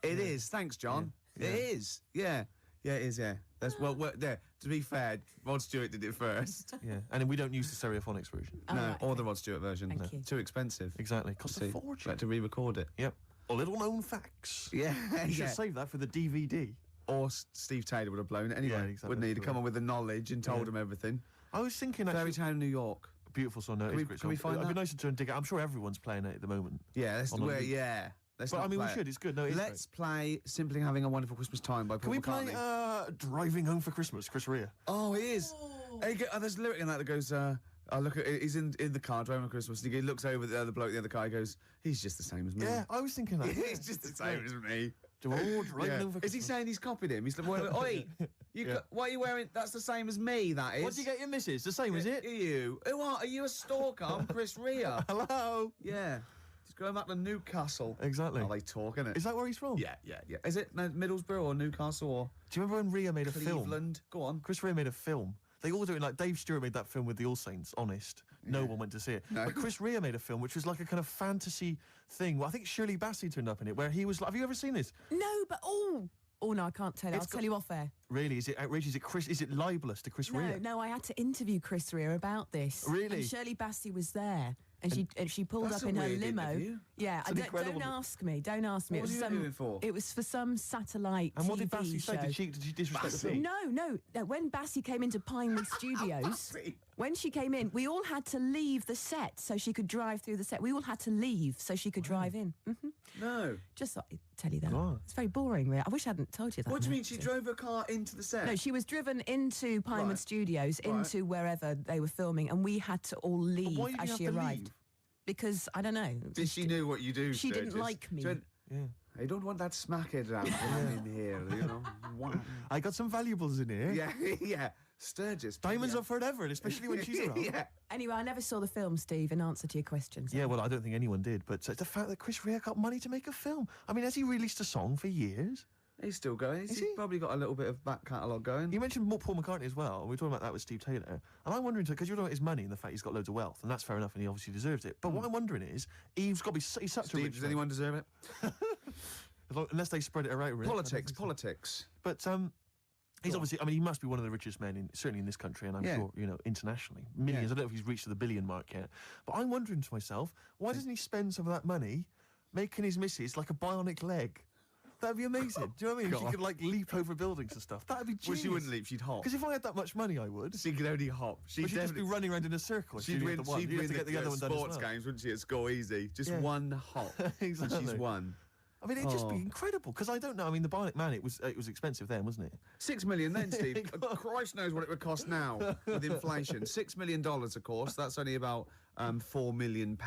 It is. Thanks, John. Yeah. It is. Yeah. Yeah, it is. Yeah. That's there. To be fair, Rod Stewart did it first. Yeah, and we don't use the Stereophonics version. Oh, no, right, or okay. the Rod Stewart version. Thank you. Too expensive. Exactly, costs a See, fortune. Had to re-record it. Yep. A little known facts. Yeah. You should yeah. save that for the DVD. Or Steve Taylor would have blown it anyway. Yeah, exactly. Wouldn't he? To come on with the knowledge and told Yeah. him everything. I was thinking Fairy actually, Tale in New York. beautiful song. No, Can it's a we- great can we song. find It'd be that? nice to try and dig it. I'm sure everyone's playing it at the moment. Yeah. On a loop. Yeah. Let's But not I mean, we play it. should. It's good. No, it's Let's play Simply Having a Wonderful Christmas Time by Paul Can we play McCartney. Driving Home for Christmas, Chris Rea? Oh, it is. There's a lyric in that goes, I look at he's in the car driving on Christmas and he looks over at the other bloke in the other car, he goes, he's just the same as me. Yeah, I was thinking that. He's just the same as me. Driving Home for Is he Christmas. saying he's copied him? He's like, oi, Yeah. what are you wearing? That's the same as me, that is. What do you get your missus? The same, is it? You. Who are you a stalker? I'm Chris Rea. Hello. Yeah. He's going back to Newcastle. Exactly. Are they talking it? Is that where he's from? Yeah. Is it Middlesbrough or Newcastle or Do you remember when Rea made a film? Cleveland? Go on. Chris Rea made a film. They all do it like Dave Stewart made that film with the All Saints, Honest. No one went to see it. No. But Chris Rea made a film which was like a kind of fantasy thing. Well, I think Shirley Bassey turned up in it, where he was like, have you ever seen this? No, but oh no, I can't tell you. I'll tell you off air. Really? Is it outrageous? Is it libelous to Chris Rea? No, I had to interview Chris Rea about this. Really? And Shirley Bassey was there. And she pulled That's up a in her weird limo. interview. Yeah, It's an incredible- don't ask me. Don't ask me. What it was was you doing for? It was for some satellite And what did TV Bassie say? show. Did she disrespect the film? No. When Bassie came into Pinewood Studios, when she came in, we all had to leave the set so she could drive through the set. We all had to leave so she could drive in. No. Just thought I'd tell you that. God. It's very boring, really. I wish I hadn't told you that. What do you mean? She drove her car into the set? No, she was driven into Pinewood Right. Studios, into wherever they were filming, and we had to all leave why did you as have she to arrived. leave? Because, I don't know. Did she knew what you do? She didn't Sturgis? like me. She went, Yeah. I don't want that smackhead around in here, you know. Wow. I got some valuables in here. Yeah, yeah. Sturgis. Diamonds yeah. are forever, and especially when she's around. Yeah. Anyway, I never saw the film, Steve, in answer to your questions. Yeah, well, I don't think anyone did, but the fact that Chris Rea got money to make a film. I mean, has he released a song for years? He's still going. Is He's he? probably got a little bit of back catalogue going. You mentioned Paul McCartney as well. We were talking about that with Steve Taylor. And I'm wondering, because you're talking about his money and the fact he's got loads of wealth, and that's fair enough, and he obviously deserves it. But what I'm wondering is, he's got to be he's such a Steve, rich does man. anyone deserve it? Unless they spread it around. Really. Politics. But he's obviously, I mean, he must be one of the richest men, certainly in this country, and I'm Yeah. sure, internationally. Millions. I don't know if he's reached the billion mark yet. But I'm wondering to myself, why doesn't he spend some of that money making his missus like a bionic leg? That'd be amazing. Do you know what I mean? She could like leap over buildings and stuff. That'd be genius. Well, she wouldn't leap, she'd hop. Because if I had that much money, I would. She could only hop. She'd just be running around in a circle. She'd win, she'd win to get the other one done as sports well. games, wouldn't she, at school easy? Just one hop. Exactly. And she's won. I mean, it'd just be Oh. incredible, because I don't know. I mean, the Bionic Man, it was expensive then, wasn't it? 6 million then, Steve. Christ knows what it would cost now with inflation. $6 million, of course. That's only about £4 million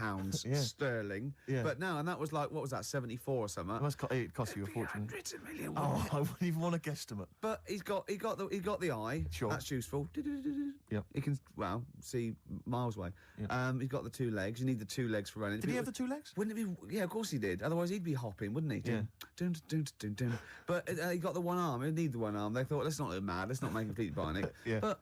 sterling. Yeah. But now, and that was like, what was that, 74 or something? It cost you a fortune. Hundreds of million. Oh, I wouldn't even want to guesstimate. But he got the eye. Sure. That's useful. Yep. He can see miles away. Yep. He's got the 2 legs. You need the 2 legs for running. Did he have the 2 legs? Wouldn't it be? Yeah, of course he did. Otherwise, he'd be hopping, wouldn't he? Yeah. Dun, dun, dun, dun, dun. But he got the 1 arm. He'd need the 1 arm. They thought, let's not look mad. Let's not make him completely bionic. Yeah. But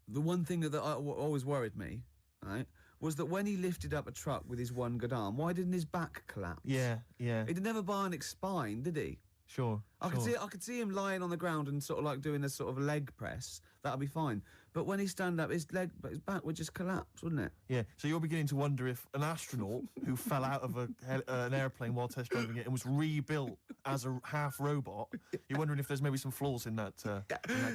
the one thing that always worried me, right, was that when he lifted up a truck with his 1 good arm, why didn't his back collapse? Yeah. He didn't have a bionic spine, did he? Sure. I could see him lying on the ground and sort of like doing a sort of leg press. That'd be fine. But when he stand up, his back would just collapse, wouldn't it? Yeah, so you're beginning to wonder if an astronaut who fell out of an airplane while test driving it and was rebuilt as a half robot, you're wondering if there's maybe some flaws in that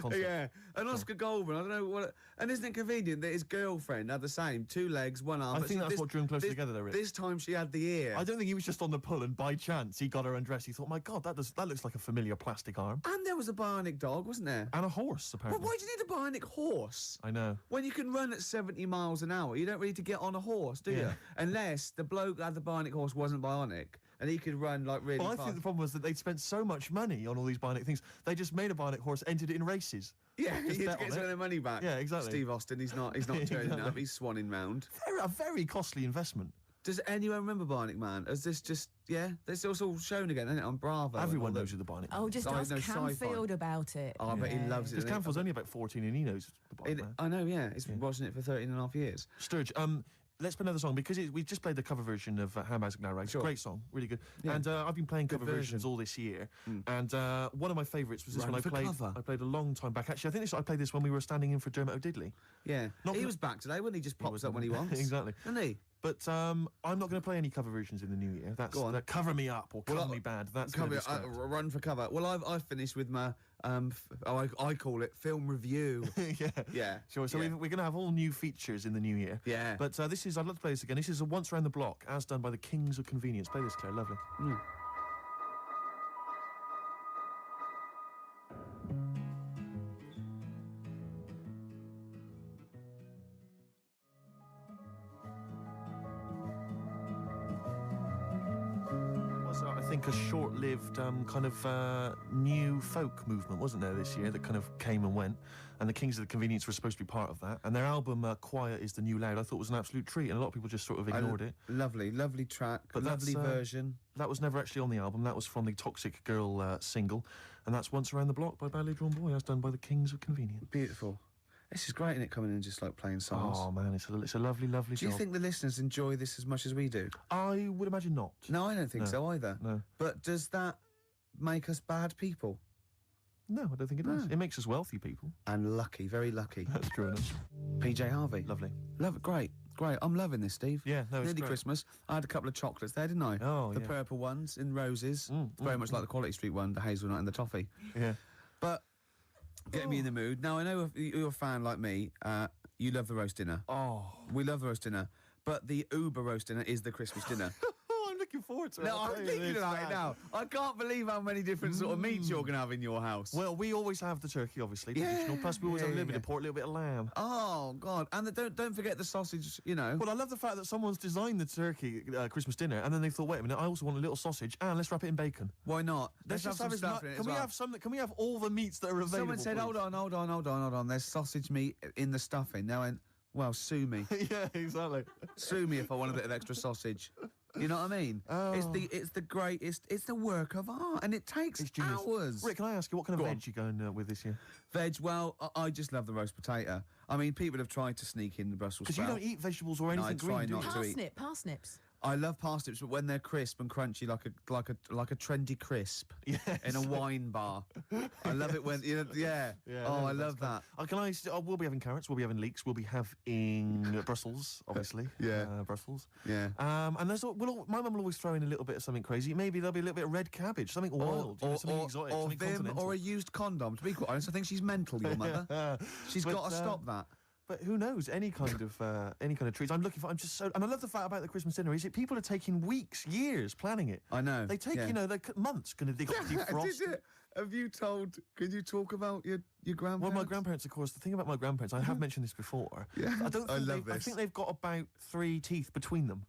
concept. Yeah, and Oscar Goldman, I don't know what. And isn't it convenient that his girlfriend had the same 2 legs, 1 arm? I but think that's this- what drew them closer this- together, though, Rick. This time she had the ear. I don't think he was just on the pull and by chance he got her undressed. He thought, my God, that looks like a familiar plastic arm. And there was a bionic dog, wasn't there? And a horse, apparently. Well, why do you need a bionic horse? I know. When you can run at 70 miles an hour, you don't really need to get on a horse, do you? Yeah. Unless the bloke that had the bionic horse wasn't bionic and he could run like really Well, I fast. think the problem was that they'd spent so much money on all these bionic things, they just made a bionic horse, entered it in races. Yeah, he Just had bet to get on some it. of their money back. Yeah, exactly. Steve Austin, he's not turning Exactly. up, he's swanning round. A very costly investment. Does anyone remember Bionic Man? Is this just, it's all shown again, isn't it, on Bravo? Everyone and all knows who the bionic Oh, just Oh, ask no, sci-fi. Camfield about it. Oh, I bet he loves it. Because doesn't he? Camfield's only about 14 and he knows the bionic man. I know, yeah. He's been watching it for 13 and a half years. Sturge, let's play another song, because we just played the cover version of Handbags and Rags. Sure. Great song, really good. Yeah. And I've been playing Good cover versions version. all this year. And one of my favourites was this Run one for cover. I played a long time back. Actually, I think I played this when we were standing in for Dermot O'Diddley. Yeah. Not He gonna- was back today, wasn't he? Just pops up when he wants. Exactly. Isn't he? But I'm not going to play any cover versions in the new year. That's Go on. Cover Me Up or Cover Well, Me Bad. That's gonna be scrapped. Run for cover. Well, I've finished with my, I call it film review. Yeah. Yeah. Sure. So yeah. we're going to have all new features in the new year. Yeah. But I'd love to play this again. This is a Once Around the Block, as done by the Kings of Convenience. Play this, Claire. Lovely. Was, I think, a short-lived kind of new folk movement, wasn't there, this year, that kind of came and went, and the Kings of the Convenience were supposed to be part of that, and their album Quiet is the New Loud I thought was an absolute treat, and a lot of people just sort of ignored it. Lovely track, But lovely that's, version. That was never actually on the album. That was from the Toxic Girl single, and that's Once Around the Block by Ballet Drawn Boy, as done by the Kings of Convenience. Beautiful. This is great, isn't it, coming in and just like playing songs? Oh man, it's a lovely, lovely Do you job. think the listeners enjoy this as much as we do? I would imagine not. No, I don't think No. so either. No. But does that make us bad people? No, I don't think it does. It makes us wealthy people. And lucky, very lucky. That's true enough. PJ Harvey. Lovely. Love it, great. great. I'm loving this, Steve. Yeah, no, it's Nearly great. Christmas. I had a couple of chocolates there, didn't I? Oh, the yeah. purple ones in roses. Very much like the Quality Street one, the hazelnut and the toffee. Yeah. But getting me in the mood. Now, I know if you're a fan like me, you love the roast dinner. Oh. We love the roast dinner. But the Uber roast dinner is the Christmas dinner. Oh, I'm looking forward to it. No, I'll I'm tell you thinking this, about it man. now. I can't believe how many different sort of meats you're going to have in your house. Well, we always have the turkey, obviously, traditional. Plus, we always have a little bit of pork, a little bit of lamb. Oh, God. And don't forget the sausage, you know. Well, I love the fact that someone's designed the turkey Christmas dinner, and then they thought, wait a minute, I also want a little sausage, and let's wrap it in bacon. Why not? Let's have just some have it. stuff in it Can as we well. have some? Can we have all the meats that are available? Someone said, please? hold on. There's sausage meat in the stuffing. Now, well, sue me. Yeah, exactly. Sue me if I want a bit of extra sausage. You know what I mean? Oh. It's the work of art, and it takes It's genius. hours. Rick, can I ask you what kind of Go on. veg you going with this year? Veg, well, I just love the roast potato. I mean, people have tried to sneak in the Brussels Because you sprout. don't eat vegetables or No, I anything try green, do not you? to eat. Parsnips. I love parsnips, but when they're crisp and crunchy, like a trendy crisp Yes. in a wine bar. I love it when yeah. Yeah, Oh, no, I that's love great. that. We'll be having carrots. We'll be having leeks. We'll be having Brussels, obviously. Yeah. Brussels. Yeah. And my mum will always throw in a little bit of something crazy. Maybe there'll be a little bit of red cabbage, something wild, something exotic, or something Vim, continental. or a used condom. To be quite honest, I think she's mental, your mother. She's But, got to stop that. But who knows? Any kind of treats. I'm looking for. I'm just so. And I love the fact about the Christmas dinner is that people are taking weeks, years planning it. I know. They take yeah. They months. They got to defrost. Did it? Have you told? Can you talk about your grandparents? Well, my grandparents, of course. The thing about my grandparents, I have mentioned this before. Yeah. I don't. I Think love I this. think they've got about 3 teeth between them.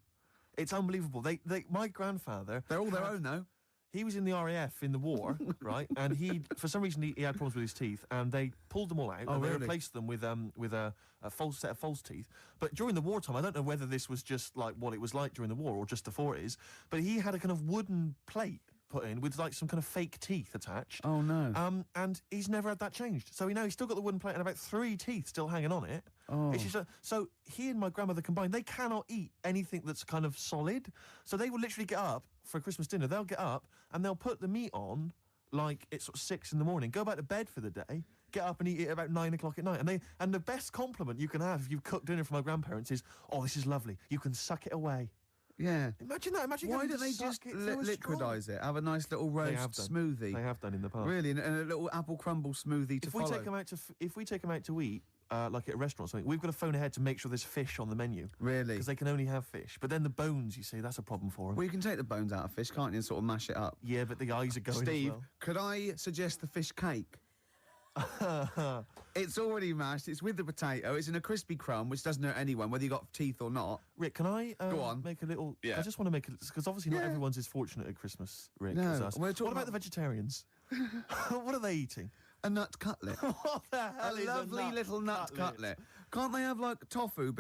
It's unbelievable. My grandfather. They're all their own, though. He was in the RAF in the war, right? And for some reason, he had problems with his teeth, and they pulled them all out, and they really? replaced them with a false set of false teeth. But during the wartime, I don't know whether this was just like what it was like during the war or just before it is, but he had a kind of wooden plate put in with like some kind of fake teeth attached. Oh no. And he's never had that changed. So he's still got the wooden plate and about 3 teeth still hanging on it. Oh. It's just so he and my grandmother combined, they cannot eat anything that's kind of solid. So they will literally get up for Christmas dinner. They'll get up and they'll put the meat on like it's sort of 6 in the morning, go back to bed for the day, get up and eat it at about 9 o'clock at night. And the best compliment you can have if you've cooked dinner for my grandparents is, oh, this is lovely. You can suck it away. Yeah. Imagine that. Imagine Why having don't to they suck just it through a straw. liquidise it? Have a nice little They roast have done. smoothie. They have done in the past. Really, and a little apple crumble smoothie to If we follow. take them out to if we take them out to eat, like at a restaurant or something, we've got to phone ahead to make sure there's fish on the menu. Really? Because they can only have fish. But then the bones, you see, that's a problem for them. Well, you can take the bones out of fish, can't you, and sort of mash it up. Yeah, but the eyes are going Steve, as well. could I suggest the fish cake? It's already mashed. It's with the potato. It's in a crispy crumb, which doesn't hurt anyone, whether you got teeth or not. Rick, can I Go on. make a little... Yeah. I just want to make it... Because obviously not Yeah. everyone's as fortunate at Christmas, Rick, No, as us. we're What talking about about- the vegetarians? What are they eating? A nut cutlet. What the hell A is lovely nut little nut cutlet. Can't they have like tofu,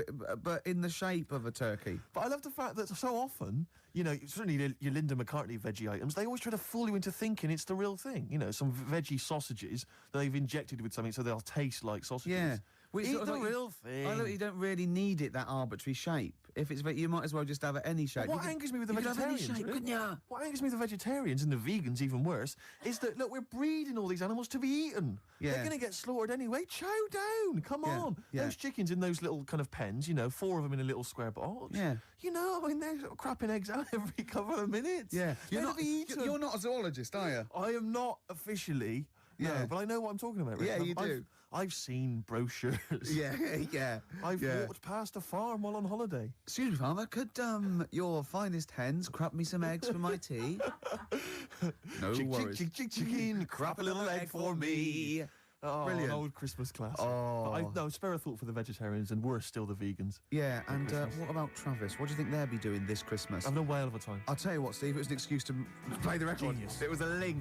but in the shape of a turkey? But I love the fact that so often, you know, certainly your Linda McCartney veggie items, they always try to fool you into thinking it's the real thing. You know, some veggie sausages that they've injected with something so they'll taste like sausages. Yeah. Well, it's Eat sort of the like real thing. I know you don't really need it that arbitrary shape. If it's, you might as well just have it any shape. What You could- angers me with the you could have any vegetarians, shape, Rick? couldn't ya? What angers me with the vegetarians and the vegans, even worse, is that, look, we're breeding all these animals to be eaten. Yeah. They're going to get slaughtered anyway. Chow down. Come Yeah, on. yeah. Those chickens in those little kind of pens, you know, 4 of them in a little square box. Yeah. You know, I mean, they're sort of crapping eggs out every couple of minutes. Yeah. They're to be eaten. You're not a zoologist, are you? I am not officially. Yeah. No, but I know what I'm talking about. Rick. Yeah, you I've- do. I've seen brochures. Yeah, yeah. I've yeah. walked past a farm while on holiday. Excuse me, farmer, could your finest hens crap me some eggs for my tea? No worries. Chicken, crap a little egg for me. Oh, Brilliant. an old Christmas classic. Oh. But no, spare a thought for the vegetarians, and worse still the vegans. Yeah, and Christmas. what about Travis? What do you think they'll be doing this Christmas? Having a whale of a time. I'll tell you what, Steve, it was an excuse to play the record. Genius. It was a link.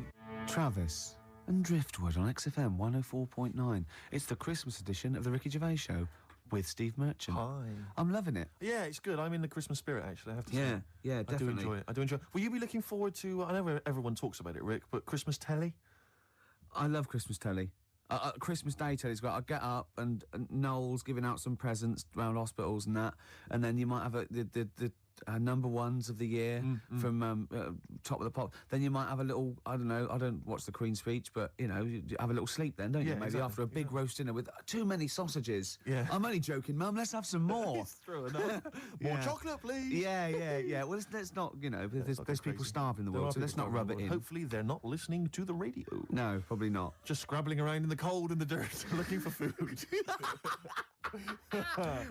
Travis and Driftwood on XFM 104.9. It's the Christmas edition of the Ricky Gervais Show with Steve Merchant. Hi. I'm loving it. Yeah, it's good. I'm in the Christmas spirit, actually, I have to say. Yeah, I definitely. do enjoy it. I do enjoy it. Will you be looking forward to, I know everyone talks about it, Rick, but Christmas telly? I love Christmas telly. Christmas Day telly's great. I get up and Noel's giving out some presents around hospitals and that, and then you might have the number ones of the year from Top of the Pop. Then you might have a little, I don't know, I don't watch the Queen's speech, but, you know, you have a little sleep then, don't you? Yeah, Maybe exactly, after a big roast dinner with too many sausages. Yeah. I'm only joking, Mum, let's have some more. It's true enough. More Yeah. chocolate, please. Yeah. Well, let's not, you know, there's people crazy. starving in the There world, are so let's people not starving rub in it the in. world. Hopefully they're not listening to the radio. No, probably not. Just scrabbling around in the cold and the dirt looking for food.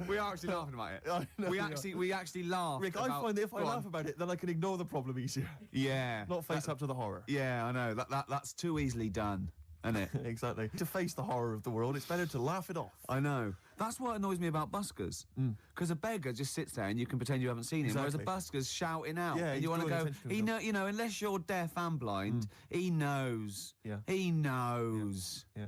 We are actually laughing about it. I know We actually laugh. Rick, I find that if I laugh about it, then I can ignore the problem easier. Yeah. Not face up to the horror. Yeah, I know. That's too easily done, isn't it? Exactly. To face the horror of the world, it's better to laugh it off. I know. That's what annoys me about buskers. Because a beggar just sits there and you can pretend you haven't seen him, whereas a Exactly. busker's shouting out. Yeah, and he's you want to drawing go, attention to he himself. you know, unless you're deaf and blind, he knows. Yeah. He knows. Yeah.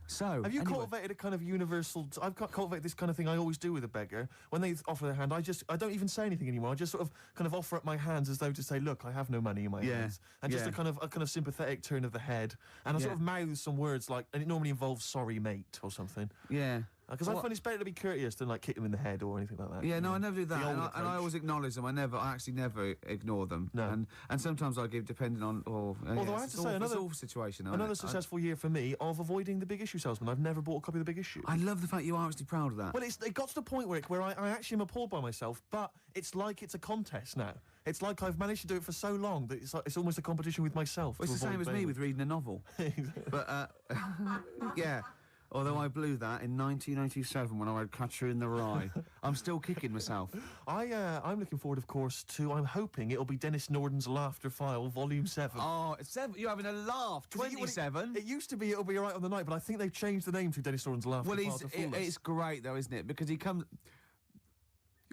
So, Have you anyway. cultivated a kind of universal... I've cultivated this kind of thing I always do with a beggar. When they offer their hand, I don't even say anything anymore. I just sort of kind of offer up my hands as though to say, look, I have no money in my hands. And just Yeah. a kind of sympathetic turn of the head. And I sort Yeah. of mouth some words like, and it normally involves sorry, mate, or something. Yeah. Because I find it's better to be courteous than like kick them in the head or anything like that. Yeah, no, I never do The that, old and I approach. always acknowledge them. I actually never ignore them. No. And sometimes I give, depending on. Although I have to say, it's all situation. Another successful year for me of avoiding the Big Issue salesman. I've never bought a copy of the Big Issue. I love the fact you are actually proud of that. Well, it got to the point where I actually am appalled by myself, but it's like it's a contest now. It's like I've managed to do it for so long that it's almost a competition with myself. Well, it's to the same avoid as me failing. with reading a novel. But, yeah. Although I blew that in 1987 when I read Catcher in the Rye. I'm still kicking myself. I'm looking forward, of course, to... I'm hoping it'll be Dennis Norden's Laughter File, Volume 7. Oh, it's 7. You're having a laugh. 27. It used to be It'll Be Alright on the Night, but I think they've changed the name to Dennis Norden's Laughter Well, File to fool us. it's great, though, isn't it? Because he comes...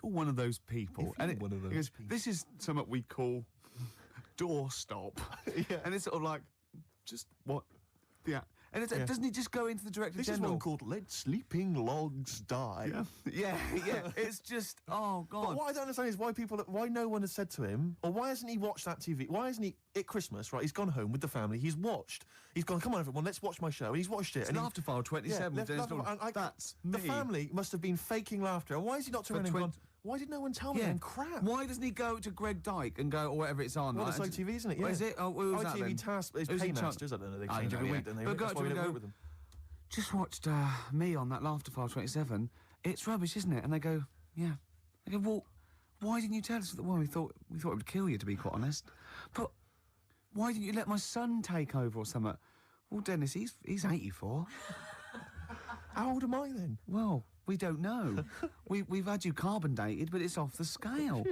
You're one of those people. If you're one of those he goes, people. this is something we call doorstop. Yeah. And it's sort of like, just what? Yeah. And Yeah. doesn't he just go into the Director This is General? one called Let Sleeping Logs Die. Yeah. It's just, oh, God. But what I don't understand is why no one has said to him, or why hasn't he watched that TV? Why hasn't he, at Christmas, right, he's gone home with the family, he's gone, come on everyone, let's watch my show, and he's watched it. It's and Laughter File 27. with Dennis Norton. That's The me. family must have been faking laughter, and why has he not turned around and gone, why did no one tell me Yeah. then? Crap. Why doesn't he go to Greg Dyke and go, or whatever it's on? Well, right, it's and ITV, isn't it? Well, Yeah. is it? Oh, who's that then? ITV Task is Who's in charge? Paymasters, I don't know, they I change don't every know, week, yeah. don't they? But That's go why we to don't go, work with them. just watched me on that Laughter File 27. It's rubbish, isn't it? And they go, yeah. They go, well, why didn't you tell us? Well, we thought it would kill you, to be quite honest. But why didn't you let my son take over or something? Well, Dennis, he's 84. How old am I then? Well, we don't know. We've had you carbon dated, but it's off the scale.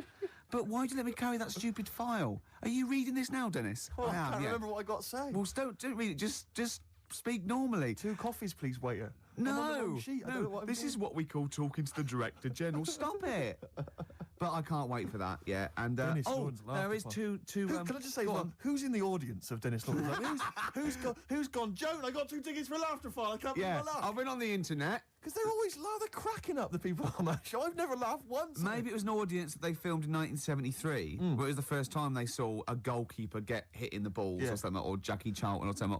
But why did you let me carry that stupid file? Are you reading this now, Dennis? Oh, I am, can't yeah. remember what I got to say. Well, don't read it. Just speak normally. 2 coffees, please, waiter. I'm on the No, wrong sheet. I don't know what I'm this doing. is what we call talking to the Director General. Stop it! But I can't wait for that. Yeah, and Dennis oh, Norton's Laughter there is File. two. Can I just say, go one, on. who's in the audience of Dennis Norton? Like, who's gone, Joan, I got 2 tickets for Laughter File, I can't believe Yeah, my laugh. I've been on the internet. Because they're always they're cracking up, the people on that show. I've never laughed once. Maybe it was an audience that they filmed in 1973, where it was the first time they saw a goalkeeper get hit in the balls Yeah. or something, or Jackie Charlton or something,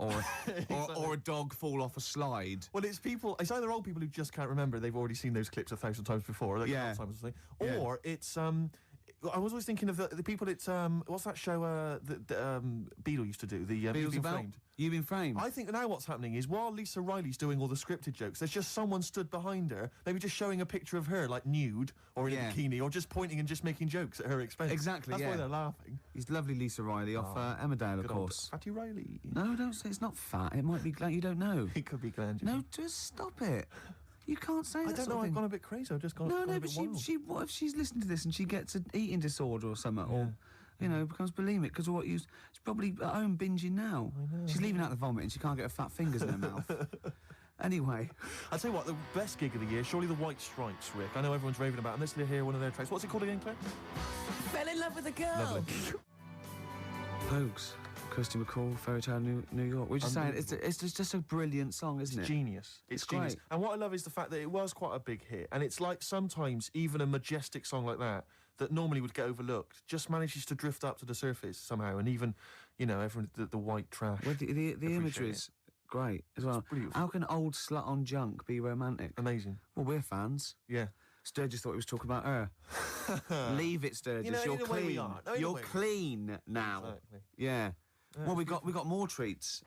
or a dog fall off a slide. Well, it's either old people who just can't remember, they've already seen those clips 1,000 times before, like Yeah. Alzheimer's thing, Yeah. or it's I was always thinking of the people at what's that show that Beadle used to do, the You've Beatles Been about? Framed. You've been framed. I think now what's happening is while Lisa Riley's doing all the scripted jokes, there's just someone stood behind her, maybe just showing a picture of her, like nude or in Yeah. a bikini, or just pointing and just making jokes at her expense. Exactly, That's yeah. why they're laughing. He's lovely, Lisa Riley, off Emmerdale, of Good old course. Fatty Riley. No, don't say it's not fat. It might be glad you don't know. It could be gland. No, just stop it. You can't say that I don't sort know. of I've thing. gone a bit crazy. I've just gone. No, gone no, a but bit wild. what if she's listening to this and she gets an eating disorder or something, or becomes bulimic because of what she's probably at home binging now. I know. She's leaving out the vomit and she can't get her fat fingers in her mouth. Anyway, I'll tell you what, the best gig of the year, surely the White Stripes, Rick. I know everyone's raving about it. Let's hear one of their tracks. What's it called again, Claire? Fell in love with a girl. Lovely. Pogues, Kirsty McCall, Fairy Tale New York. We're just saying it's just a brilliant song, isn't it? Genius. It's genius. great. And what I love is the fact that it was quite a big hit. And it's like sometimes even a majestic song like that normally would get overlooked just manages to drift up to the surface somehow. And even, everyone, the white trash. Well, the appreciate imagery's great as well. beautiful. How can old slut on junk be romantic? Amazing. Well, we're fans. Yeah. Sturgis thought he was talking about her. Leave it, Sturgis. You know, You're in a way we clean. are. No, in a You're way we are. clean now. Exactly. Yeah. Well, we got more treats.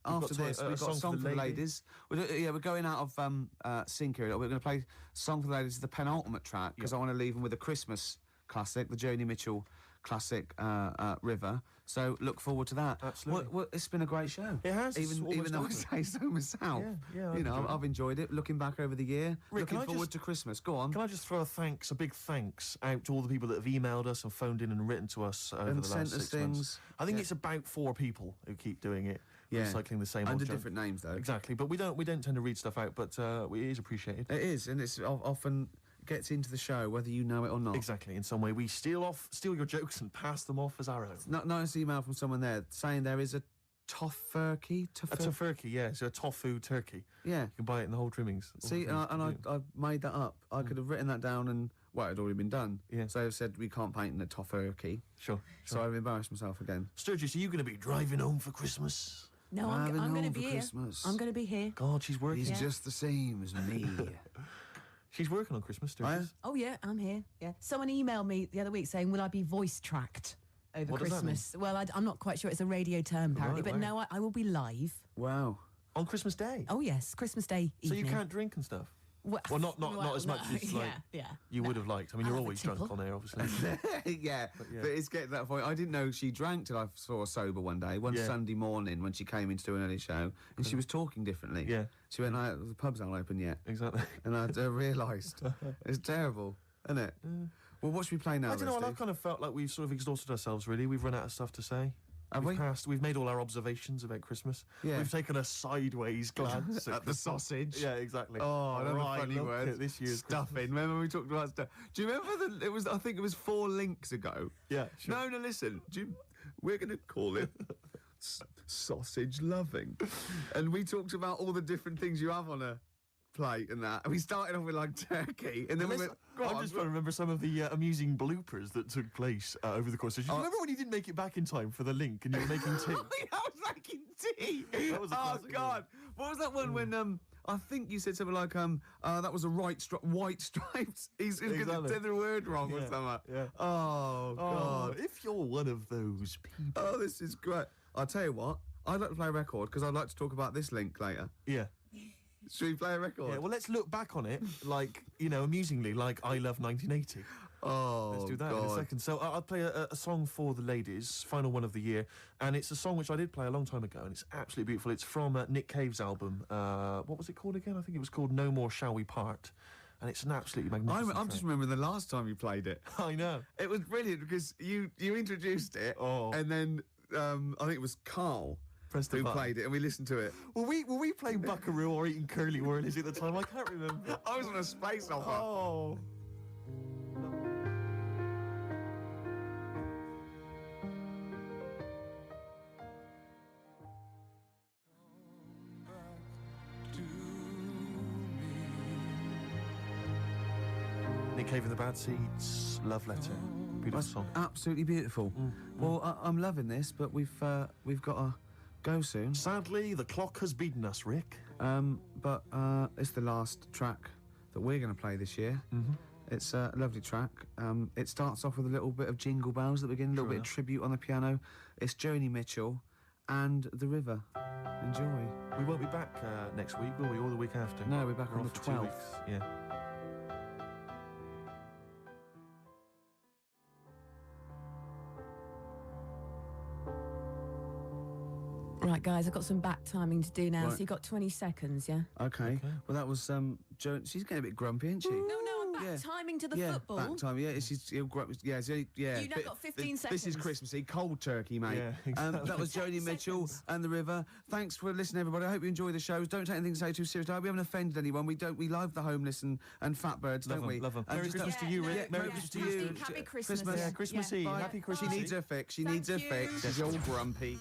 After got this, a we've got Song for the Ladies. We're going out of sync here. We're going to play Song for the Ladies, the penultimate track, because I want to leave them with a Christmas classic, the Joni Mitchell classic, River. So look forward to that. Absolutely. Well, it's been a great show. It has. It's Even almost though I over. say so myself. Yeah, You know, enjoyed it. I've enjoyed it. Looking back over the year, Rick, can looking I forward just- to Christmas. Go on. Can I just throw a big thanks out to all the people that have emailed us and phoned in and written to us over And the sent last us 6 months? things. I think Yeah. it's about 4 people who keep doing it, Yeah. recycling the same Under old joke. different names, though. Exactly, but we don't tend to read stuff out, but it is appreciated. It is, and it's often gets into the show, whether you know it or not. Exactly. In some way, we steal your jokes and pass them off as our own. Nice email from someone there saying there is a tofurkey. A tofurkey, yeah, so a tofu turkey. Yeah. You can buy it in the whole trimmings. See, I made that up. I could have written that down, and well, it had already been done. Yeah. So I said we can't paint in a tofurkey. Sure. So I've embarrassed myself again. Sturgis, are you going to be driving home for Christmas? No, Driving I'm going to home be for here. Christmas. I'm going to be here. God, she's working. He's just the same as me. She's working on Christmas, Sturgis. Oh yeah, I'm here. Yeah. Someone emailed me the other week saying, "Will I be voice tracked over What does that Christmas?" Well, I'm not quite sure. It's a radio term apparently, Right, but wow. no, I will be live. Wow. On Christmas Day? Oh yes, Christmas Day So evening. you can't drink and stuff? Well, Well, not as much as like yeah. you would have liked. I mean, I'll you're have a always drunk tipple. on air, obviously. yeah, but it's getting to that point. I didn't know she drank till I saw her sober one day, one Yeah. Sunday morning when she came in to do an early show, and she was talking differently. Yeah. She went, the pub's not open yet. Exactly. And I realised. It's terrible, isn't it? Well, what should we play now, I don't know. then, I've Steve? kind of felt like we've sort of exhausted ourselves. Really, we've run out of stuff to say. Have we? We've made all our observations about Christmas. Yeah. We've taken a sideways glance At the sausage. Yeah, exactly. Oh, another Right, funny look word. at this year's Stuffing. Remember we talked about stuff? Do you remember I think it was 4 links ago. Yeah, sure. No, listen. We're going to call it sausage loving. And we talked about all the different things you have on a plate and that. And we started off with like turkey, and then we went. I'm just trying to remember some of the amusing bloopers that took place over the course. Do you remember when you didn't make it back in time for the link and you were making tea? I was making tea. That was a Oh classic God! What was that one when I think you said something like that was a white stripes. He's going to Exactly. say the word wrong or Yeah, something. yeah. Oh God! If you're one of those people. Oh, this is great. I'll tell you what. I'd like to play a record because I'd like to talk about this link later. Yeah. Should we play a record? Yeah, well, let's look back on it, like, amusingly, like I Love 1980. Oh, Let's do that God. in a second. So I'll play a song for the ladies, final one of the year, and it's a song which I did play a long time ago, and it's absolutely beautiful. It's from Nick Cave's album. What was it called again? I think it was called No More Shall We Part, and it's an absolutely magnificent I'm just remembering the last time you played it. I know. It was brilliant because you introduced it, and then I think it was Carl Pressed the who button. played it, and we listened to it. Were we playing Buckaroo or eating curly whirlies at the time? I can't remember. I was on a space opera. Oh. Nick Cave and the Bad Seeds, Love Letter. Beautiful song. Absolutely beautiful. Well, I'm loving this, but we've got to go soon. Sadly, the clock has beaten us, Rick. But it's the last track that we're going to play this year. It's a lovely track. It starts off with a little bit of Jingle Bells at the beginning, a little bit of tribute on the piano. It's Joni Mitchell and The River. Enjoy. We won't be back next week, will we? Or the week after? No, we're back We're on off the for 2 12th. weeks. Yeah. Right, guys, I've got some back timing to do now. Right. So you've got 20 seconds, yeah? Okay. Well, that was Jo. She's getting a bit grumpy, isn't she? No, I'm back Yeah. timing to the Yeah, football. back time. Yeah, yeah. You've now got 15 This is seconds. Christmassy, cold turkey, mate. Yeah, exactly. That was 10 Joni Mitchell seconds. and The River. Thanks for listening, everybody. I hope you enjoy the shows. Don't take anything to say too seriously. I hope we haven't offended anyone. We love the homeless and fat birds, Love don't 'em, we? love 'em. And Merry just- Christmas to you, Rick. Yeah, Merry Christmas to you. Happy Christmas. Yeah, Christmas Eve. Bye. Happy Christmas She Eve. needs her fix. She Thank needs her you. fix. She's all grumpy.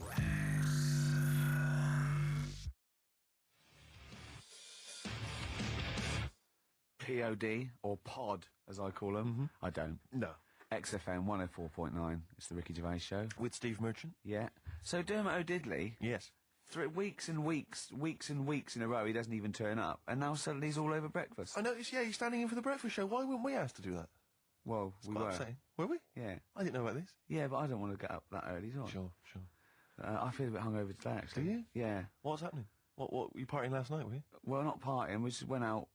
POD, or POD, as I call them. I don't. No. XFM 104.9. It's the Ricky Gervais Show. With Steve Merchant? Yeah. So Dermot O'Diddley, Yes. weeks and weeks in a row, he doesn't even turn up, and now suddenly he's all over breakfast. I noticed, yeah, he's standing in for the breakfast show. Why weren't we asked to do that? Well, we Quite were. upsetting. Were we? Yeah. I didn't know about this. Yeah, but I don't want to get up that early, do I? Sure. I feel a bit hungover today, actually. Do you? Yeah. What's happening? What were you partying last night, were you? Well, not partying. We just went out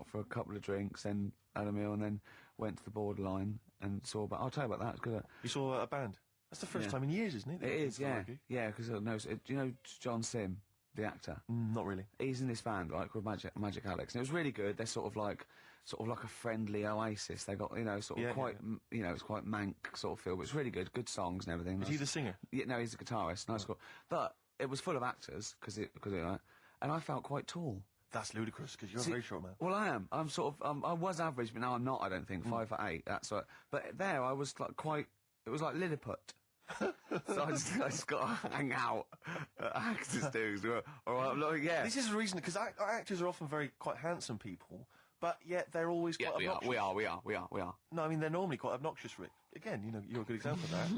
for a couple of drinks, then had a meal, and then went to the Borderline and saw. I'll tell you about that. It's good. You saw a band. That's the first Yeah. time in years, isn't it? It is, yeah, Rugby? yeah. Because do you know John Sim, the actor? Not really. He's in this band, right, called Magic Alex, and it was really good. They're sort of like a friendly oasis. They got it's quite mank sort of feel, but it's really good. Good songs and everything. Is he the singer? Yeah, no, he's a guitarist. Nice, cool. But it was full of actors because of that, and I felt quite tall. That's ludicrous because you're a very short man. Well, I am. I'm sort of. I was average, but now I'm not. I don't think 5'8". That's what. But there, I was like quite. It was like Lilliput. So I just got to hang out at actors do. Or I'm like, yeah. This is the reason because actors are often quite handsome people, but yet they're always quite obnoxious. We are. No, I mean they're normally quite obnoxious, Rick. Again, you're a good example of that.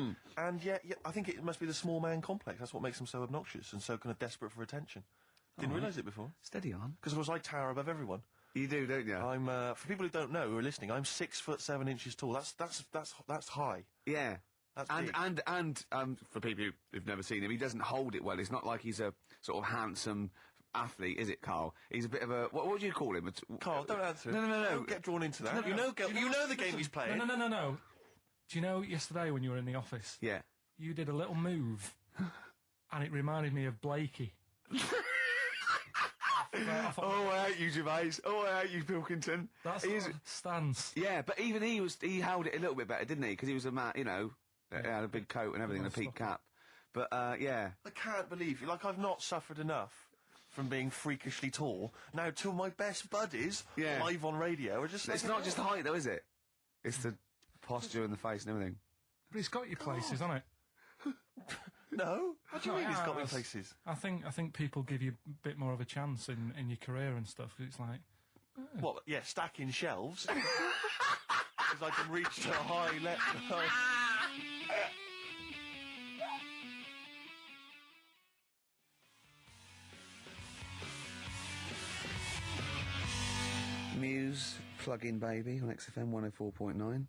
And yet, I think it must be the small man complex. That's what makes them so obnoxious and so kind of desperate for attention. Didn't realise it before. Steady on. Because of course I tower above everyone. You do, don't you? I'm for people who don't know who are listening. I'm 6'7" tall. That's high. Yeah. That's big. And for people who've never seen him, he doesn't hold it well. It's not like he's a sort of handsome athlete, is it, Carl? He's a bit of a what do you call him? Carl, don't answer. No. Don't get drawn into that. You know the game he's playing. No. Do you know yesterday when you were in the office? Yeah. You did a little move, and it reminded me of Blakey. Oh, I hate you, Gervais. Oh, I hate you, Pilkington. That's his stance. Yeah, but even he held it a little bit better, didn't he? Because he was a man, he had a big coat and everything, and a peak cap. But, yeah. I can't believe you. Like, I've not suffered enough from being freakishly tall. Now, two of my best buddies, live on radio, are just... It's not just height, though, is it? It's the posture and the face and everything. But it's got you places, hasn't it? No? What do you mean it's got me places? I think people give you a bit more of a chance in your career and stuff. It's like... What, yeah, stacking shelves? Because I can reach to a high level. Muse, Plug-in Baby on XFM 104.9.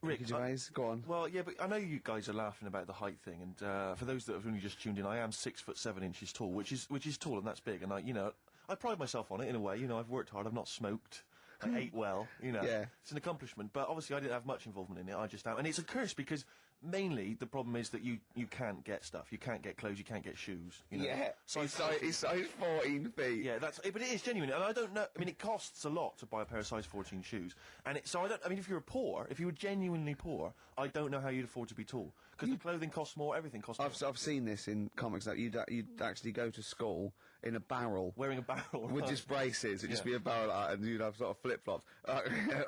Rick, Gervais, go on. Well, yeah, but I know you guys are laughing about the height thing, and for those that have only just tuned in, I am 6'7" tall, which is tall and that's big, and I pride myself on it in a way. I've worked hard, I've not smoked, I ate well, Yeah. It's an accomplishment, but obviously I didn't have much involvement in it. I just am, and it's a curse because mainly the problem is that you can't get stuff, you can't get clothes, you can't get shoes. Yeah, he's size 14 feet. Yeah, but it is genuine, and I don't know. I mean, it costs a lot to buy a pair of size 14 shoes, and if you were genuinely poor, I don't know how you'd afford to be tall because the clothing costs more, everything costs more. I've seen this in comics that you'd actually go to school in a barrel, wearing a barrel with just braces. It'd just be a barrel, and you'd have sort of flip flops,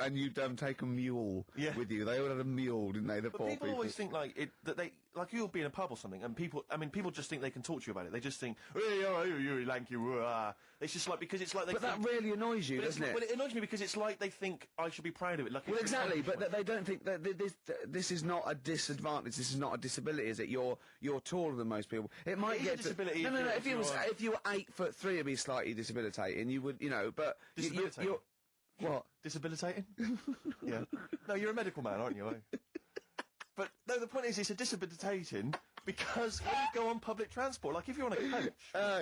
and you'd take a mule with you. They all had a mule, didn't they? The poor people always think you'll be in a pub or something, and people just think they can talk to you about it. They just think, hey, oh, you lanky, it's just like because it's like they. But that really annoys you, doesn't it? Well, it annoys me because it's like they think I should be proud of it. Like, well, exactly, but they don't think that this is not a disadvantage. This is not a disability, is it? You're taller than most people. It might get disability. No. If you were 8'3", it'd be slightly debilitating. You would, but debilitating. What? Disabilitating? Yeah. No, you're a medical man, aren't you? Eh? But no, the point is, it's a disabilitating because when you go on public transport, like if you're on a coach.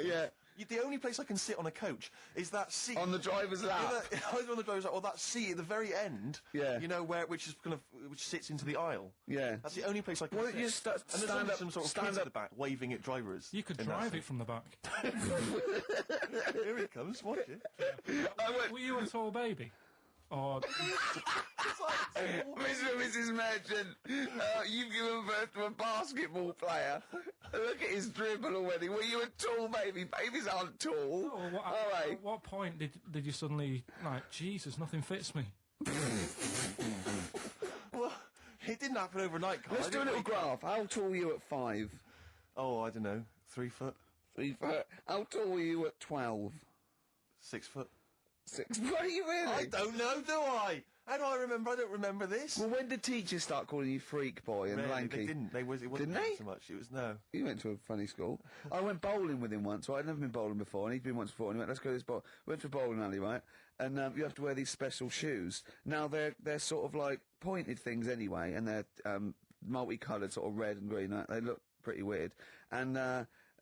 Yeah. The only place I can sit on a coach is that seat on the driver's lap. Either on the driver's lap or that seat at the very end. Yeah. Which sits into the aisle. Yeah. That's the only place I can sit. Well, you stand up, some sort of kids at the back waving at drivers. You could drive it from the back. Here it comes. Watch it. Were you a tall baby? Or Mr. and Mrs. Merchant, you've given birth to a basketball player. Look at his dribble already. Were you a tall baby? Babies aren't tall. At what point did you suddenly, Jesus, nothing fits me? Well, it didn't happen overnight, Carl. Let's do a little graph. How tall were you at 5? Oh, I don't know. 3 foot. 3 foot. How tall were you at 12? 6 foot. 6 foot? Are you really? I don't know, do I? How do I remember? I don't remember this. Well, when did teachers start calling you freak boy and Rarely, lanky? they didn't. It wasn't Didn't they? so much. It was no. He went to a funny school. I went bowling with him once. Right? I'd never been bowling before, and he'd been once before. And he went, "Let's go to this bowl." We went to a bowling alley, right? And you have to wear these special shoes. Now they're sort of like pointed things anyway, and they're multicoloured, sort of red and green. They look pretty weird.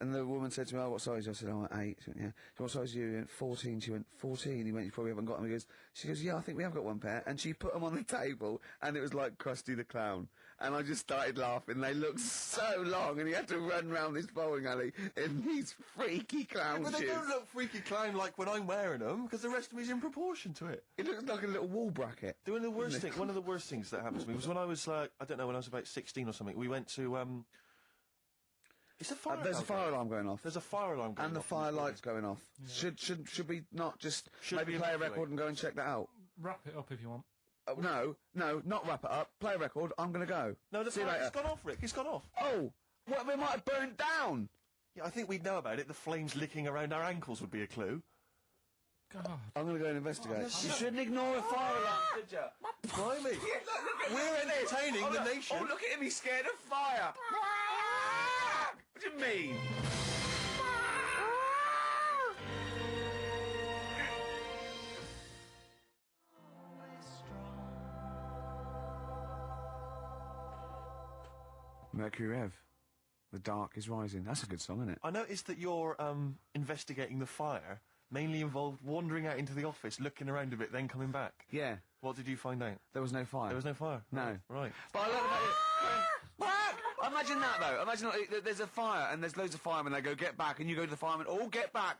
And the woman said to me, "Oh, what size?" I said, "Oh, 8. She went, "Yeah." "So what size are you?" He went, 14. She went, 14. He went, "You probably haven't got them." She goes, "Yeah, I think we have got one pair." And she put them on the table, and it was like Krusty the Clown. And I just started laughing. They looked so long, and he had to run round this bowling alley in these freaky clown But shoes. they don't look freaky clown like when I'm wearing them, because the rest of me's in proportion to it. It looks like a little wall bracket. One of the worst things that happened to me was when I was like, I don't know, when I was about 16 or something. We went to It's a fire. There's a fire alarm going off. There's a fire alarm going off. And the fire light's going off. Yeah. Should we not just maybe we play a evacuate? record and go and check that out? Wrap it up if you want. No, not wrap it up. Play a record. I'm going to go. No, the See you fire, later. it's gone off, Rick. It's gone off. Oh, what? We might have burned down. Yeah, I think we'd know about it. The flames licking around our ankles would be a clue. God. I'm going to go and investigate. You shouldn't ignore a fire alarm, should you? Blimey. We're entertaining the nation. Oh, look at him. He's scared of fire. What do you mean? Mercury Rev. The dark is rising. That's a good song, isn't it? I noticed that you're investigating the fire mainly involved wandering out into the office, looking around a bit, then coming back. Yeah. What did you find out? There was no fire. There was no fire? No. Right. But I love about it. Imagine that, though. Imagine there's a fire, and there's loads of firemen. They go, "Get back," and you go to the firemen. "Oh, get back!"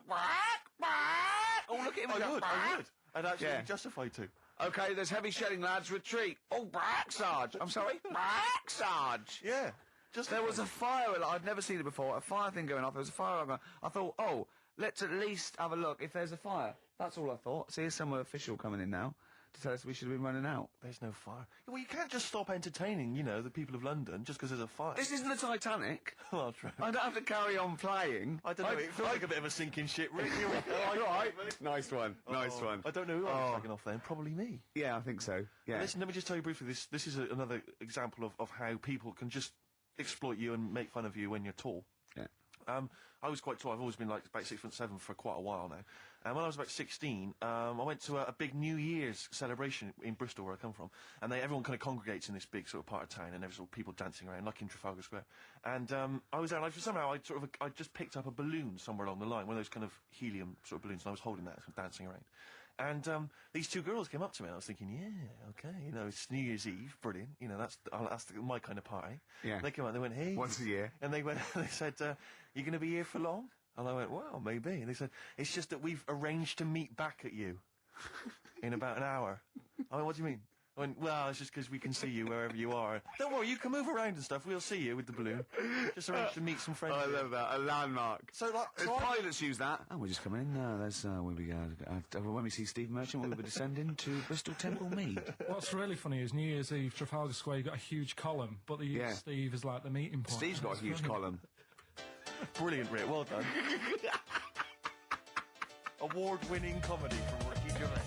Oh, look at him. I would. "Back." I'd actually Yeah. be justified to. Okay, there's heavy shelling, lads. Retreat. "Oh, back, Sarge." I'm sorry. Back, Sarge. Yeah. There was a fire. I'd never seen it before. A fire thing going off. There was a fire alarm going. I thought, oh, let's at least have a look if there's a fire. That's all I thought. See, here's some official coming in now to tell us we should have been running out. There's no fire. Well, you can't just stop entertaining, the people of London just because there's a fire. This isn't the Titanic. Well, true. I don't have to carry on playing. I don't know. It feels like a bit of a sinking ship. Really. All right. Nice one. Nice one. I don't know who I was taking off then. Probably me. Yeah, I think so. Yeah. Listen, let me just tell you briefly. This is another example of how people can just exploit you and make fun of you when you're tall. Yeah. I was quite tall. I've always been like about 6'7" for quite a while now. And when I was about 16, I went to a big New Year's celebration in Bristol, where I come from. And everyone kind of congregates in this big sort of part of town, and there's sort of people dancing around, like in Trafalgar Square. And I was there, and somehow I just picked up a balloon somewhere along the line, one of those kind of helium sort of balloons, and I was holding that, sort of dancing around. And these two girls came up to me, and I was thinking, yeah, okay, it's New Year's Eve, brilliant, that's my kind of party. Yeah. They came out, they went, hey. Once a year. And they said, you going to be here for long? And I went, well, maybe. And they said, it's just that we've arranged to meet back at you in about an hour. I went, what do you mean? I went, well, it's just because we can see you wherever you are. Don't worry, you can move around and stuff. We'll see you with the balloon. Just arrange to meet some friends. I love that. A landmark. So, pilots use that. Oh, we're just coming in. There's when we go. When we see Steve Merchant, we'll be descending to Bristol Temple Mead. What's really funny is New Year's Eve, Trafalgar Square, you've got a huge column, but they use Steve as like the meeting point. Steve's got a huge column. Brilliant, Rick. Well done. Award-winning comedy from Ricky Gervais.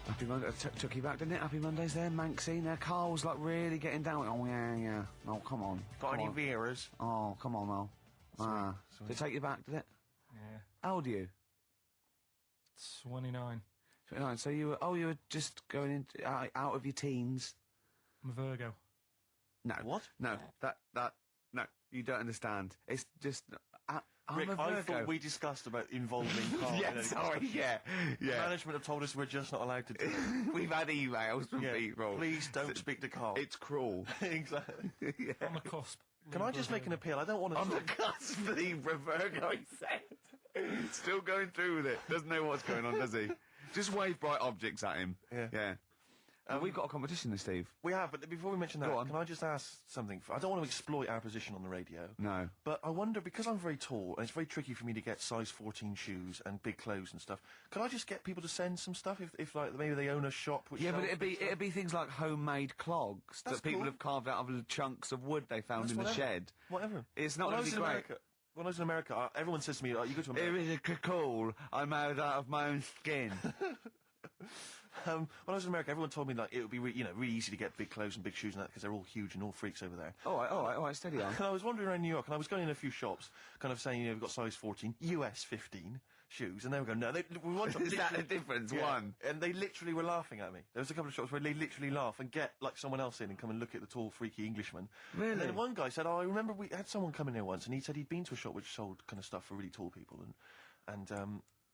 Happy Monday. Took you back, didn't it? Happy Monday's there. Manxine there. Carl was like really getting down. Oh, yeah. Oh, come on. Got any Veras? Oh, come on, Mel. Did it take you back, did it? Yeah. How old are you? 29. 29. So you were just going into out of your teens. I'm a Virgo. No. What? No. No. You don't understand. It's just. I'm Rick, a Virgo. I thought we discussed about involving Carl. Yeah, sorry, yeah. Management have told us we're just not allowed to do it. We've had emails from people. Please don't speak to Carl. It's cruel. Exactly. Yeah. On the cusp. Can I just make an appeal? I don't want to... On the cusp, the Virgo, he said. Still going through with it. Doesn't know what's going on, does he? Just wave bright objects at him. Yeah. We've got a competition there, Steve. We have, but before we mention that, can I just ask something? I don't want to exploit our position on the radio. No. But I wonder, because I'm very tall, and it's very tricky for me to get size 14 shoes and big clothes and stuff, can I just get people to send some stuff if like, maybe they own a shop which but sells it'd be things like homemade clogs that people have carved out of chunks of wood they found in the shed. Whatever. It's not When I going to was be in great. America, When I was in America, everyone says to me, you go to America... Here is a cacool I made out of my own skin. When I was in America, everyone told me, like, it would be, really easy to get big clothes and big shoes and that, because they're all huge and all freaks over there. All right, steady on. And I was wandering around New York, and I was going in a few shops, kind of saying, we've got size 14, US 15 shoes, and they were going, no, we want... Is that the difference? Yeah. One. And they literally were laughing at me. There was a couple of shops where they literally laugh and get, like, someone else in and come and look at the tall, freaky Englishman. Really? And then one guy said, I remember we had someone come in here once, and he said he'd been to a shop which sold kind of stuff for really tall people,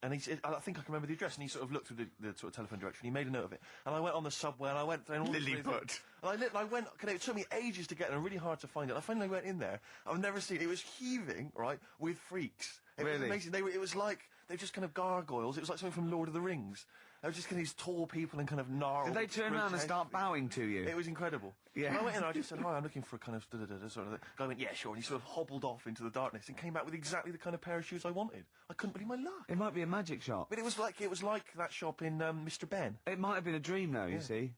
and he said, I think I can remember the address, and he sort of looked through the sort of telephone direction. He made a note of it, and I went on the subway, and I went through Lilliput. And I went. It took me ages to get there, and really hard to find it. I finally went in there. I've never seen it. It was heaving, right, with freaks. It was amazing. It was like they were just kind of gargoyles. It was like something from Lord of the Rings. They were just kind of these tall people and kind of gnarled. Did they turn around and start bowing to you? It was incredible. Yeah. And I went in and I just said, hi, I'm looking for a kind of da-da-da-da sort of thing. The guy went, yeah, sure. And he sort of hobbled off into the darkness and came back with exactly the kind of pair of shoes I wanted. I couldn't believe my luck. It might be a magic shop. But it was like that shop in Mr. Ben. It might have been a dream, though. You see?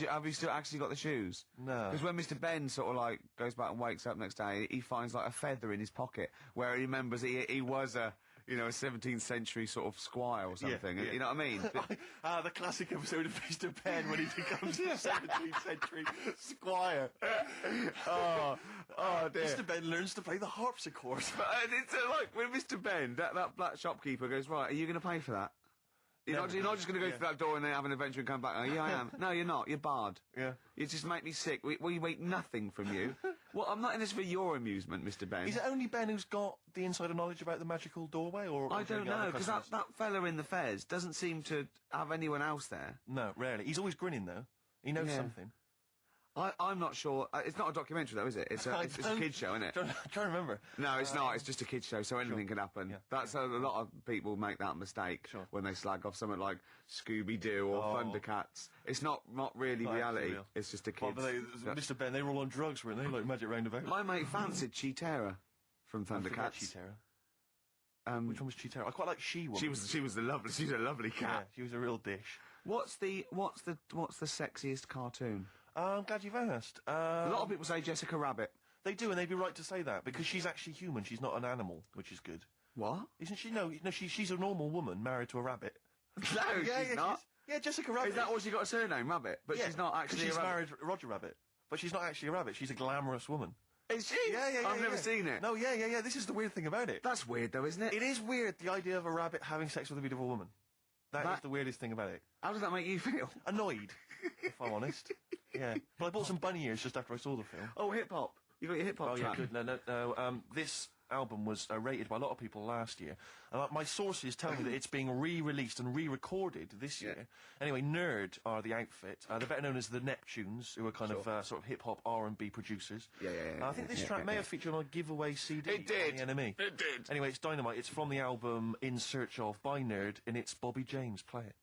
Have you still actually got the shoes? No. Because when Mr. Ben sort of like goes back and wakes up next day, he finds like a feather in his pocket where he remembers he was a 17th century sort of squire or something. Yeah. You know what I mean? The classic episode of Mr. Ben when he becomes a 17th century squire. Oh dear. Mr. Ben learns to play the harpsichord. But it's like when Mr. Ben, that black shopkeeper goes, right, are you going to pay for that? You're not just going to go through that door and then have an adventure and come back. Oh, yeah, I am. No, you're not. You're barred. Yeah. You just make me sick. We wait nothing from you. Well, I'm not in this for your amusement, Mr. Ben. Is it only Ben who's got the insider knowledge about the magical doorway, or I don't know, because that fella in the fez doesn't seem to have anyone else there. No, rarely. He's always grinning though. He knows something. I'm not sure. It's not a documentary, though, is it? It's a kids' show, isn't it? I'm trying to remember. No, it's not. It's just a kids' show, so anything can happen. Yeah. That's a lot of people make that mistake when they slag off something like Scooby-Doo or Thundercats. It's not really reality. Real. It's just a kids. Mr. Ben, they were all on drugs, weren't they? Like Magic Roundabout. My mate fancied Cheetara from Thundercats. Cheetara. Which one was Cheetara? I quite like She-Woman. She was a lovely cat. Yeah, she was a real dish. What's the sexiest cartoon? I'm glad you've asked. A lot of people say Jessica Rabbit. They do, and they'd be right to say that, because she's actually human. She's not an animal, which is good. What? Isn't she? No, she's a normal woman married to a rabbit. No, she's not. Yeah, Jessica Rabbit. Is that what she got a surname, Rabbit? But she's not actually she's a rabbit. married to Roger Rabbit. But she's not actually a rabbit. She's a glamorous woman. Is she? Yeah. I've never seen it. No, yeah. This is the weird thing about it. That's weird, though, isn't it? It is weird, the idea of a rabbit having sex with a beautiful woman. That is the weirdest thing about it. How does that make you feel? Annoyed, if I'm honest. Yeah. But I bought some bunny ears just after I saw the film. Oh, hip-hop. You got your hip-hop track. Yeah, good. No. This album was rated by a lot of people last year. My sources tell me that it's being re-released and re-recorded this year. Anyway, Nerd are the outfit. They're better known as the Neptunes, who are kind of sort of hip-hop R&B producers. Yeah. I think this track may have featured on a giveaway CD. It did. The NME. It did. Anyway, it's dynamite. It's from the album In Search Of by Nerd, and it's Bobby James. Play it.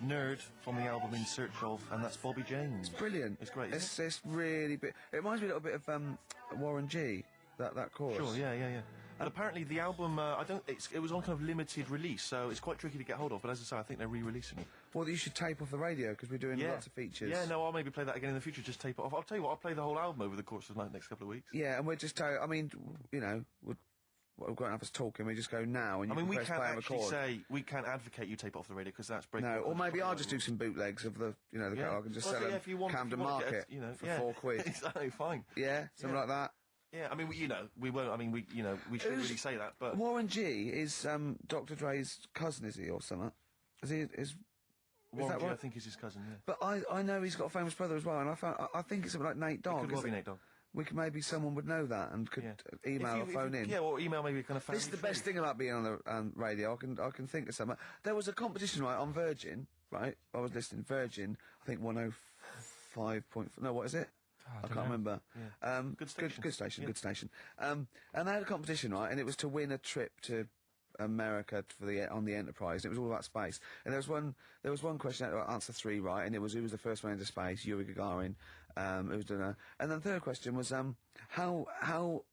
Nerd from the album In Search Of, and that's Bobby James. It's brilliant. It's great. It's really big. It reminds me a little bit of Warren G. That chorus. Sure, yeah. And apparently the album, it was on kind of limited release, so it's quite tricky to get hold of. But as I say, I think they're re-releasing it. Well, you should tape off the radio because we're doing lots of features. Yeah, no, I'll maybe play that again in the future. Just tape it off. I'll tell you what, I'll play the whole album over the course of the next couple of weeks. Yeah, and we're just. I mean, we're going to have us talking. We just go now, and we press can't play and actually record. say we can't advocate you tape it off the radio because that's breaking. No, or maybe I'll just do some bootlegs of the catalogue and just sell them Camden Market for £4. Exactly, fine. Yeah, something like that. Yeah, I mean, we won't. I mean, we shouldn't really say that, but Warren G is Dr. Dre's cousin, is he, or something? Is Warren that G, right? I think is his cousin. Yeah, But I know he's got a famous brother as well, and I think it's something like Nate Dogg. it could well be Nate Dogg. Maybe someone would know that and could email or phone in. Yeah, or email maybe kind of. This is the best thing about being on the radio. I can think of something. There was a competition on Virgin, right? I was listening Virgin. I think 105. No, what is it? I can't remember. Yeah. Good station. Good station. And they had a competition, right? And it was to win a trip to America on the Enterprise. It was all about space. And there was one question that answer 3 right, and it was who was the first one into space? Yuri Gagarin. Who was doing that? And then the third question was how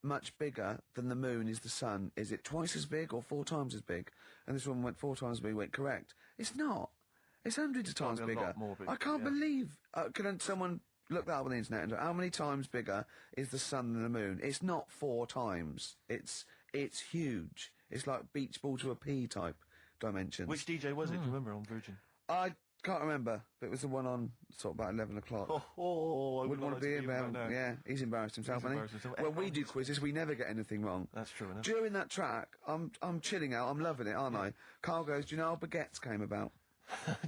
much bigger than the moon is the sun? Is it twice as big or 4 times as big? And this one went 4 times as big. Went correct. It's not. It's hundreds of times Probably a bigger. lot more big, I can't yeah. believe. Can someone look that up on the internet and how many times bigger is the sun than the moon? It's not 4 times. It's huge. It's like beach ball to a pea type dimensions. Which DJ was it? Do you remember on Virgin? I can't remember, but it was the one on sort of about 11 o'clock. Oh, I Wouldn't want to be him. Yeah, he's embarrassed himself, hasn't embarrassed he? himself. When we do quizzes, we never get anything wrong. That's true enough. During that track, I'm chilling out, I'm loving it, aren't I? Carl goes, do you know how baguettes came about?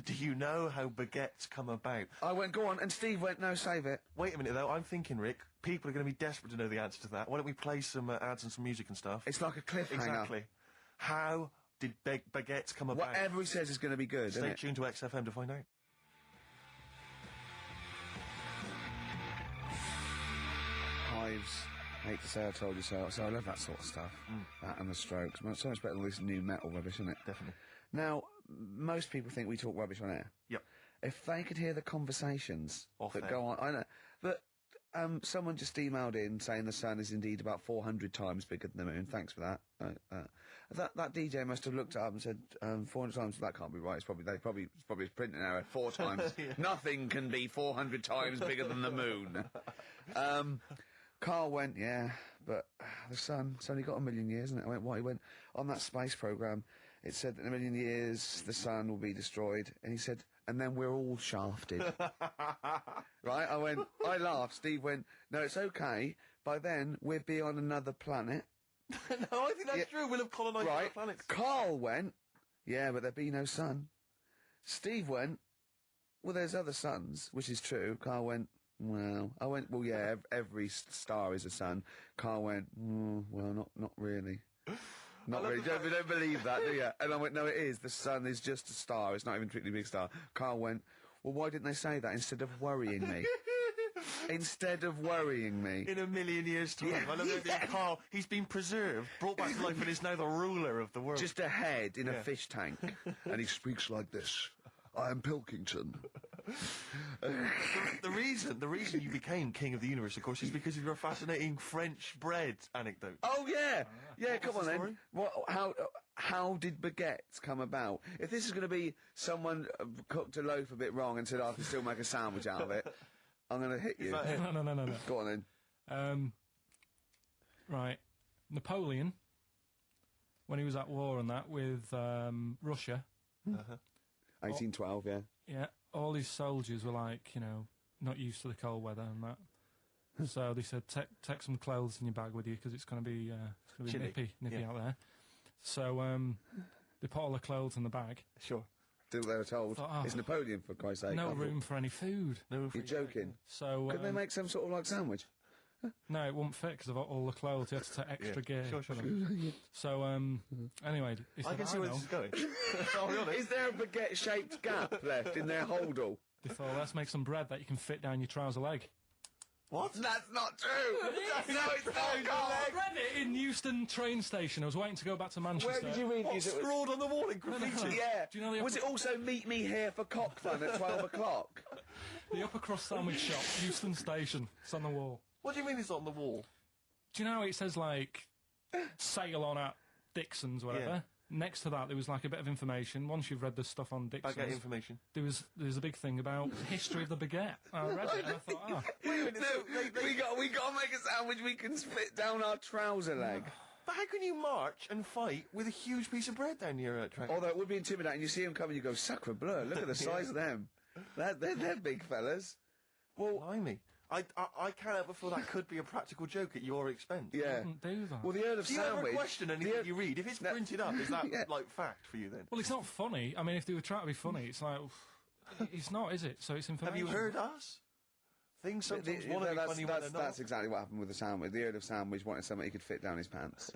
Do you know how baguettes come about? I went, go on, and Steve went, no, save it. Wait a minute, though. I'm thinking, Rick, people are going to be desperate to know the answer to that. Why don't we play some ads and some music and stuff? It's like a cliffhanger. Exactly. How did baguettes come about? Whatever he says is going to be good, isn't Stay it? tuned to XFM to find out. Hives. Hate to say I told you so. So I love that sort of stuff. That and the Strokes. Well, it's so much better than all this new metal rubbish, isn't it? Definitely. Now, most people think we talk rubbish on air. Yep. If they could hear the conversations Off that air. go on, I know. But someone just emailed in saying the sun is indeed about 400 times bigger than the moon. Thanks for that. That DJ must have looked it up and said 400 times. That can't be right. It's probably a printing error. 4 times. Nothing can be 400 times bigger than the moon. Carl went, yeah, but the sun, it's only got 1 million years, isn't it? I went, what? He went, on that space programme, it said that in 1 million years the sun will be destroyed. And he said, and then we're all shafted. Right? I laughed. Steve went, no, it's okay. By then, we'll be on another planet. No, I think that's true. We'll have colonised other planets. Carl went, yeah, but there'd be no sun. Steve went, well, there's other suns, which is true. Carl went, well, I went, well, yeah, every star is a sun. Carl went, well, not really. Not really. You don't believe that, do you? And I went, no, it is. The sun is just a star. It's not even a particularly big star. Carl went, well, why didn't they say that instead of worrying me? Instead of worrying me. In 1 million years' time. I love that Carl, he's been preserved, brought back to life, and is now the ruler of the world. Just a head in a fish tank. And he speaks like this. I am Pilkington. The reason you became king of the universe, of course, is because of your fascinating French bread anecdote. Oh, yeah. Yeah, come on the then. story? How did baguettes come about? If this is going to be someone cooked a loaf a bit wrong and said, I can still make a sandwich out of it, I'm going to hit you. No. Go on then. Right. Napoleon, when he was at war and that with Russia, 1812, yeah. yeah, all his soldiers were like, not used to the cold weather and that. So they said, take some clothes in your bag with you because it's going to be Chilly. nippy out there. So they put all the clothes in the bag. Sure. Do what they were told. Thought, It's Napoleon, for Christ's sake. No room for any food. You're joking. So Couldn't they make some sort of like sandwich? no, it wouldn't fit because of all the clothes. You had to take extra gear. Sure. for them. So anyway, he said, I can see where know. this is going. I'll be honest. Is there a baguette-shaped gap left in their holdall? They thought, let's make some bread that you can fit down your trouser leg. What? That's not true! No, it's not, Carl! I read it in Euston train station. I was waiting to go back to Manchester. Where did you read What, these? scrawled on the wall in graffiti? Yeah. Do you know the Was it also meet me here for cock fun at 12 o'clock? The upper cross sandwich shop, Euston station. It's on the wall. What do you mean it's on the wall? Do you know how it says, like, sail on at Dixon's, whatever? Yeah. Next to that, there was, like, a bit of information. Once you've read the stuff on Dixon's, Baguette information. there's a big thing about history of the baguette. I read it and I thought, Wait a minute, we got to make a sandwich we can spit down our trouser leg. But how can you march and fight with a huge piece of bread down your track? Although it would be intimidating. You see them coming, you go, sacre bleu, look at the size of them. They're big fellas. Well, Blimey. I can't help but feel that could be a practical joke at your expense. yeah. didn't do that. Well, the Earl of Do you Sandwich... ever question anything you read? If it's printed up, is that, Yeah. like, fact for you then? Well, it's not funny. I mean, if they were trying to be funny, it's like, it's not, is it? So it's information. Have you heard us? Things sometimes want to be funny when they're not. That's exactly what happened with the sandwich. The Earl of Sandwich wanted something he could fit down his pants.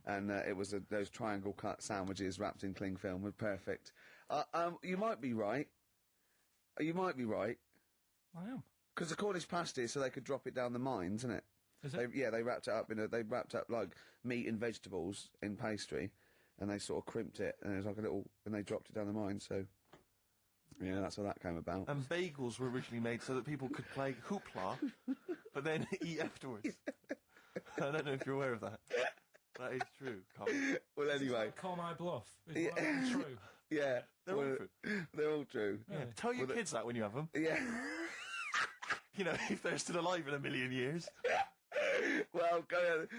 And it was those triangle cut sandwiches wrapped in cling film were perfect. You might be right. You might be right. I am. Because the Cornish pasty, so they could drop it down the mines, isn't it? Is it? They wrapped it up they wrapped up like meat and vegetables in pastry, and they sort of crimped it, and it was like a little, and they dropped it down the mine. So, yeah, that's how that came about. And bagels were originally made so that people could play hoopla, but then eat afterwards. I don't know if you're aware of that. That is true, Carl. Well, anyway, Call my bluff. Is that true? Yeah. They're all true. They're all true. Tell your kids that when you have them. Yeah. You know, if they're still alive in a million years. Well,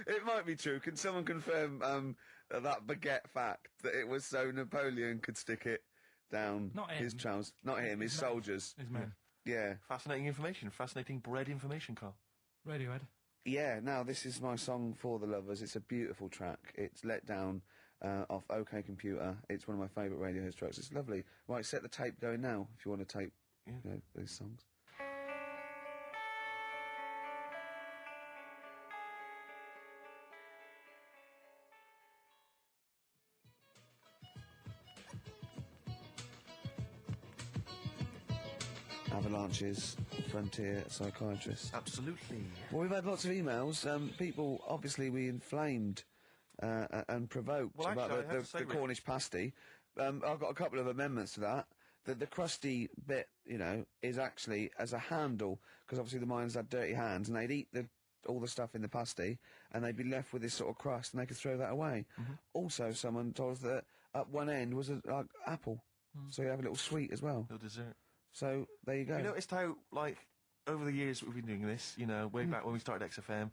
it might be true. Can someone confirm that baguette fact that it was so Napoleon could stick it down Not his him. trousers? Not him, his soldiers. His men. Yeah. Fascinating information. Fascinating bread information, Carl. Radiohead. Yeah, now this is my song for the lovers. It's a beautiful track. It's Let Down off OK Computer. It's one of my favourite Radiohead tracks. It's lovely. Right, set the tape going now if you want to tape these songs. Avalanches, Frontier Psychiatrists. Absolutely. Well, we've had lots of emails. People, obviously, we inflamed and provoked Well, about actually, I have to say, the Rick- Cornish pasty. I've got a couple of amendments to that. The crusty bit, you know, is actually as a handle, because obviously the miners had dirty hands, and they'd eat all the stuff in the pasty, and they'd be left with this sort of crust, and they could throw that away. Also, someone told us that at one end was an apple, so you have a little sweet as well. No dessert. So there you go. You noticed how, like, over the years we've been doing this, you know, way back when we started XFM,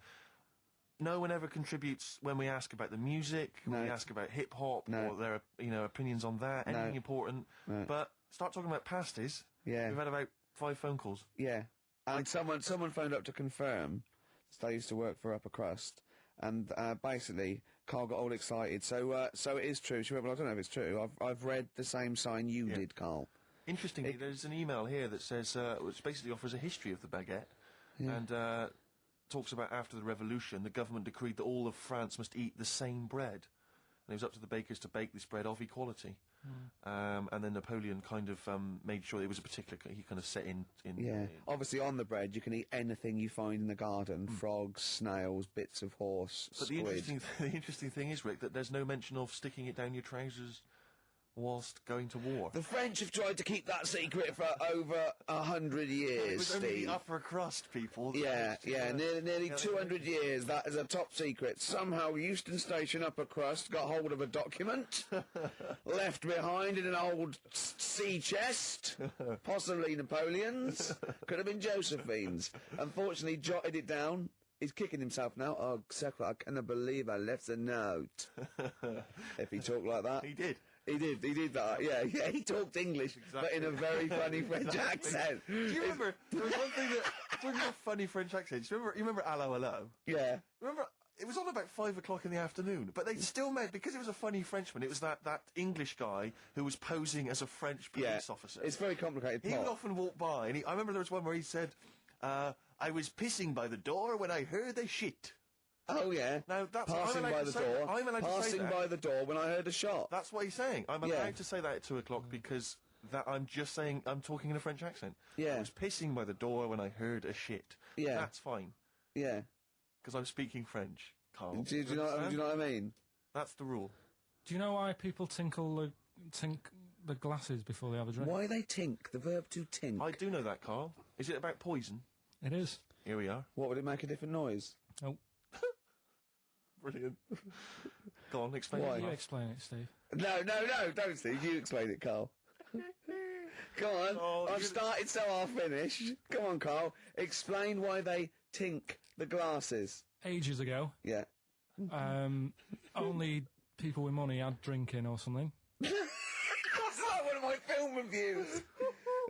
no one ever contributes when we ask about the music, when we ask about hip-hop, or their, you know, opinions on that, anything important. But start talking about pasties. Yeah. We've had about 5 phone calls. Yeah, and someone phoned up to confirm. They used to work for Upper Crust, and basically Carl got all excited. So it is true. She went, well, I don't know if it's true. I've read the same sign you did, Carl. Interestingly, there's an email here that says, which basically offers a history of the baguette, and talks about after the revolution, the government decreed that all of France must eat the same bread, and it was up to the bakers to bake this bread of equality. And then Napoleon kind of made sure it was a particular. He kind of set in. Obviously, on the bread, you can eat anything you find in the garden: frogs, snails, bits of horse, But squid. the interesting thing is, Rick, that there's no mention of sticking it down your trousers whilst going to war. The French have tried to keep that secret for over 100 years, It was only Steve. the upper crust people. Nearly 200 years. That is a top secret. Somehow, Euston Station upper crust got hold of a document left behind in an old sea chest, possibly Napoleon's. Could have been Josephine's. Unfortunately, jotted it down. He's kicking himself now. Oh, Secretary, I cannot believe I left a note. If he talked like that. He did. He did that, yeah, he talked English, but in a very funny French accent. Do you remember, there was one thing that, talking about funny French accents, you remember Allo Allo? Yeah. Remember, it was on about 5 o'clock in the afternoon, but they still meant, because it was a funny Frenchman, it was that English guy who was posing as a French police officer. It's very complicated He plot. would often walk by, and I remember there was one where he said, I was pissing by the door when I heard a shit. Oh, yeah. Now, that's Passing by the door. I'm allowed to say Passing that. by the door when I heard a shot. That's what he's saying. I'm allowed to say that at 2 o'clock because I'm just saying I'm talking in a French accent. Yeah. I was pissing by the door when I heard a shit. Yeah. That's fine. Yeah. Because I'm speaking French, Carl. Do you know what I mean? That's the rule. Do you know why people tink the glasses before they have a drink? Why they tink, the verb to tink. I do know that, Carl. Is it about poison? It is. Here we are. What, would it make a different noise? Oh. Brilliant. Go on, explain Why? it. You explain it, Steve. No, don't Steve. You explain it, Carl. Come on. Oh, I've started, so I'll finish. Come on, Carl. Explain why they tink the glasses. Ages ago, Yeah. only people with money had drinking or something. That's like one of my film reviews.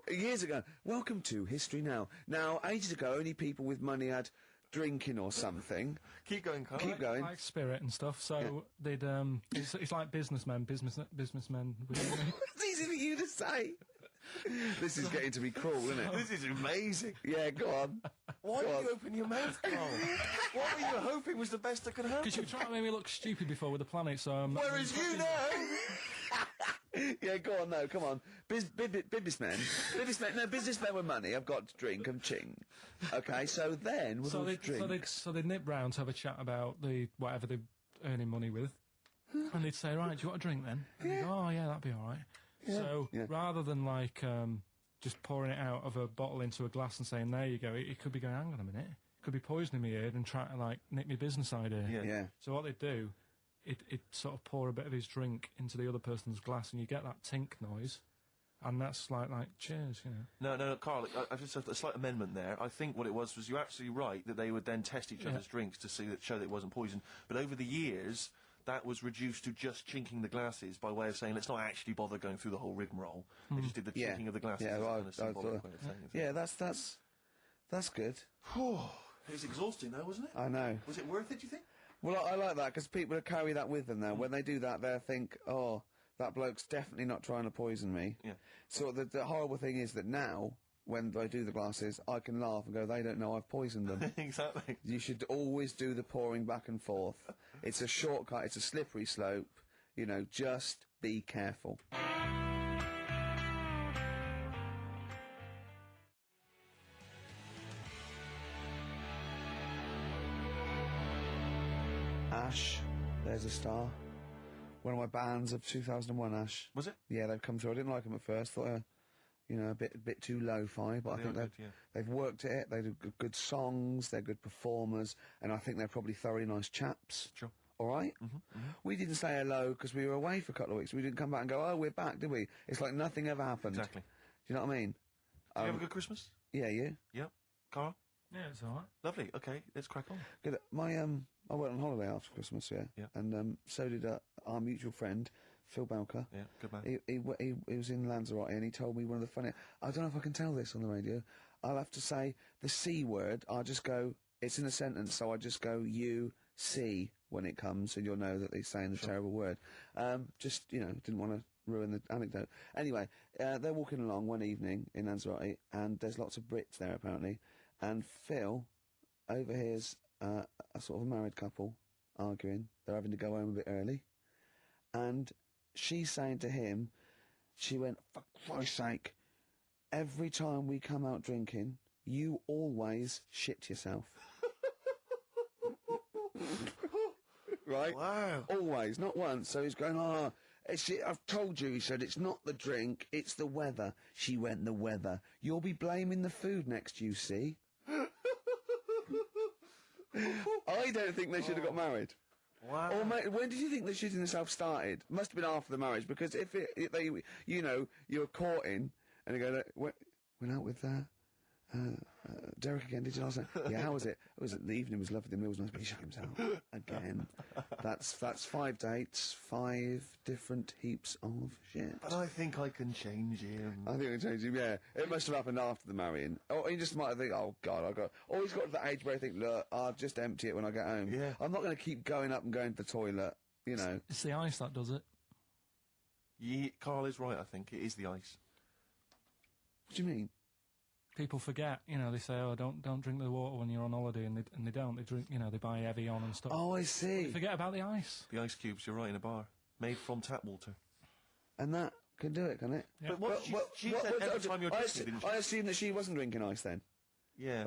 Years ago. Welcome to History Now. Now, ages ago, only people with money had drinking or something. Keep going, Carl. Keep going. Like spirit and stuff. So they'd it's like businessmen with money. It's easy for you to say. This is getting to be cruel, isn't it? This is amazing. Yeah, go on. Why Go did on. you open your mouth, Carl? What were you hoping was the best that could happen? Because you were trying to make me look stupid before with the planet, so Whereas you know... Yeah, go on, no, come on. Businessmen with money. I've got to drink and ching. Okay, so then with all the drinks. So they'd nip round to have a chat about whatever they're earning money with, and they'd say, "Right, do you want a drink then?" And they'd go, "Oh yeah, that'd be all right." Yeah. So Yeah. rather than like just pouring it out of a bottle into a glass and saying, "There you go," it could be going, "Hang on a minute," it could be poisoning me ear and trying to like nick my business idea. Yeah. Yeah. So what they'd do he'd sort of pour a bit of his drink into the other person's glass, and you get that tink noise, and that's like cheers, you know. No, Carl, I've just a slight amendment there. I think what it was you're absolutely right that they would then test each other's drinks to show that it wasn't poison. But over the years, that was reduced to just chinking the glasses by way of saying, let's not actually bother going through the whole rigmarole. They just did the chinking of the glasses. Yeah, as a well, kind of symbolic way of saying it. yeah, that's good. It was exhausting, though, wasn't it? I know. Was it worth it, do you think? Well, I like that because people carry that with them now. When they do that, they think, oh, that bloke's definitely not trying to poison me. Yeah. So the horrible thing is that now, when I do the glasses, I can laugh and go, they don't know I've poisoned them. Exactly. You should always do the pouring back and forth. It's a shortcut, it's a slippery slope. You know, just be careful. Ash, there's a star. One of my bands of 2001, Ash. Was it? Yeah, they've come through. I didn't like them at first. Thought, you know, a bit too lo-fi, but I think they've worked at it. They do good songs. They're good performers, and I think they're probably thoroughly nice chaps. Sure. All right. We didn't say hello because we were away for a couple of weeks. We didn't come back and go, oh, we're back, did we? It's like nothing ever happened. Exactly. Do you know what I mean? Did you have a good Christmas? Yeah, you? Yeah. Carl? Yeah, it's all right. Lovely. Okay, let's crack on. Good. I went on holiday after Christmas, yeah. And so did our mutual friend, Phil Belker. Yeah, good man. He was in Lanzarote and he told me one of the funny... I don't know if I can tell this on the radio. I'll have to say the C word. I'll just go... It's in a sentence, so I just go you see when it comes, and you'll know that he's saying the terrible word. Just, you know, didn't want to ruin the anecdote. Anyway, they're walking along one evening in Lanzarote, and there's lots of Brits there, apparently. And Phil overhears a sort of married couple arguing. They're having to go home a bit early. And she's saying to him, she went, for Christ's sake, every time we come out drinking, you always shit yourself. Right? Wow. Always, not once. So he's going, I've told you, he said, it's not the drink, it's the weather. She went, the weather. You'll be blaming the food next, you see. I don't think they should have got married. Wow. Or when did you think the shitting themselves started? Must have been after the marriage, because if they, you know, you're courting, and they go, went out with Derek again, did you last night? Yeah, how was it? The evening was lovely, the meal was nice, but he shut himself again. That's 5 dates, 5 different heaps of shit. But I think I can change him. I think I can change him, yeah. It must have happened after the marrying. Or he just might think, oh, God, or he's got to that age where I think, look, I'll just empty it when I get home. Yeah. I'm not going to keep going up and going to the toilet, you know. It's the ice that does it. Yeah, Carl is right, I think. It is the ice. What do you mean? People forget, you know, they say, oh, don't drink the water when you're on holiday, and they don't. They drink, you know, they buy Evian and stuff. Oh, I see. They forget about the ice. The ice cubes, you're right, in a bar. Made from tap water. And that can do it, can it? Yeah. But she said every time you're drinking, didn't she? I assume that she wasn't drinking ice then. Yeah.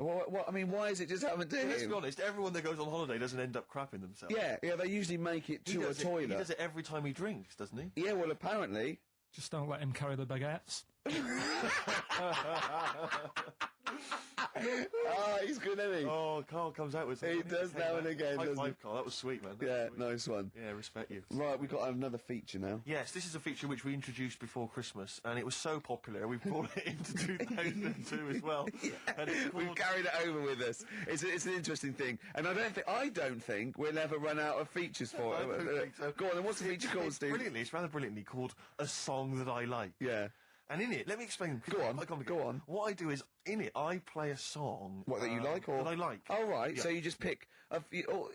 I mean, why is it just happened to him? Let's be honest, everyone that goes on holiday doesn't end up crapping themselves. Yeah, they usually make it to a toilet. He does it every time he drinks, doesn't he? Yeah, well, apparently. Just don't let him carry the baguettes. He's good, isn't he? Oh, Carl comes out with something. He does now and again, High doesn't he? five, Carl. That was sweet, man. Yeah, nice one. Yeah, respect you. Right, we've got another feature now. Yes, this is a feature which we introduced before Christmas, and it was so popular, we brought it into 2002 as well. Yeah, and it's called... We've carried it over with us. It's an interesting thing, and I don't think we'll ever run out of features for I it. don't think so. Go on, then what's the feature called, Steve? It's rather brilliantly called A Song That I Like. Yeah. And in it, let me explain. Go on. What I do is, in it, I play a song. What, that you like, or? That I like. Oh, right, Yeah. so you just pick, let me go,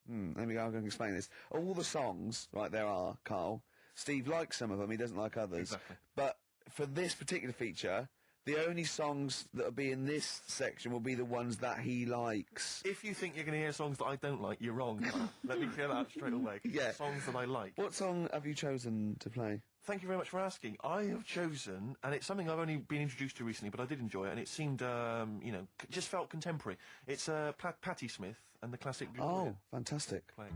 I'm going to explain this. All the songs, right, there are, Carl, Steve likes some of them, he doesn't like others. Exactly. But for this particular feature, the only songs that will be in this section will be the ones that he likes. If you think you're going to hear songs that I don't like, you're wrong. Let me clear that up straight away. Yeah. Songs that I like. What song have you chosen to play? Thank you very much for asking. I have chosen, and it's something I've only been introduced to recently, but I did enjoy it, and it seemed, just felt contemporary. It's Patti Smith and the classic Gloria. Oh, fantastic. Play it,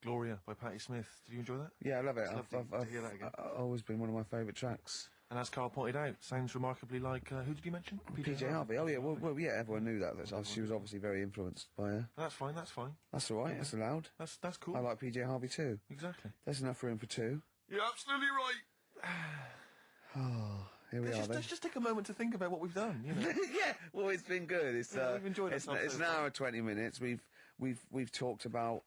Gloria by Patti Smith. Did you enjoy that? Yeah, I love it. It's lovely to hear that again. I've always been one of my favourite tracks. And as Carl pointed out, sounds remarkably like, who did you mention? PJ Harvey. Oh, yeah, well, yeah, everyone knew that. She was obviously very influenced by her. That's fine, that's fine. That's all right, that's allowed. That's cool. I like PJ Harvey too. Exactly. There's enough room for two. You're absolutely right. Oh, here we are then. Let's just take a moment to think about what we've done, you know. Yeah, well, it's been good. It's we've enjoyed it's, ourselves it's so an far. hour and 20 minutes. We've talked about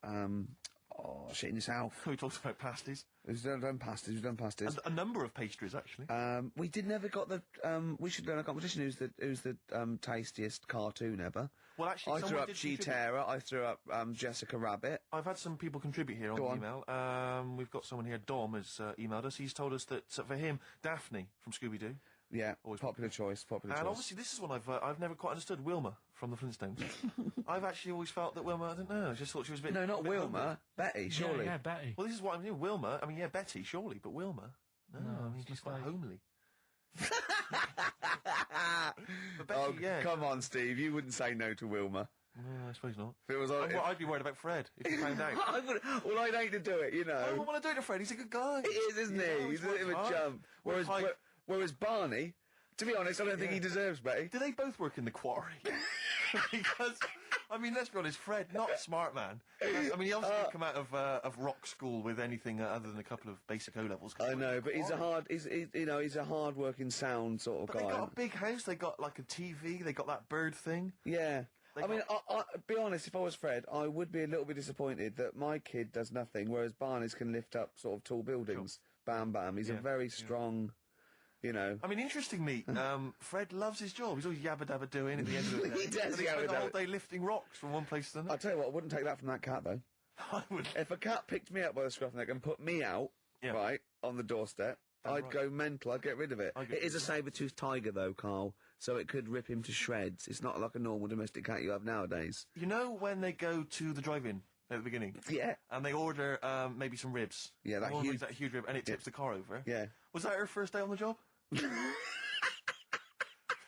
shit in yourself. We talked about pasties. We've done pasties. We've done pasties. A number of pastries, actually. We never got the. We should run a competition. Who's the tastiest cartoon ever? Well, actually, I threw someone up did She contribute. Terror. I threw up Jessica Rabbit. I've had some people contribute here on Go the on. email. We've got someone here, Dom, has emailed us. He's told us that for him, Daphne from Scooby-Doo. Yeah, Always popular choice. Popular And choice. obviously, this is one I've never quite understood. Wilma from the Flintstones. I've actually always felt that Wilma. I don't know. I just thought she was a bit. No, not a bit Wilma. homely. Betty, surely. Yeah, Betty. Well, this is what I mean. Wilma. I mean, yeah, Betty, surely, but Wilma. No, I mean, it's she's just quite like- homely. But Betty, Oh, yeah. come on, Steve. You wouldn't say no to Wilma. No, I suppose not. If it was. I'd be worried about Fred if he found out. Well, I'd hate to do it, you know. I don't want to do it to Fred. He's a good guy. He is, isn't Yeah, he? He's a works bit of a hard. chump. Works hard. Whereas Barney, to be honest, I don't think he deserves Betty. Do they both work in the quarry? Because, I mean, let's be honest, Fred, not a smart man. I mean, he obviously didn't come out of rock school with anything other than a couple of basic O levels. I know, but he's a hard-working, sound sort of But guy. they got a big house. They got like a TV. They got that bird thing. Yeah. They I mean, I be honest, if I was Fred, I would be a little bit disappointed that my kid does nothing, whereas Barney's can lift up sort of tall buildings. Bam, bam. He's a very strong, you know. I mean, interestingly, Fred loves his job. He's always yabba dabba doing at the end of the day. He does And he spent yabba the whole dabba. day lifting rocks from one place to the I'll next. tell you what, I wouldn't take that from that cat, though. I would. If a cat picked me up by the scruff neck and put me out, Yeah. right, on the doorstep, I'd right. go mental. I'd get rid of it. I'd get It is rid a saber-toothed tiger, though, Carl, so it could rip him to shreds. It's not like a normal domestic cat you have nowadays. You know when they go to the drive-in at the beginning? Yeah. And they order maybe some ribs. Yeah, that One huge- brings that huge rib, and it tips the car over. Yeah. Was that her first day on the job?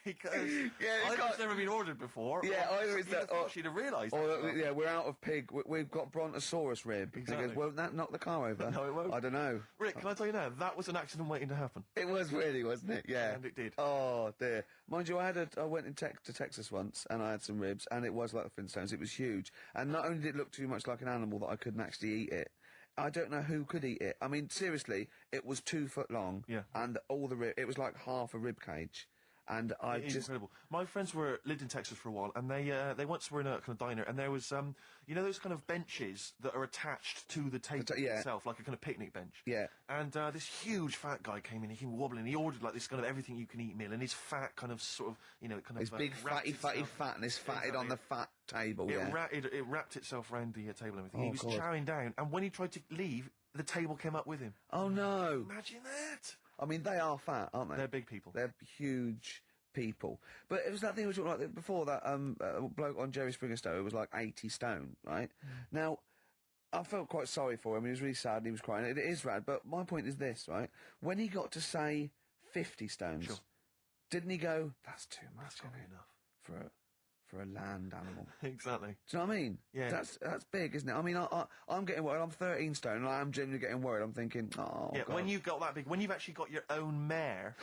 Because Yeah, it's I've got- never been ordered before. Yeah, or either it's you'd have that, thought or- she'd have realised. Or, yeah, we're out of pig. We've got brontosaurus rib. And Exactly. he goes, won't that knock the car over? No, it won't. I don't know. Rick, can I tell you now? That was an accident waiting to happen. It was really, wasn't it? Yeah. And it did. Oh, dear. Mind you, I went to Texas once, and I had some ribs, and it was like the Flintstones. It was huge. And not only did it look too much like an animal that I couldn't actually eat it, I don't know who could eat it. I mean, seriously, it was 2 foot long. Yeah. And all the rib, it was like half a rib cage. And I It is just... incredible. My friends lived in Texas for a while, and they once were in a kind of diner, and there was you know those kind of benches that are attached to the table Yeah. itself, like a kind of picnic bench. Yeah. And this huge fat guy came in. He came wobbling. He ordered like this kind of everything you can eat meal, and his fat kind of sort of kind of It's big, wrapped fatty itself- fat, and it's fatted on the fat table, It, yeah. it wrapped itself around the table and everything. Oh, He was God. chowing down, and when he tried to leave, the table came up with him. Oh, no. Imagine that. I mean, they are fat, aren't they? They're big people. They're huge people. But it was that thing we were talking about before, that bloke on Jerry Springer Show, it was like 80 stone, right? Now, I felt quite sorry for him. He was really sad and he was crying. It is rad, but my point is this, right? When he got to say 50 stones, Sure. didn't he go, that's too much That's gotta be enough. for a land animal? Exactly. Do you know what I mean? Yeah. That's big, isn't it? I mean, I'm getting worried. I'm 13 stone and I'm genuinely getting worried. I'm thinking, oh, Yeah, God. when you've got that big, when you've actually got your own mare.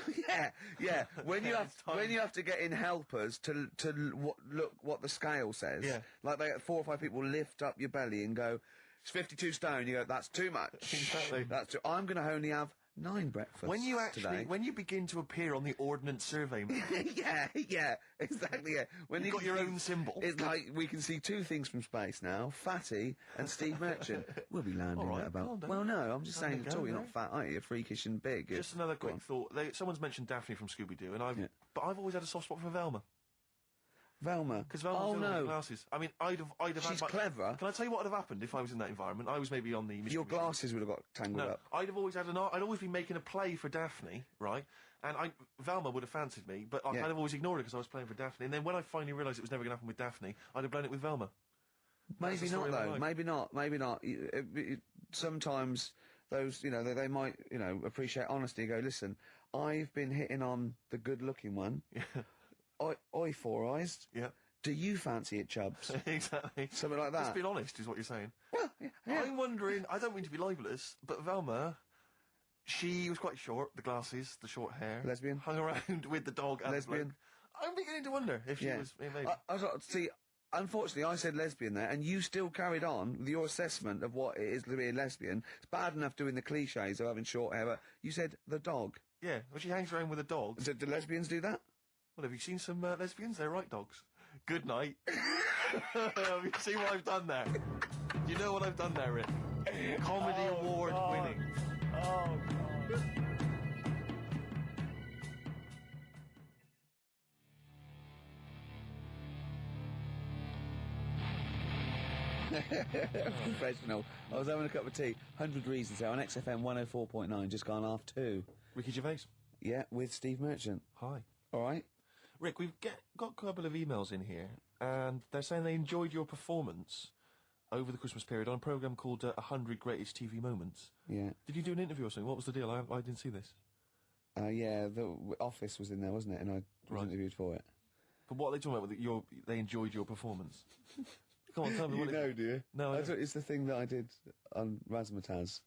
Yeah. When you have It's time. when you have to get in helpers to look what the scale says. Yeah. Like 4 or 5 people lift up your belly and go, it's 52 stone. You go, that's too much. Exactly. That's too. I'm going to only have 9 breakfasts When you actually, today. when you begin to appear on the Ordnance Survey, yeah, exactly. Yeah. When you've got your own symbol. It's like we can see 2 things from space now: Fatty and Steve Merchant. We'll be landing All right, at about. well done. Well, no, I'm just Having saying a at go all. You're there. not fat, are you? You're freakish and big. Just another Go quick on. thought. Someone's mentioned Daphne from Scooby-Doo, and but I've always had a soft spot for Velma. Velma. Because Velma Oh was in no. glasses. I mean, I'd have She's had my, clever. Can I tell you what would have happened if I was in that environment? I was maybe on the mystery Your machine. glasses would have got tangled No, up. I'd have always had I'd always been making a play for Daphne, right? And Velma would have fancied me, but I Yeah. kind of always ignored it because I was playing for Daphne. And then when I finally realised it was never going to happen with Daphne, I'd have blown it with Velma. That's Maybe the not story of my though. life. Maybe not. Maybe not. Sometimes those, they might, appreciate honesty. And go, listen, I've been hitting on the good-looking one. Yeah. Oi, Four Eyes. Yeah. Do you fancy it, Chubbs? Exactly. Something like Let's that. be honest, is what you're saying. Well, yeah. I'm wondering, I don't mean to be libelous, but Velma, She was quite short, the glasses, the short hair. Lesbian? Hung around with the dog and Lesbian? the bloke. I'm beginning to wonder if she was... Maybe. I was like, see, unfortunately, I said lesbian there, and you still carried on with your assessment of what it is to be a lesbian. It's bad enough doing the cliches of having short hair, but you said the dog. Yeah, well, she hangs around with a dog. So do lesbians do that? Well, have you seen some lesbians? They're right dogs. Good night. Have you seen what I've done there? Do you know what I've done there, Rick? Comedy award winning. Oh, God. Professional. I was having a cup of tea. 100 Reasons here on XFM 104.9, just gone half 2. Ricky Gervais. Yeah, with Steve Merchant. Hi. All right. Rick, we've got a couple of emails in here, and they're saying they enjoyed your performance over the Christmas period on a programme called 100 Greatest TV Moments. Yeah. Did you do an interview or something? What was the deal? I didn't see this. Yeah, the Office was in there, wasn't it? And I was interviewed for it. But what are they talking about? They enjoyed your performance. Come on, tell me You what know, do you? No, I don't. It's the thing that I did on Razzmatazz.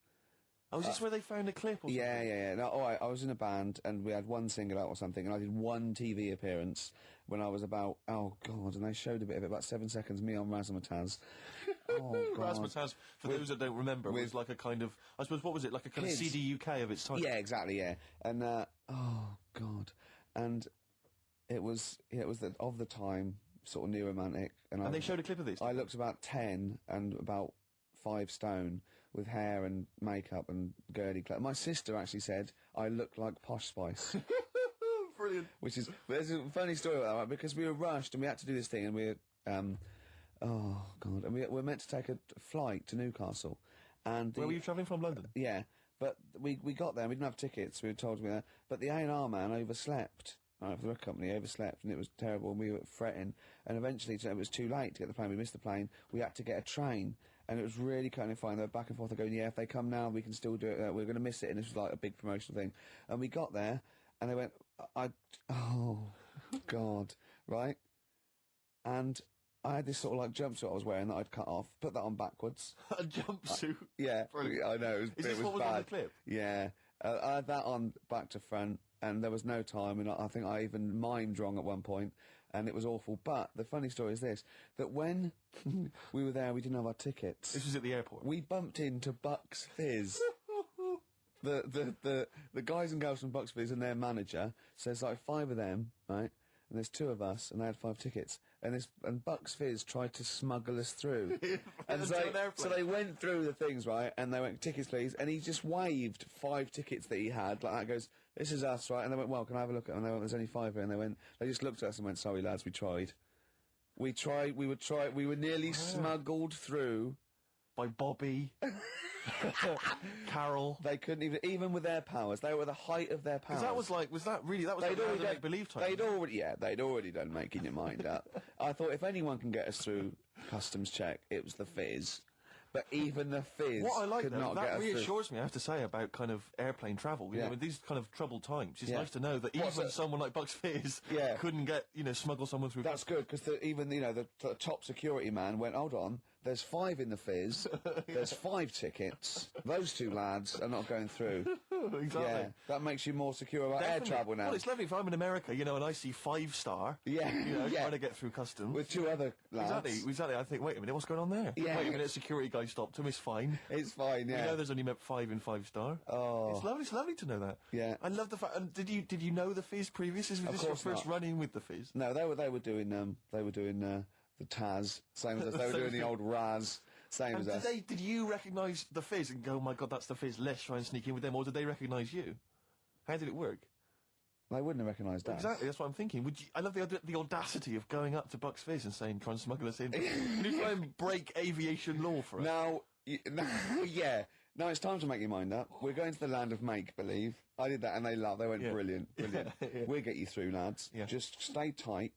Oh, is this where they found a clip or something? Yeah. No, I was in a band and we had one single out or something, and I did one TV appearance when I was about, oh God, and they showed a bit of it, about 7 seconds, me on Razzmatazz. Oh, God. Razzmatazz, for those that don't remember, was like a kind of, I suppose, what was it, like a kind of CD UK of its time? Yeah, exactly, yeah. And, oh God. And it was of the time, sort of new romantic. And they showed a clip of this? I looked about 10 and about 5 stone with hair and makeup and girly clothes. My sister actually said I looked like Posh Spice. Brilliant. Which is, there's a funny story about that, right? Because we were rushed and we had to do this thing, and we were, oh God, and we were meant to take a flight to Newcastle. And where were you travelling from? London? Yeah, but we got there and we didn't have tickets, we were told to be there, but the A&R man overslept. Right, for the record company, overslept, and it was terrible, and we were fretting, and eventually it was too late to get the plane. We missed the plane. We had to get a train, and it was really kind of fine. They were back and forth. They're going, yeah, if they come now, we can still do it. We're going to miss it, and this was like a big promotional thing. And we got there, and they went, oh, God, right? And I had this sort of like jumpsuit I was wearing that I'd cut off, put that on backwards. A jumpsuit? Yeah, Brilliant. I know. Is this what was bad. on the clip? Yeah. I had that on back to front, and there was no time, and I think I even mimed wrong at one point, and it was awful. But the funny story is this, that when we were there, we didn't have our tickets. This was at the airport? We bumped into Bucks Fizz. the guys and girls from Bucks Fizz and their manager, so there's like 5 of them, right? And there's 2 of us, and they had 5 tickets. And Bucks Fizz tried to smuggle us through. And so they went through the things, right? And they went, tickets please. And he just waved 5 tickets that he had, like that, goes, this is us, right? And they went, well, can I have a look at them? And they went, there's only 5 here. And they just looked at us and went, sorry lads, we tried. We were nearly smuggled through. By Bobby. Carol. They couldn't even with their powers. They were at the height of their powers. That was like make-believe time. They'd already done making your mind up. I thought if anyone can get us through customs check, it was the Fizz. But even the Fizz what I like could though, not that get us reassures me, I have to say, about kind of airplane travel. You know, in these kind of troubled times, it's nice to know that even someone like Bucks Fizz couldn't get, smuggle someone through. That's good, because even the top security man went, hold on, there's 5 in the Fizz, there's 5 tickets, those 2 lads are not going through. Exactly. Yeah, that makes you more secure about air travel now. Well, it's lovely if I'm in America, and I see 5-star, trying to get through customs. With 2 other lads. Exactly. I think, wait a minute, what's going on there? Yeah. Wait a minute, security guy stopped him, it's fine. It's fine, yeah. We know there's only 5 in 5-star. Oh. It's lovely to know that. Yeah. I love the fact, and did you know the Fizz previous? Is this your first run-in with the Fizz? No, they were doing the Taz, same as us. They were doing the old Raz, same as us. Did you recognise the Fizz and go, oh my God, that's the Fizz, let's try and sneak in with them, or did they recognise you? How did it work? They wouldn't have recognised us. Exactly, that's what I'm thinking. I love the audacity of going up to Bucks Fizz and saying, try and smuggle us in. Can you try and break aviation law for us? Now, it's time to make your mind up. We're going to the land of make-believe. I did that and they laughed. They went, brilliant. We'll get you through, lads. Yeah. Just stay tight.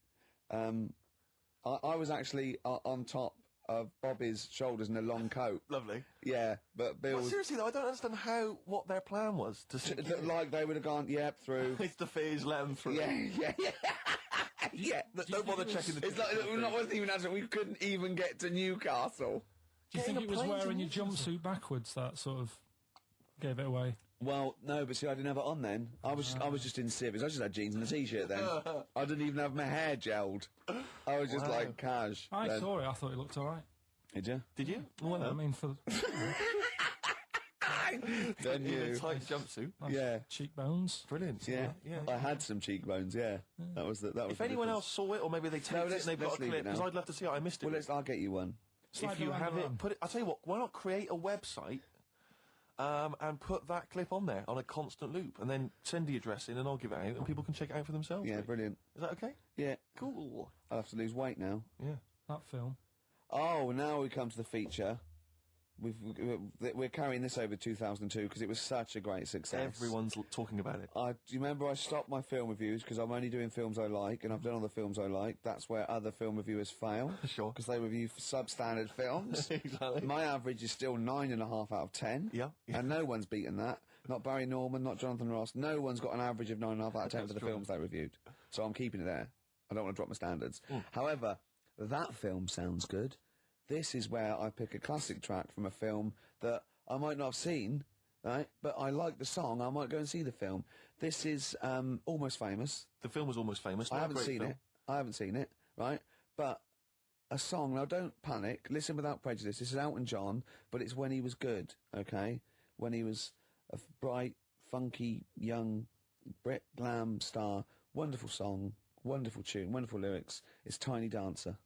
I was actually on top of Bobby's shoulders in a long coat. Lovely. Yeah, but Bill... Well, seriously, though, I don't understand what their plan was. Like, they would have gone, yep, through. It's the Fizz, let them through. Yeah. Yeah. Don't bother checking the... It's like, we're not even answering, we couldn't even get to Newcastle. Do you think it was wearing your jumpsuit backwards that sort of gave it away? Well, no, but see, I didn't have it on then. I was just in civvies. I just had jeans and a t-shirt then. I didn't even have my hair gelled. I was just like cash. I then. saw it. I thought it looked all right. Did you? Did you? Well, I mean, for Then In a you. tight jumpsuit. Yeah. cheekbones. Brilliant. Yeah. Yeah. I had some cheekbones. Yeah. That was the. That was. If the anyone difference. else saw it, or maybe they taped it let's- and they've got let's a leave clip, it now. because I'd love to see it. I missed it. Well, I'll get you one. If you have it, put it. I'll tell you what. Why not create a website, and put that clip on there on a constant loop, and then send the address in, and I'll give it out, and people can check it out for themselves. Yeah, mate. brilliant. Is that okay? Yeah. Cool. I'll have to lose weight now. Yeah. That film. Oh, now we come to the feature. We're carrying this over 2002 because it was such a great success. Everyone's talking about it. Do you remember I stopped my film reviews because I'm only doing films I like, and I've done all the films I like. That's where other film reviewers fail. Sure. Because they review substandard films. Exactly. My average is still 9.5 out of 10. Yeah. And no one's beaten that. Not Barry Norman, not Jonathan Ross. No one's got an average of 9.5 out of 10 for the films they reviewed. So I'm keeping it there. I don't want to drop my standards. However, that film sounds good. This is where I pick a classic track from a film that I might not have seen, right? But I like the song. I might go and see the film. This is Almost Famous. The film was Almost Famous. I Not a haven't great seen film. it. I haven't seen it, right? But a song. Now, don't panic. Listen without prejudice. This is Elton John, but it's when he was good, okay? When he was a bright, funky, young Brit glam star. Wonderful song, wonderful tune, wonderful lyrics. It's Tiny Dancer.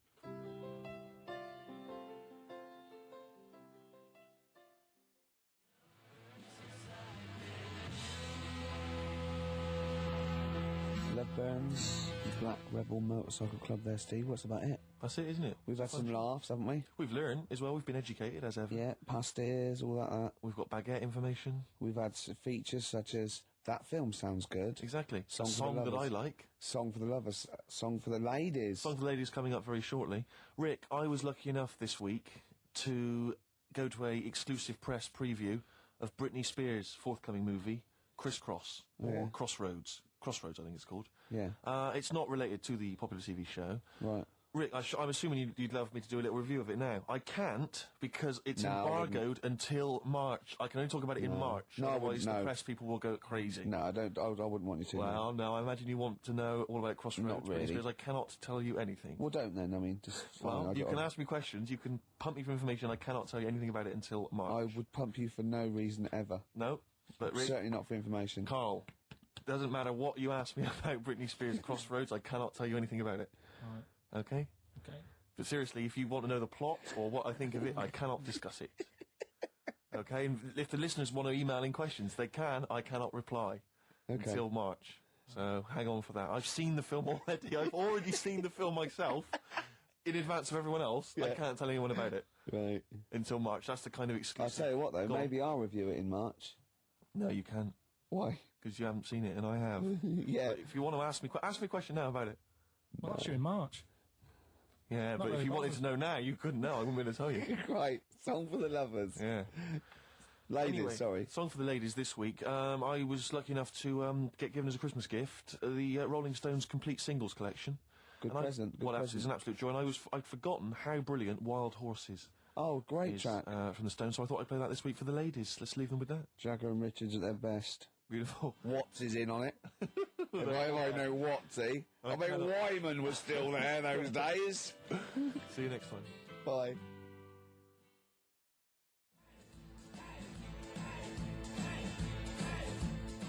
Love Burns, Black Rebel Motorcycle Club there, Steve. What's about it? That's it, isn't it? We've had some laughs, haven't we? We've learned as well. We've been educated as ever. Yeah, past ears, all that. We've got baguette information. We've had features such as That Film Sounds Good. Exactly. Song A for the song that I lovers. like. Song for the Lovers. Song for the Ladies. Song for the Ladies coming up very shortly. Rick, I was lucky enough this week to go to a exclusive press preview of Britney Spears' forthcoming movie, Crisscross, or Crossroads. Crossroads, I think it's called. Yeah. It's not related to the popular TV show. Right. Rick, I'm assuming you'd love me to do a little review of it now. I can't, because it's No, I embargoed until March. I can only talk about it in March. No, I otherwise wouldn't, the no. press people will go crazy. No, I don't. I wouldn't want you to. Well, no, I imagine you want to know all about Crossroads. Not really. Because I cannot tell you anything. Well, don't then. I mean, just. Well, you can ask me questions, you can pump me for information, I cannot tell you anything about it until March. I would pump you for no reason ever. No, but Rick, Certainly not for information. Carl, doesn't matter what you ask me about Britney Spears' Crossroads, I cannot tell you anything about it. Right. Okay? Okay. But seriously, if you want to know the plot or what I think of it, I cannot discuss it. Okay? And if the listeners want to email in questions, they can. I cannot reply until March. So hang on for that. I've seen the film already. I've already seen the film myself in advance of everyone else. I can't tell anyone about it Right. until March. That's the kind of I'll exclusive. tell you what, though. Go on. Maybe I'll review it in March. No, you can't, Why? because you haven't seen it, and I have. Yeah. But if you want to ask me a question now about it. Well, that's you in March. Yeah, Not but if really you wanted bothered. to know now, you couldn't know. I wouldn't be able to tell you. Right. Song for the Lovers. Yeah. Ladies, Anyway, sorry. Song for the Ladies this week. I was lucky enough to get given as a Christmas gift the Rolling Stones complete singles collection. Good And present. Good well, present. it's an absolute joy. And I'd forgotten how brilliant Wild Horses Oh, great is track. from the Stones, so I thought I'd play that this week for the ladies. Let's leave them with that. Jagger and Richards at their best. Beautiful. Watts is in on it. If I know Wattsy. I mean, Wyman was still there those days. See you next time. Bye.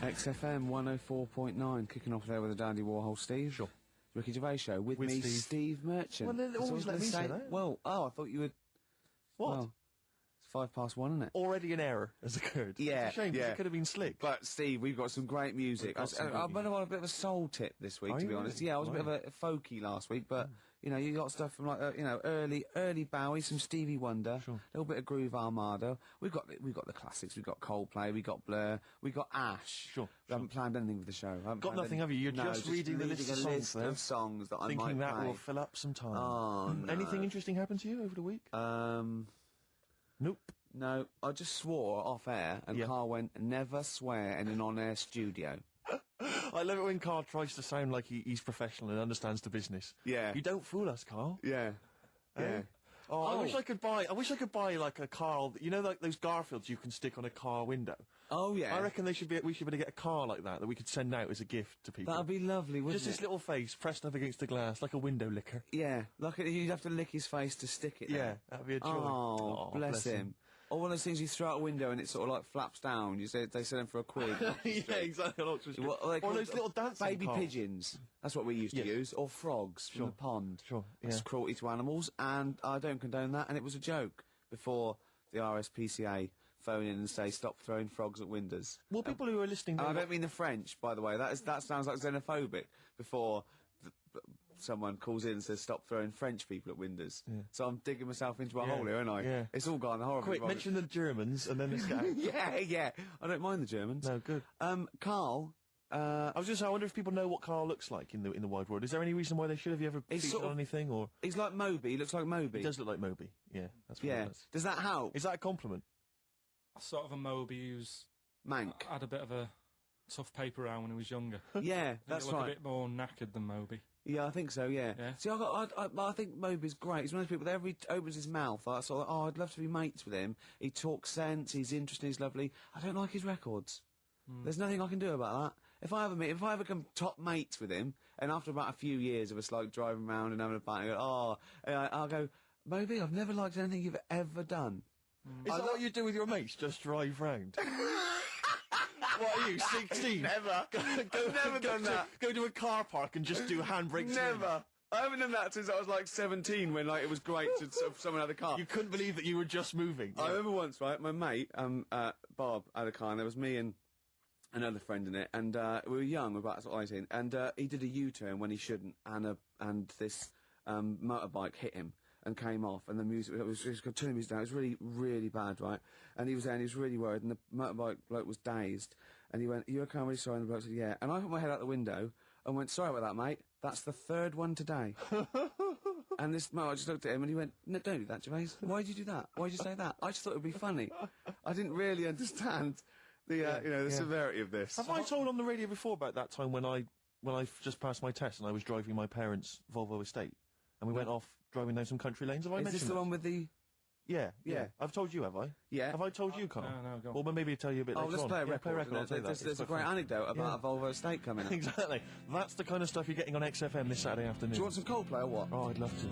XFM 104.9, kicking off there with the Dandy Warhol Steve. Sure. Ricky Gervais Show with With me, Steve. Steve Merchant. Well, they That's all always I was let me gonna say that. Well, I thought you would. What? Well, it's 1:05, isn't it? Already an error has occurred. Yeah, It's a shame, 'cause yeah. it could have been slick. But Steve, we've got some great music. We've got some I've good been on a bit of a soul tip this week, Are to you be honest. really? Yeah, I was a bit of Right. a folky last week, but you know, you got stuff from like early Bowie, some Stevie Wonder, a little bit of Groove Armada. We've got the classics. We've got Coldplay. We got Blur. We got Ash. Sure, We haven't planned anything for the show. Got nothing, have you? You're just reading the list of songs list there. of songs that I Thinking might that play. will fill up some time. Oh, no. Anything interesting happened to you over the week? Nope. No, I just swore off air, and Yeah. Carl went, "Never swear in an on-air studio." I love it when Carl tries to sound like he's professional and understands the business. Yeah. You don't fool us, Carl. Yeah. Eh? Yeah. Oh, I wish I could buy like a car. You know, like those Garfields you can stick on a car window. Oh yeah. I reckon we should be able to get a car like that we could send out as a gift to people. That'd be lovely, wouldn't Just it? this little face pressed up against the glass like a window licker. Yeah, like you'd have to lick his face to stick it there. Yeah, that'd be a joy. Oh, bless him. Or one of those things you throw out a window and it sort of like flaps down. They sell them for a quid. Yeah, exactly. Or those little dancing baby cars. pigeons. That's what we used to use. Or frogs from the pond. Sure, That's yeah. cruelty to animals, and I don't condone that. And it was a joke before the RSPCA phone in and say stop throwing frogs at windows. Well, people who are listening... And I don't mean the French, by the way. That sounds like xenophobic. Before someone calls in and says stop throwing French people at windows. Yeah. So I'm digging myself into a hole here, aren't I? Yeah. It's all gone horribly. Quick, mention the Germans and then let's go. Yeah. I don't mind the Germans. No, good. Carl... I was just saying, I wonder if people know what Carl looks like in the wide world. Is there any reason why they should? Have you ever featured on anything? Or he's like Moby. He looks like Moby. He does look like Moby. Yeah, that's what it does. Does that help? Is that a compliment? Sort of a Moby who's mank. Had a bit of a tough paper around when he was younger. Yeah, that's right. right. A bit more knackered than Moby. Yeah, I think so. Yeah. See, I think Moby's great. He's one of those people that every opens his mouth, I sort of, I'd love to be mates with him. He talks sense. He's interesting. He's lovely. I don't like his records. There's nothing I can do about that. If I ever become top mates with him, and after about a few years of us like driving around and having a party, I'll go, Moby, I've never liked anything you've ever done. Is that what you do with your mates? Just drive round? What are you, 16? Never. I've never done that. Go to a car park and just do handbrakes. Never. I haven't done that since I was like 17 when like it was great to someone had a car. You couldn't believe that you were just moving. I remember once, right, my mate, Bob, had a car and there was me and another friend in it, and we were young, we were about 18, and he did a U-turn when he shouldn't, and this motorbike hit him and came off, and the music, it was turning music down, it was really, really bad, right? And he was there and he was really worried, and the motorbike bloke was dazed, and he went, "You okay? I'm really sorry," and the bloke said, "Yeah." And I put my head out the window and went, "Sorry about that, mate. That's the third one today." And this motorbike just looked at him and he went, "No, don't do that, Gervais. Why'd you do that? Why'd you say that?" I just thought it would be funny. I didn't really understand the severity of this. Have I told on the radio before about that time when I just passed my test and I was driving my parents' Volvo estate and we went off driving down some country lanes? Have I mentioned Is this the one with the... Yeah. I've told you, have I? Yeah. Have I told you, Carl? No, go on. Well, maybe I'll tell you a bit later on. Let's play a record. I'll tell you that. There's a great anecdote about a Volvo estate coming up. Exactly. That's the kind of stuff you're getting on XFM this Saturday afternoon. Do you want some Coldplay or what? Oh, I'd love to.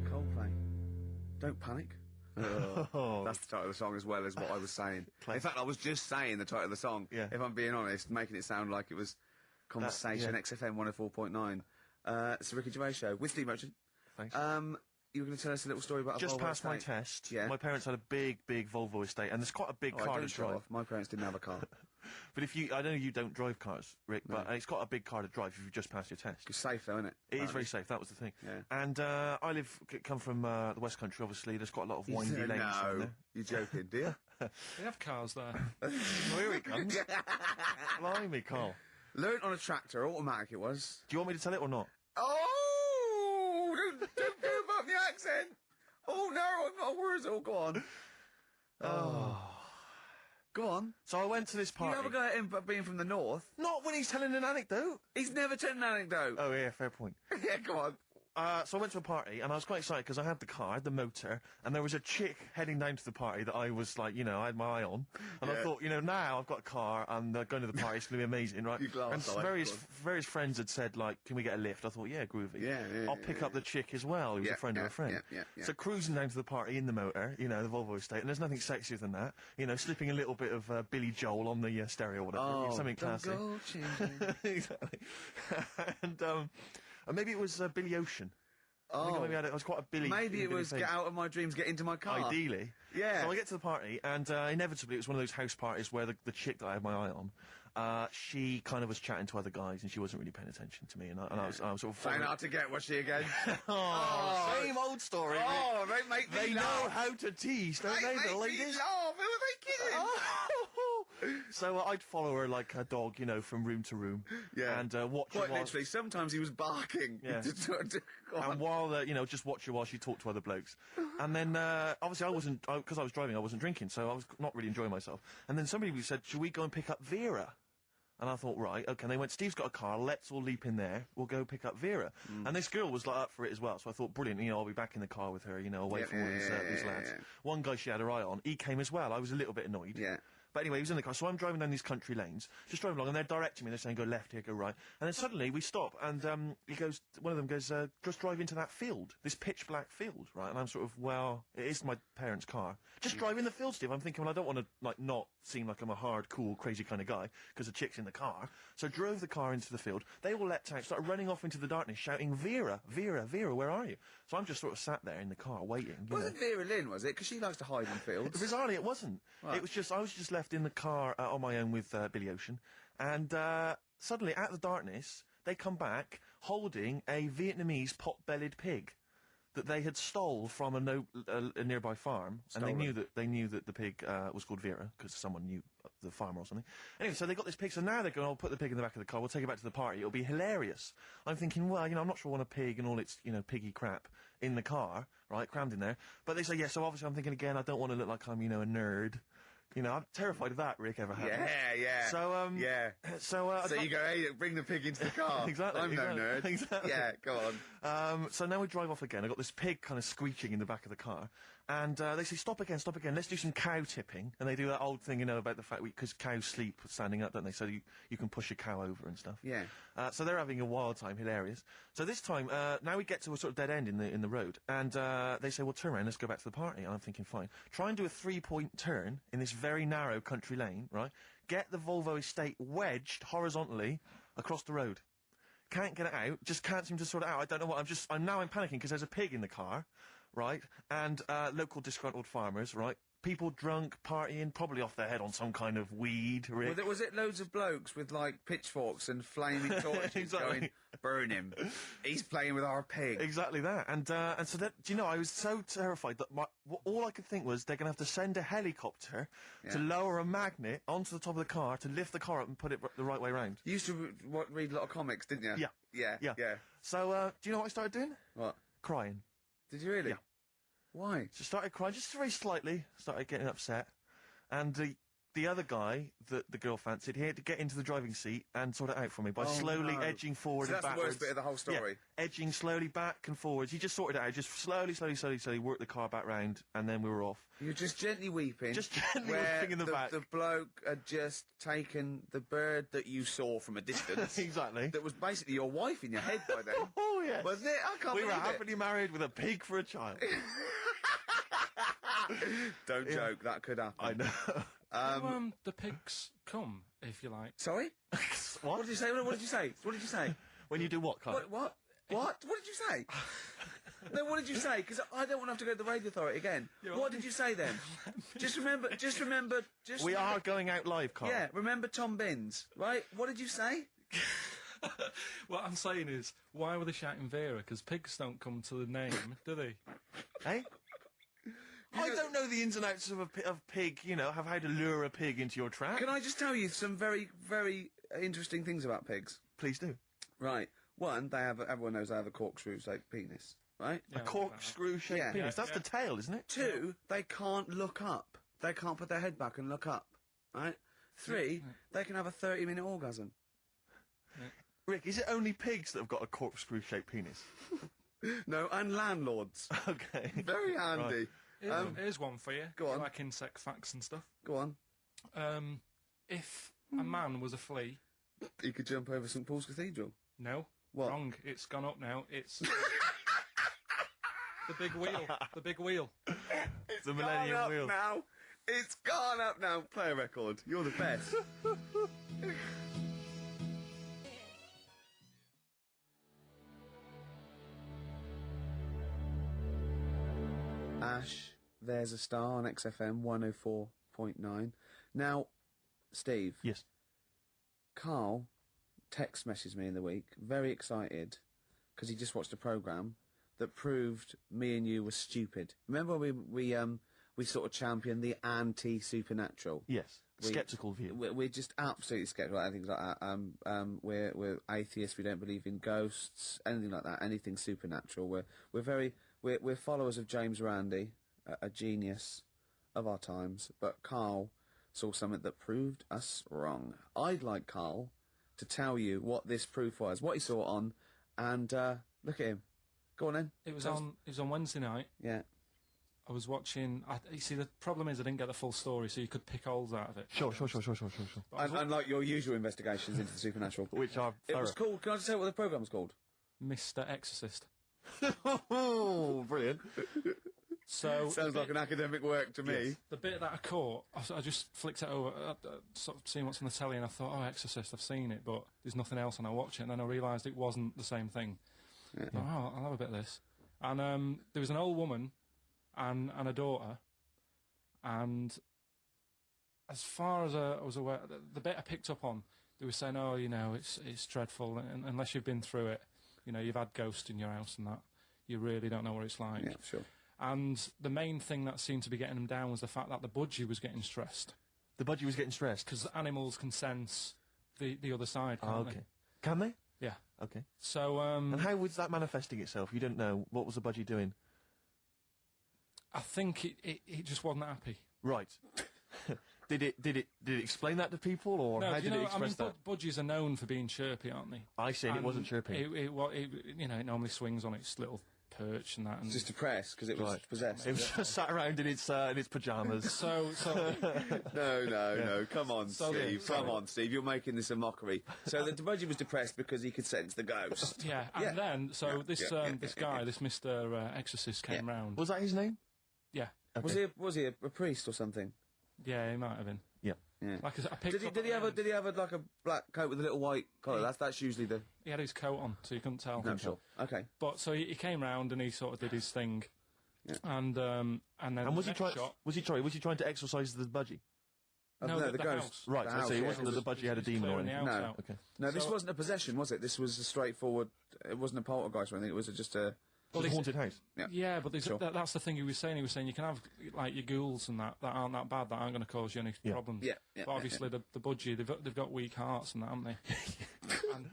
Coldplay. Don't panic. That's the title of the song as well as what I was saying. In fact, I was just saying the title of the song, if I'm being honest, making it sound like it was Conversation, XFM 104.9. It's the Ricky Gervais Show with Steve Merchant. Thanks. You were going to tell us a little story about Just a Volvo passed my estate. test. Yeah. My parents had a big Volvo estate, and there's quite a big car to don't show drive. off. My parents didn't have a car. But I know you don't drive cars, Rick, but it's got a big car to drive if you've just passed your test. It's safe though, isn't it? It is very safe, that was the thing. Yeah. And I come from the West Country, obviously. There's quite a lot of windy lanes around there. You're joking, do you? They have cars there. Oh, here it comes. Blimey, Carl. Learnt on a tractor, automatic it was. Do you want me to tell it or not? Oh! Don't go about the accent! Oh no, I'm not words. Oh, go on. Oh. Go on. So I went to this party. You have a go at him being from the north. Not when he's telling an anecdote. He's never told an anecdote. Oh, yeah, fair point. Yeah, go on. So I went to a party, and I was quite excited because I had the car, I had the motor, and there was a chick heading down to the party that I was like, I had my eye on. And I thought, now I've got a car, and going to the party, it's going to be amazing, right? And various friends had said, like, can we get a lift? I thought, yeah, groovy. Yeah, I'll pick up the chick as well, who's a friend of a friend. Yeah. So cruising down to the party in the motor, the Volvo estate, and there's nothing sexier than that. Slipping a little bit of Billy Joel on the stereo or whatever. Something classy. Exactly. And maybe it was Billy Ocean. I think maybe I was quite a Billy. Maybe it was get out of my dreams, get into my car. Ideally. Yeah. So I get to the party, and inevitably it was one of those house parties where the chick that I had my eye on, she kind of was chatting to other guys, and she wasn't really paying attention to me, and I was sort of... Trying hard to get, was she again? Same old story. Oh, they make me They laugh. know how to tease, don't they, the ladies? Laugh. Who are they kidding? So I'd follow her like a dog, you know, from room to room. Yeah. And watch her Quite while... literally, sometimes he was barking. Yeah. Go on. And while, you know, just watch her while she talked to other blokes. And then, obviously because I was driving, I wasn't drinking, so I was not really enjoying myself. And then somebody said, should we go and pick up Vera? And I thought, right, okay. And they went, Steve's got a car, let's all leap in there, we'll go pick up Vera. And this girl was like up for it as well, so I thought, brilliant, you know, I'll be back in the car with her, you know, away from all these lads. Yeah. One guy she had her eye on, he came as well, I was a little bit annoyed. Yeah. But anyway, he was in the car, so I'm driving down these country lanes, just driving along, and they're directing me, they're saying, go left here, go right. And then suddenly we stop, and one of them goes, just drive into that field, this pitch black field, right? And I'm sort of, well, it is my parents' car. Just drive in the field, Steve. I'm thinking, well, I don't want to, like, not seem like I'm a hard, cool, crazy kind of guy, because the chick's in the car. So I drove the car into the field. They all leapt out, started running off into the darkness, shouting, Vera, Vera, Vera, where are you? So I'm just sort of sat there in the car, waiting. Wasn't Vera Lynn, was it? Because she likes to hide in fields. Bizarrely, it wasn't. Right. It was just, I was just left in the car on my own with Billy Ocean, and suddenly, out of the darkness, they come back holding a Vietnamese pot-bellied pig that they had stole from a nearby farm, and they knew that the pig was called Vera because someone knew the farmer or something. Anyway, so they got this pig. So now they're going, "I'll put the pig in the back of the car. We'll take it back to the party. It'll be hilarious." I'm thinking, well, you know, I'm not sure I want a pig and all its, you know, piggy crap in the car, right, crammed in there. But they say, yeah. So obviously, I'm thinking again, I don't want to look like I'm, you know, a nerd. You know, I'm terrified of that, Rick, ever happened. Yeah. So, yeah. So you go, hey, bring the pig into the car. Exactly. I'm no nerd. Exactly. Yeah, go on. So now we drive off again. I've got this pig kind of screeching in the back of the car. And they say, stop again, let's do some cow tipping. And they do that old thing, you know, about the fact because cows sleep standing up, don't they? So you can push a cow over and stuff. Yeah. So they're having a wild time, hilarious. So this time, now we get to a sort of dead end in the road. And they say, well, turn around, let's go back to the party. And I'm thinking, fine. Try and do a 3-point turn in this very narrow country lane, right? Get the Volvo estate wedged horizontally across the road. Can't get it out, just can't seem to sort it out. I don't know what, I'm panicking because there's a pig in the car, right? And local disgruntled farmers, right? People drunk, partying, probably off their head on some kind of weed, Rick. Was it loads of blokes with, like, pitchforks and flaming torches Exactly. going, burn him. He's playing with our pig. Exactly that. And so that, do you know, I was so terrified that all I could think was they're going to have to send a helicopter to lower a magnet onto the top of the car to lift the car up and put it the right way round. You used to read a lot of comics, didn't you? Yeah. Yeah. So, do you know what I started doing? What? Crying. Did you really? Yeah. Why? Just started crying, just very slightly, started getting upset. And the other guy that the girl fancied, he had to get into the driving seat and sort it out for me by slowly edging forward and that's backwards. the worst bit of the whole story. Yeah, edging slowly back and forwards. He just sorted it out, just slowly worked the car back round, and then we were off. You were just gently weeping. Just gently weeping in the back. The bloke had just taken the bird that you saw from a distance. Exactly. That was basically your wife in your head by then. Oh, yes. Wasn't it? I can't We were believe it. happily married with a pig for a child. Don't joke, that could happen. I know. The pigs come, if you like. Sorry? What did you say? What did you say? What did you say? When you do what, Carl? What? What did you say? No, what did you say? Because I don't want to have to go to the radio authority again. What did you say then? Just remember. We are going out live, Carl. Yeah, remember Tom Binns, right? What did you say? What I'm saying is, why were they shouting Vera? Because pigs don't come to the name, do they? Hey? I don't know the ins and outs of pig, you know, how to lure a pig into your trap. Can I just tell you some very, very interesting things about pigs? Please do. Right. One, everyone knows they have a corkscrew-shaped penis, right? A corkscrew-shaped penis. That's the tail, isn't it? Two, they can't look up. They can't put their head back and look up, right? Three, they can have a 30-minute orgasm. Rick, is it only pigs that have got a corkscrew-shaped penis? No, and landlords. Okay. Very handy. Right. Here's one for you. Go on. Like insect facts and stuff. Go on. If a man was a flea... He could jump over St Paul's Cathedral. No. What? Wrong. It's gone up now. It's... the big wheel. The big wheel. It's the Millennium Wheel. Now. It's gone up now. Play a record. You're the best. Ash, there's a star on XFM 104.9. Now, Steve. Yes. Carl text messaged me in the week, very excited, because he just watched a programme that proved me and you were stupid. Remember we sort of championed the anti-supernatural? Yes. Skeptical view. We're just absolutely skeptical about things like that. We're atheists. We don't believe in ghosts, anything like that, anything supernatural. We're followers of James Randi, a genius of our times. But Carl saw something that proved us wrong. I'd like Carl to tell you what this proof was, what he saw it on, and look at him. Go on then. It was on Wednesday night. Yeah. I was watching. You see, the problem is I didn't get the full story, so you could pick holes out of it. Sure. Unlike your usual investigations into the supernatural. Which are It was called, can I just say what the programme was called? Mr. Exorcist. Oh, brilliant. So Sounds like an academic work to me. Yes. The bit that I caught, I just flicked it over, sort of seeing what's on the telly, and I thought, oh, Exorcist, I've seen it, but there's nothing else, and I watched it, and then I realised it wasn't the same thing. Yeah. Oh, I'll have a bit of this. And there was an old woman and a daughter, and as far as I was aware, the bit I picked up on, they were saying, oh, you know, it's dreadful, and unless you've been through it, you know, you've had ghosts in your house and that, you really don't know what it's like. Yeah, sure. And the main thing that seemed to be getting them down was the fact that the budgie was getting stressed. The budgie was getting stressed? Because animals can sense the other side, can't they? Can they? Yeah. Okay. So, and how was that manifesting itself? You don't know. What was the budgie doing? I think it just wasn't happy. Right. Did it explain that to people, or no, how did it express that? Budgies are known for being chirpy, aren't they? I said it wasn't chirpy. It normally swings on its little perch and that. And just depressed because it was possessed. It was just sat around in its pyjamas. So no. Come on, Steve. Come on, Steve. You're making this a mockery. So the budgie was depressed because he could sense the ghost. Yeah, and then this guy, this Mr. Exorcist, came round. Was that his name? Yeah. Okay. Was he a priest or something? Yeah, he might have been. Yeah. Like I picked did he have like a black coat with a little white collar? That's usually the. He had his coat on, so you couldn't tell. No, sure. Okay. But so he came round and he sort of did his thing, and then. And was he trying to exorcise the budgie? No, the ghost. House. Right. So it wasn't that the budgie had a demon or anything. No. Okay. No, this wasn't a possession, was it? This was a straightforward. It wasn't a poltergeist or anything. It was just a. Well, a haunted house. Yeah, but that's the thing he was saying. He was saying you can have like your ghouls and that aren't that bad, that aren't going to cause you any problems. Yeah. But obviously the budgie, they've got weak hearts and that, haven't they? And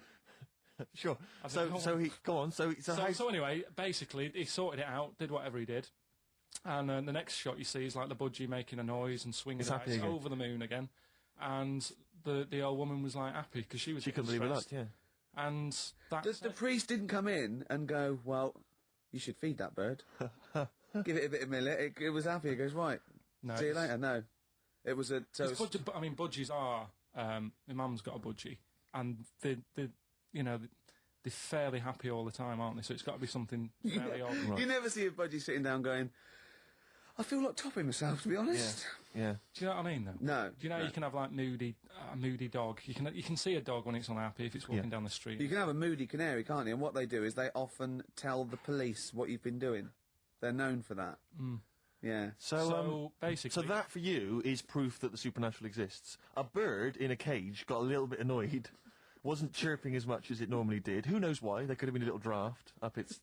sure. So he go on. So anyway, basically he sorted it out, did whatever he did, and the next shot you see is like the budgie making a noise and swinging it over the moon again, and the old woman was like happy because she couldn't believe it. Yeah. And the priest didn't come in and go, well, you should feed that bird. Give it a bit of millet. It was happy. It goes, right. No, see you later. No. It was a... So budgies are... my mum's got a budgie. And they're fairly happy all the time, aren't they? So it's got to be something fairly odd. Right. You never see a budgie sitting down going, I feel like topping myself, to be honest. Yeah. Do you know what I mean, though? No. Do you know you can have, like, a moody dog? You can see a dog when it's unhappy if it's walking down the street. You can have a moody canary, can't you? And what they do is they often tell the police what you've been doing. They're known for that. Mm. Yeah. So basically... So that, for you, is proof that the supernatural exists. A bird in a cage got a little bit annoyed, wasn't chirping as much as it normally did. Who knows why? There could have been a little draft up its...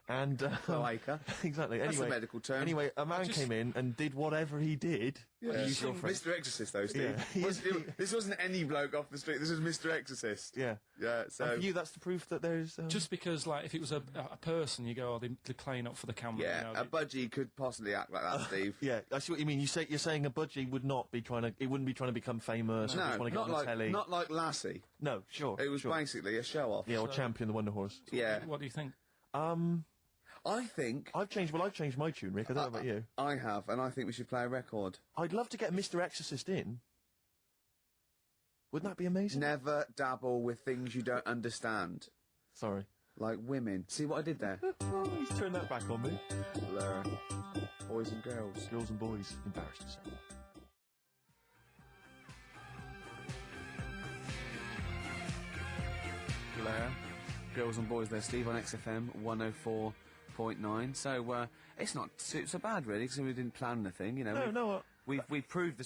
and... Cloaca. Exactly. That's a medical term. Anyway, a man came in and did whatever he did. Yeah. Mr. Exorcist, though, Steve. Yeah. This wasn't any bloke off the street. This was Mr. Exorcist. Yeah. Yeah, so... And for you, that's the proof that there's... Just because, like, if it was a person, you go, they're playing up for the camera. Yeah, a budgie could possibly act like that, Steve. Yeah, I see what you mean. You're saying a budgie would not be it wouldn't be trying to become famous. No, or not like telly. Not like Lassie. No, sure. It was basically a show-off. Yeah, or Champion the Wonder Horse. Yeah. What do you think? I think... I've changed my tune, Rick. I don't know about you. I have, and I think we should play a record. I'd love to get Mr. Exorcist in. Wouldn't that be amazing? Never dabble with things you don't understand. Sorry. Like women. See what I did there? He's turned that back on me. Blur. Boys and girls. Girls and boys. Embarrassed to say. Blur. Girls and boys there, Steve, on XFM 104.9. So, it's not so bad, really, because we didn't plan anything, No, We've proved the